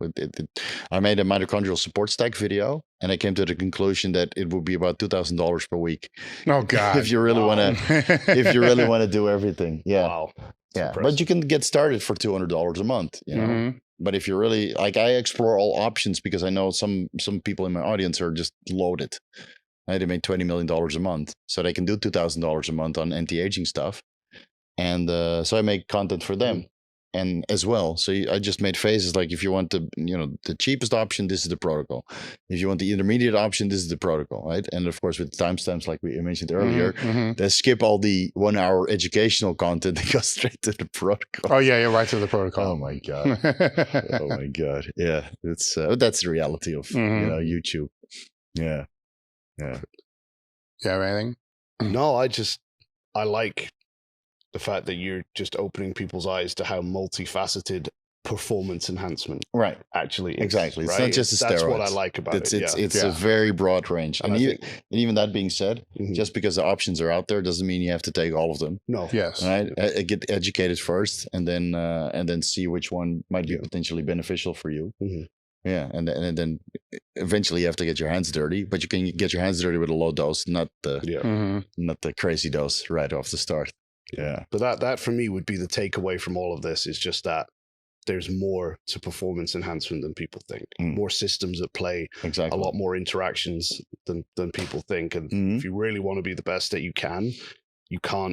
I made a mitochondrial support stack video, and I came to the conclusion that it would be about $2,000 per week. Oh God! If you really want to do everything, yeah, wow. But you can get started for $200 a month. But if you really I explore all options because I know some people in my audience are just loaded. They made $20 million a month, so they can do $2,000 a month on anti-aging stuff, and so I make content for them. And as well, so I just made phases like if you want the cheapest option, this is the protocol. If you want the intermediate option, this is the protocol, right? And of course, with timestamps, like we mentioned earlier, they skip all the 1 hour educational content and go straight to the protocol. Oh yeah, right to the protocol. Oh my god! Oh my god! Yeah, that's the reality of YouTube. Yeah. Yeah, anything? No, I like the fact that you're just opening people's eyes to how multifaceted performance enhancement actually is. Exactly. It's not just a steroid. That's what I like about it. It's a very broad range. And even that being said, just because the options are out there doesn't mean you have to take all of them. No. Yes. Right? Get educated first and then see which one might be potentially beneficial for you. Yeah, and then eventually you have to get your hands dirty, but you can get your hands dirty with a low dose, not the crazy dose right off the start. Yeah. But that for me would be the takeaway from all of this, is just that there's more to performance enhancement than people think. More systems at play, a lot more interactions than people think. And if you really want to be the best that you can't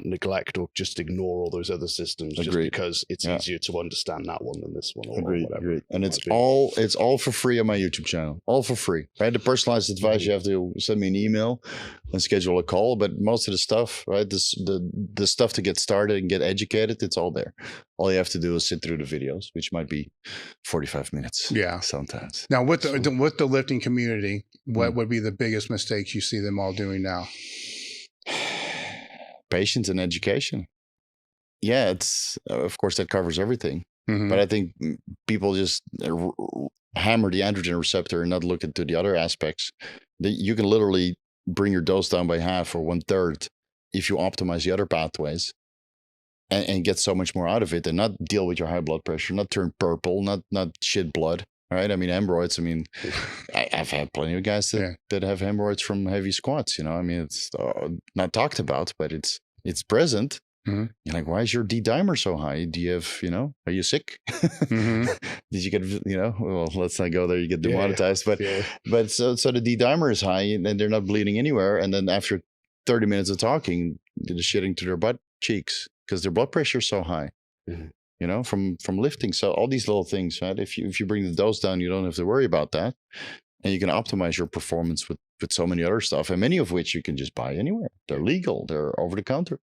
neglect or just ignore all those other systems just because it's easier to understand that one than this one. Or whatever. And it's all for free on my YouTube channel. All for free. Right? The personalized advice, you have to send me an email and schedule a call. But most of the stuff, right? The stuff to get started and get educated, it's all there. All you have to do is sit through the videos, which might be 45 minutes. Yeah. Sometimes. Now with the lifting community, what would be the biggest mistakes you see them all doing now? Patience and education. yeah, it's of course that covers everything. Mhm. But I think people just hammer the androgen receptor and not look into the other aspects. You can literally bring your dose down by half or 1/3 if you optimize the other pathways and get so much more out of it and not deal with your high blood pressure, not turn purple, not shit blood. Right? I mean, hemorrhoids. I mean, I've had plenty of guys that have hemorrhoids from heavy squats. I mean, it's not talked about, but it's present. Mm-hmm. You're like, why is your D-dimer so high? Do you have, are you sick? Mm-hmm. Did you get, well, let's not go there. You get demonetized, but so the D-dimer is high and they're not bleeding anywhere. And then after 30 minutes of talking, they're shitting to their butt cheeks because their blood pressure is so high. Mm-hmm. From lifting. So all these little things, right? If you bring the dose down, you don't have to worry about that. And you can optimize your performance with so many other stuff, and many of which you can just buy anywhere. They're legal. They're over the counter.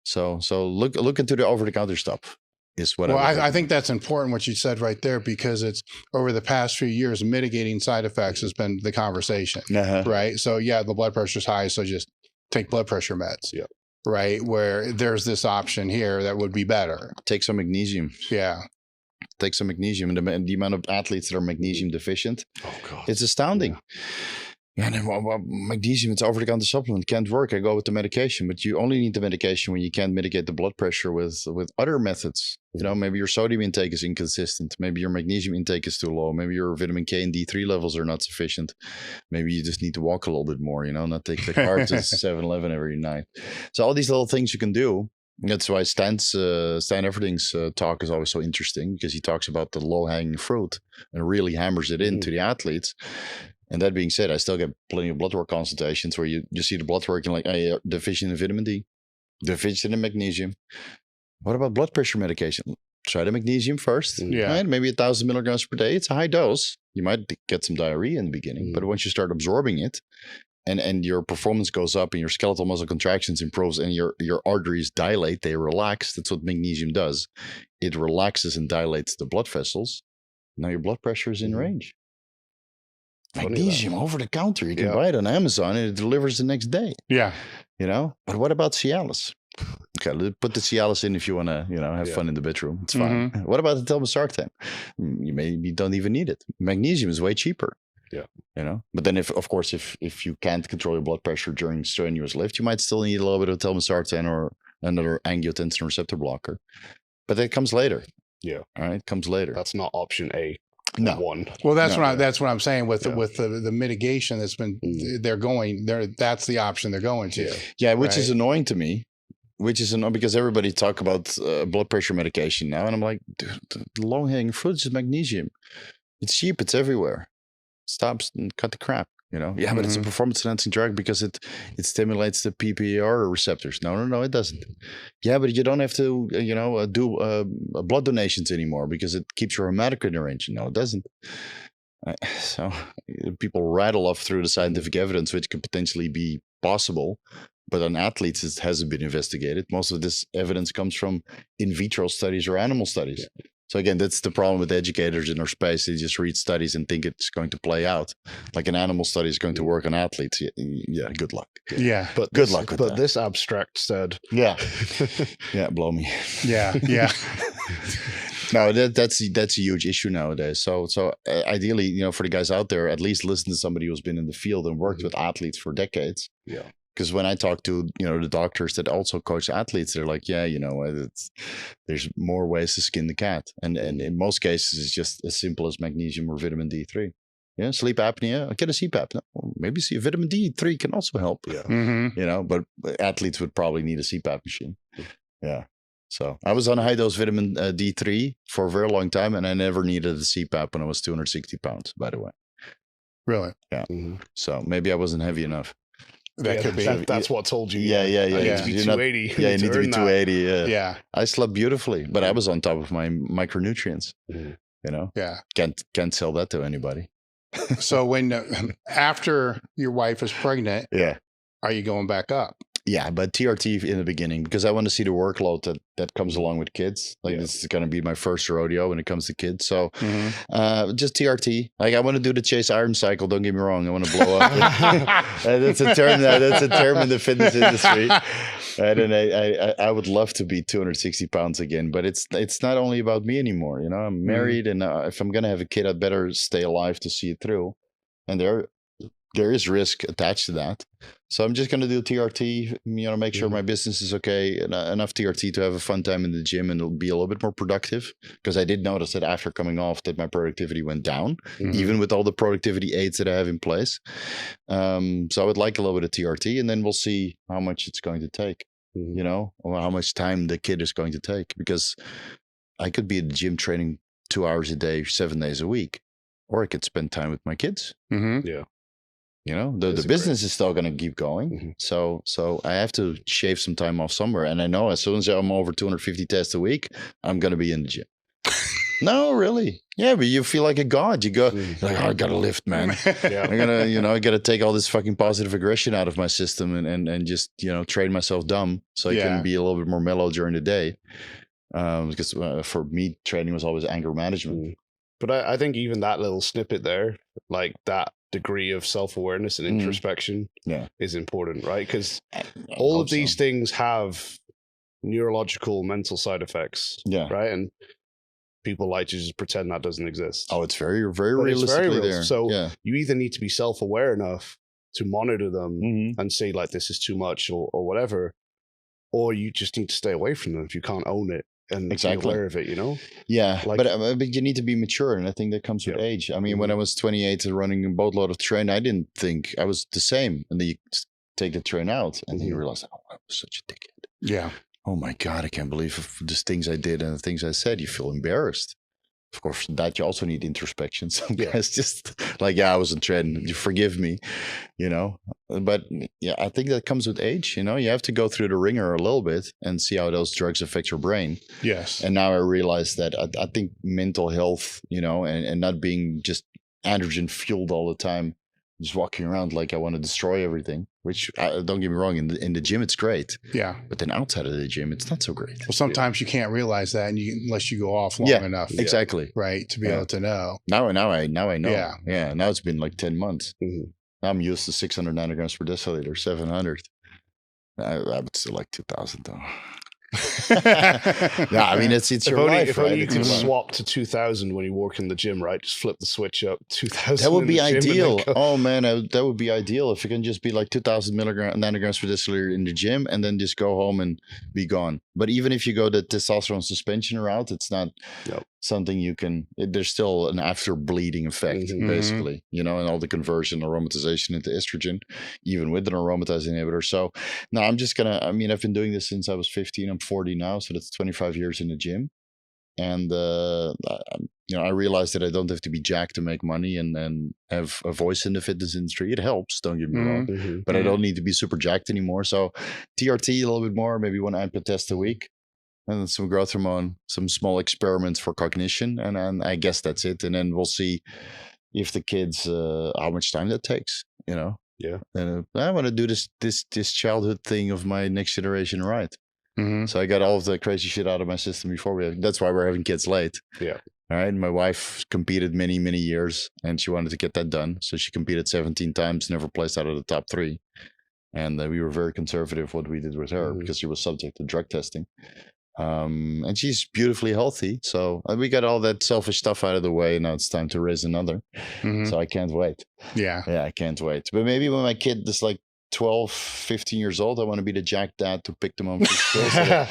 So look into the over the counter stuff is what. Well, I think that's important what you said right there, because it's over the past few years, mitigating side effects has been the conversation, right? So yeah, the blood pressure's high, so just take blood pressure meds. Yeah. Right, where there's this option here that would be better. Take some magnesium. Yeah. Take some magnesium. And the amount of athletes that are magnesium deficient, it's astounding. Yeah, and magnesium, it's over-the-counter supplement. Can't work. I go with the medication, but you only need the medication when you can't mitigate the blood pressure with other methods. Maybe your sodium intake is inconsistent. Maybe your magnesium intake is too low. Maybe your vitamin K and D3 levels are not sufficient. Maybe you just need to walk a little bit more, not take the car to 7-Eleven every night. So all these little things you can do. That's why Stan Everything's talk is always so interesting, because he talks about the low-hanging fruit and really hammers it into the athletes. And that being said, I still get plenty of blood work consultations where you see the blood work and like, hey, deficient in vitamin D, deficient in magnesium. What about blood pressure medication? Try the magnesium first. Yeah. Right? Maybe 1,000 milligrams per day. It's a high dose. You might get some diarrhea in the beginning, but once you start absorbing it and your performance goes up and your skeletal muscle contractions improves and your arteries dilate, they relax. That's what magnesium does. It relaxes and dilates the blood vessels. Now your blood pressure is in range. Magnesium over the counter. You can buy it on Amazon and it delivers the next day. Yeah. But what about Cialis? Okay, put the Cialis in if you want to, have fun in the bedroom. It's fine. Mm-hmm. What about the telmisartan? You maybe don't even need it. Magnesium is way cheaper. Yeah. But then if you can't control your blood pressure during strenuous lift, you might still need a little bit of telmisartan or another angiotensin receptor blocker. But that comes later. Yeah. All right. Comes later. That's not option A. No. Well, that's what I'm saying with the mitigation that's been that's the option they're going to. Yeah, which is annoying to me. Which is annoying because everybody talk about blood pressure medication now, and I'm like, dude, the low hanging fruit is magnesium. It's cheap. It's everywhere. Stop and cut the crap. Yeah, but it's a performance enhancing drug because it stimulates the PPAR receptors. No, it doesn't. Yeah, but you don't have to, do blood donations anymore because it keeps your hematocrit in range. No, it doesn't. So people rattle off through the scientific evidence, which could potentially be possible, but on athletes it hasn't been investigated. Most of this evidence comes from in vitro studies or animal studies. Yeah. So again, that's the problem with educators in our space. They just read studies and think it's going to play out. Like an animal study is going to work on athletes. Yeah, good luck. Yeah. But good luck with that. But this abstract said. Yeah. Yeah, blow me. Yeah. No, that's a huge issue nowadays. So ideally, for the guys out there, at least listen to somebody who's been in the field and worked with athletes for decades. Yeah. Because when I talk to, the doctors that also coach athletes, they're like, there's more ways to skin the cat. And in most cases, it's just as simple as magnesium or vitamin D3. Yeah, sleep apnea, get a CPAP. No, maybe vitamin D3 can also help. Yeah. Mm-hmm. But athletes would probably need a CPAP machine. Yeah. So I was on high dose vitamin D3 for a very long time, and I never needed a CPAP when I was 260 pounds, by the way. Really? Yeah. Mm-hmm. So maybe I wasn't heavy enough. That could be. That's what told you. Yeah. You need to be 280. You need to be 280. Yeah. I slept beautifully, but I was on top of my micronutrients. Yeah. Can't sell that to anybody. So when after your wife is pregnant, are you going back up? Yeah, but TRT in the beginning, because I want to see the workload that comes along with kids. Like this is going to be my first rodeo when it comes to kids. So just TRT. Like I want to do the Chase Iron cycle. Don't get me wrong. I want to blow up. That's a term in the fitness industry. And then I would love to be 260 pounds again, but it's not only about me anymore. You know, I'm married, and if I'm gonna have a kid, I'd better stay alive to see it through. And there is risk attached to that. So I'm just gonna do TRT. You know, make sure my business is okay, and enough TRT to have a fun time in the gym, and it'll be a little bit more productive. Because I did notice that after coming off, that my productivity went down, even with all the productivity aids that I have in place. So I would like a little bit of TRT, and then we'll see how much it's going to take. You know, or how much time the kid is going to take. Because I could be at the gym training 2 hours a day, 7 days a week, or I could spend time with my kids. Yeah. You know, the business is still going to keep going. So I have to shave some time off somewhere. And I know as soon as I'm over 250 tests a week, I'm going to be in the gym. No, really. Yeah, but you feel like a god. You go, like, oh, I got to lift, man. I'm going to, you know, I got to take all this fucking positive aggression out of my system and just, you know, train myself dumb so I can be a little bit more mellow during the day. Because for me, training was always anger management. But I think even that little snippet there, like that degree of self-awareness and introspection is important, right? Because all of these things have neurological, mental side effects, right? And people like to just pretend that doesn't exist. Oh, it's very, very realistically there. So you either need to be self-aware enough to monitor them and say, like, this is too much or whatever, or you just need to stay away from them if you can't own it and be aware of it, you know? Yeah, like, but you need to be mature, and I think that comes with age. I mean, when I was 28 and running a boatload of train, I didn't think I was the same. And then you take the train out, and then you realize, oh, I was such a dickhead. Yeah. Oh my God, I can't believe the things I did and the things I said. You feel embarrassed. Of course, that you also need introspection. Some guys just like, I wasn't training. You forgive me, you know. But yeah, I think that comes with age. You know, you have to go through the ringer a little bit and see how those drugs affect your brain. Yes. And now I realize that I think mental health, you know, and not being just androgen fueled all the time, just walking around like I want to destroy everything. Which don't get me wrong, in the gym it's great. Yeah. But then outside of the gym, it's not so great. Well, sometimes you can't realize that, and unless you go off long enough. Exactly. Right, to be able to know. Now I know. Yeah. Now it's been like 10 months. Now I'm used to 600 nanograms per deciliter, 700. I would still like 2,000 though. Yeah, I mean it's your life. If only you could swap to 2,000 when you walk in the gym, right? Just flip the switch up. 2,000. That would be ideal. Oh man, that would be ideal if it can just be like 2,000 nanograms per deciliter in the gym, and then just go home and be gone. But even if you go the testosterone suspension route, it's not something you can. There's still an after bleeding effect, basically. You know, and all the conversion, aromatization into estrogen, even with an aromatase inhibitor. So no, I'm just gonna. I mean, I've been doing this since I was 15. I'm 40 now, so that's 25 years in the gym. And you know, I realized that I don't have to be jacked to make money and have a voice in the fitness industry. It helps, don't get me wrong, but I don't need to be super jacked anymore. So TRT a little bit more, maybe 1 AMPA test a week, and then some growth hormone, some small experiments for cognition, and I guess that's it. And then we'll see if the kids how much time that takes. You know, And I want to do this childhood thing of my next generation right. So I got all of the crazy shit out of my system before that's why we're having kids late. Yeah. All right. My wife competed many, many years, and she wanted to get that done. So she competed 17 times, never placed out of the top 3. And we were very conservative what we did with her because she was subject to drug testing. And she's beautifully healthy. So we got all that selfish stuff out of the way. Now it's time to raise another. So I can't wait. Yeah, I can't wait. But maybe when my kid is like 12, 15 years old, I want to be the jack dad to pick them up from school. So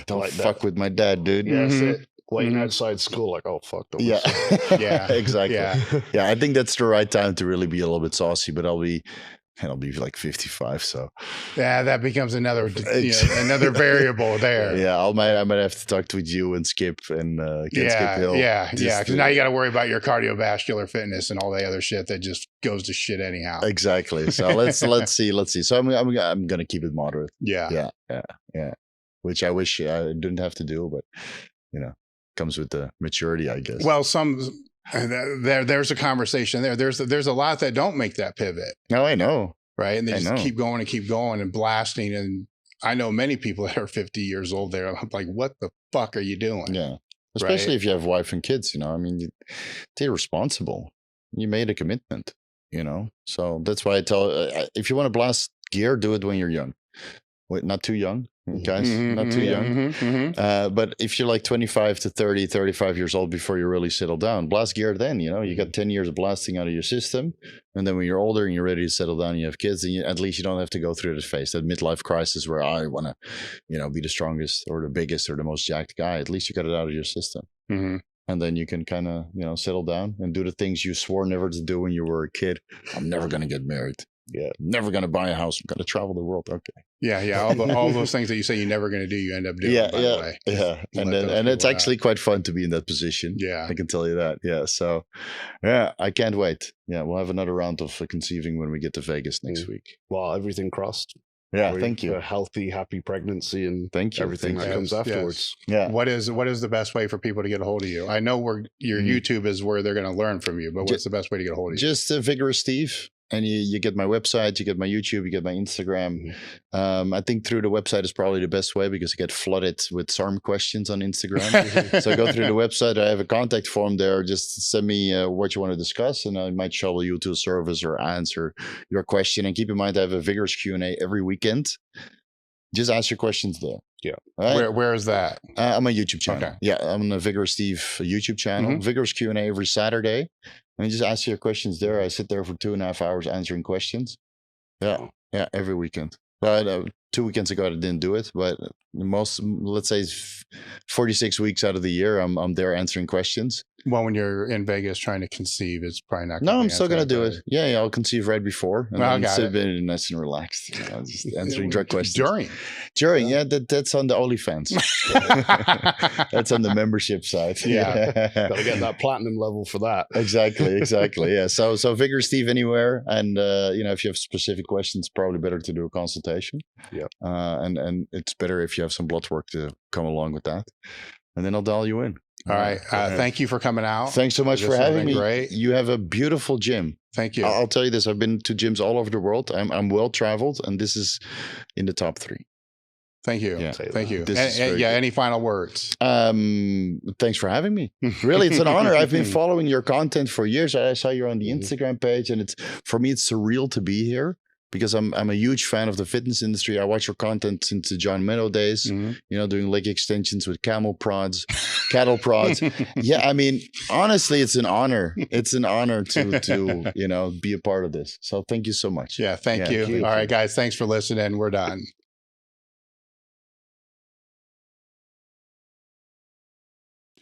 don't like fuck that with my dad, dude. Yeah, that's it. Waiting outside school, like, oh, fuck. Yeah, exactly. Yeah, I think that's the right time to really be a little bit saucy, but I'll be like 55. So yeah, that becomes another another variable there. Yeah, I might have to talk with you and Skip and Skip Hill. Because now you got to worry about your cardiovascular fitness and all the other shit that just goes to shit anyhow. Exactly. So let's see. So I'm gonna keep it moderate. Yeah. Which I wish I didn't have to do, but you know, comes with the maturity, I guess. Well, there's a conversation there. There's a lot that don't make that pivot. No, I know. Right. And they just keep going and blasting. And I know many people that are 50 years old there. I'm like, what the fuck are you doing? Yeah. Especially if you have a wife and kids, you know, I mean, they're responsible. You made a commitment, you know? So that's why I tell, if you want to blast gear, do it when you're young. not too young, guys, not too young. But if you're like 25 to 30, 35 years old before you really settle down, blast gear then, you got 10 years of blasting out of your system. And then when you're older and you're ready to settle down, you have kids, and at least you don't have to go through this phase, that midlife crisis where I want to, be the strongest or the biggest or the most jacked guy. At least you got it out of your system. And then you can kind of, settle down and do the things you swore never to do when you were a kid. I'm never going to get married. Yeah. I'm never going to buy a house. I'm going to travel the world. Okay. Yeah. All those things that you say you're never going to do, you end up doing. By the way. Yeah. And it's actually quite fun to be in that position. Yeah. I can tell you that. Yeah. So, yeah, I can't wait. Yeah. We'll have another round of conceiving when we get to Vegas next week. Well, everything crossed. Yeah, thank you. A healthy, happy pregnancy, and thank you. Everything that comes afterwards. Yeah. What is the best way for people to get a hold of you? I know your YouTube is where they're going to learn from you, but what's the best way to get a hold of you? Just Vigorous Steve. And you get my website, you get my YouTube, you get my Instagram. I think through the website is probably the best way because I get flooded with SARM questions on Instagram. So go through the website. I have a contact form there. Just send me what you want to discuss, and I might shuttle you to a service or answer your question. And keep in mind, I have a Vigorous Q&A every weekend. Just ask your questions there. Yeah. Right? Where is that? On my YouTube channel. Okay. Yeah, I'm on the Vigorous Steve YouTube channel. Vigorous Q&A every Saturday. And just ask your questions there. I sit there for 2.5 hours answering questions. Yeah, every weekend. But 2 weekends ago, I didn't do it. But let's say 46 weeks out of the year, I'm there answering questions. Well, when you're in Vegas trying to conceive, it's probably not. No, I'm still going to do it. Yeah, I'll conceive right before. And then instead of being nice and relaxed, just answering direct questions. During, yeah, that's on the OnlyFans. That's on the membership side. Yeah. Got to get that platinum level for that. Exactly. Yeah. So Vigorous Steve anywhere. And, if you have specific questions, probably better to do a consultation. Yeah. And it's better if you have some blood work to come along with that. And then I'll dial you in. All right. Thank you for coming out. Thanks so much for having me. Great. You have a beautiful gym. Thank you. I'll tell you this. I've been to gyms all over the world. I'm well traveled, and this is in the top 3. Thank you. Yeah. Thank you. And, any final words? Thanks for having me. Really, it's an honor. I've been following your content for years. I saw you on the Instagram page, and for me, it's surreal to be here. Because I'm a huge fan of the fitness industry. I watch your content since the John Meadow days, doing leg extensions with cattle prods. Yeah, I mean, honestly, it's an honor. It's an honor to be a part of this. So thank you so much. Yeah, thank you. All right, guys, thanks for listening. We're done.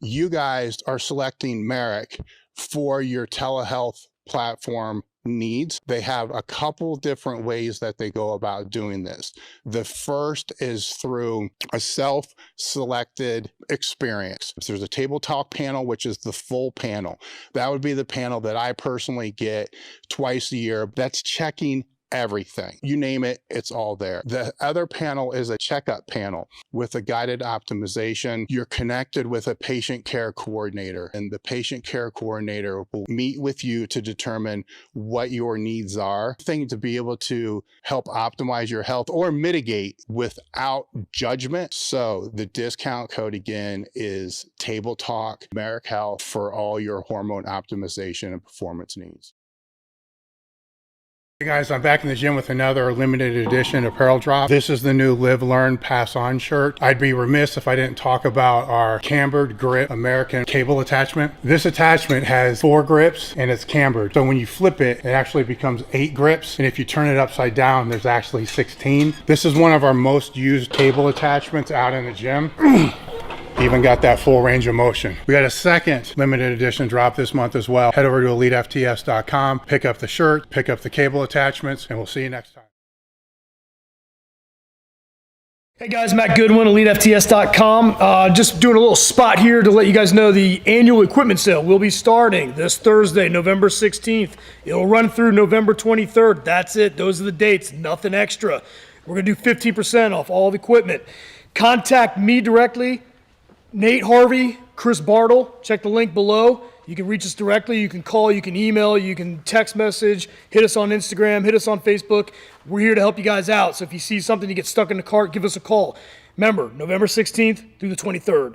You guys are selecting Merrick for your telehealth platform needs. They have a couple different ways that they go about doing this. The first is through a self-selected experience. So there's a table talk panel, which is the full panel. That would be the panel that I personally get twice a year. That's checking everything. You name it, it's all there. The other panel is a checkup panel with a guided optimization. You're connected with a patient care coordinator, and the patient care coordinator will meet with you to determine what your needs are, to be able to help optimize your health or mitigate without judgment. So the discount code again is Table Talk Merrick Health for all your hormone optimization and performance needs. Hey guys, I'm back in the gym with another limited edition apparel drop. This is the new Live, Learn, Pass On shirt. I'd be remiss if I didn't talk about our cambered grip American cable attachment. This attachment has 4 grips and it's cambered. So when you flip it, it actually becomes 8 grips. And if you turn it upside down, there's actually 16. This is one of our most used cable attachments out in the gym. Even got that full range of motion. We got a second limited edition drop this month as well. Head over to EliteFTS.com, pick up the shirt, pick up the cable attachments, and we'll see you next time. Hey guys, Matt Goodwin, EliteFTS.com. Just doing a little spot here to let you guys know the annual equipment sale will be starting this Thursday, November 16th. It'll run through November 23rd. That's it. Those are the dates. Nothing extra. We're going to do 15% off all the equipment. Contact me directly. Nate Harvey, Chris Bartle, check the link below. You can reach us directly. You can call, you can email, you can text message, hit us on Instagram, hit us on Facebook. We're here to help you guys out. So if you see something, you get stuck in the cart, give us a call. Remember, November 16th through the 23rd.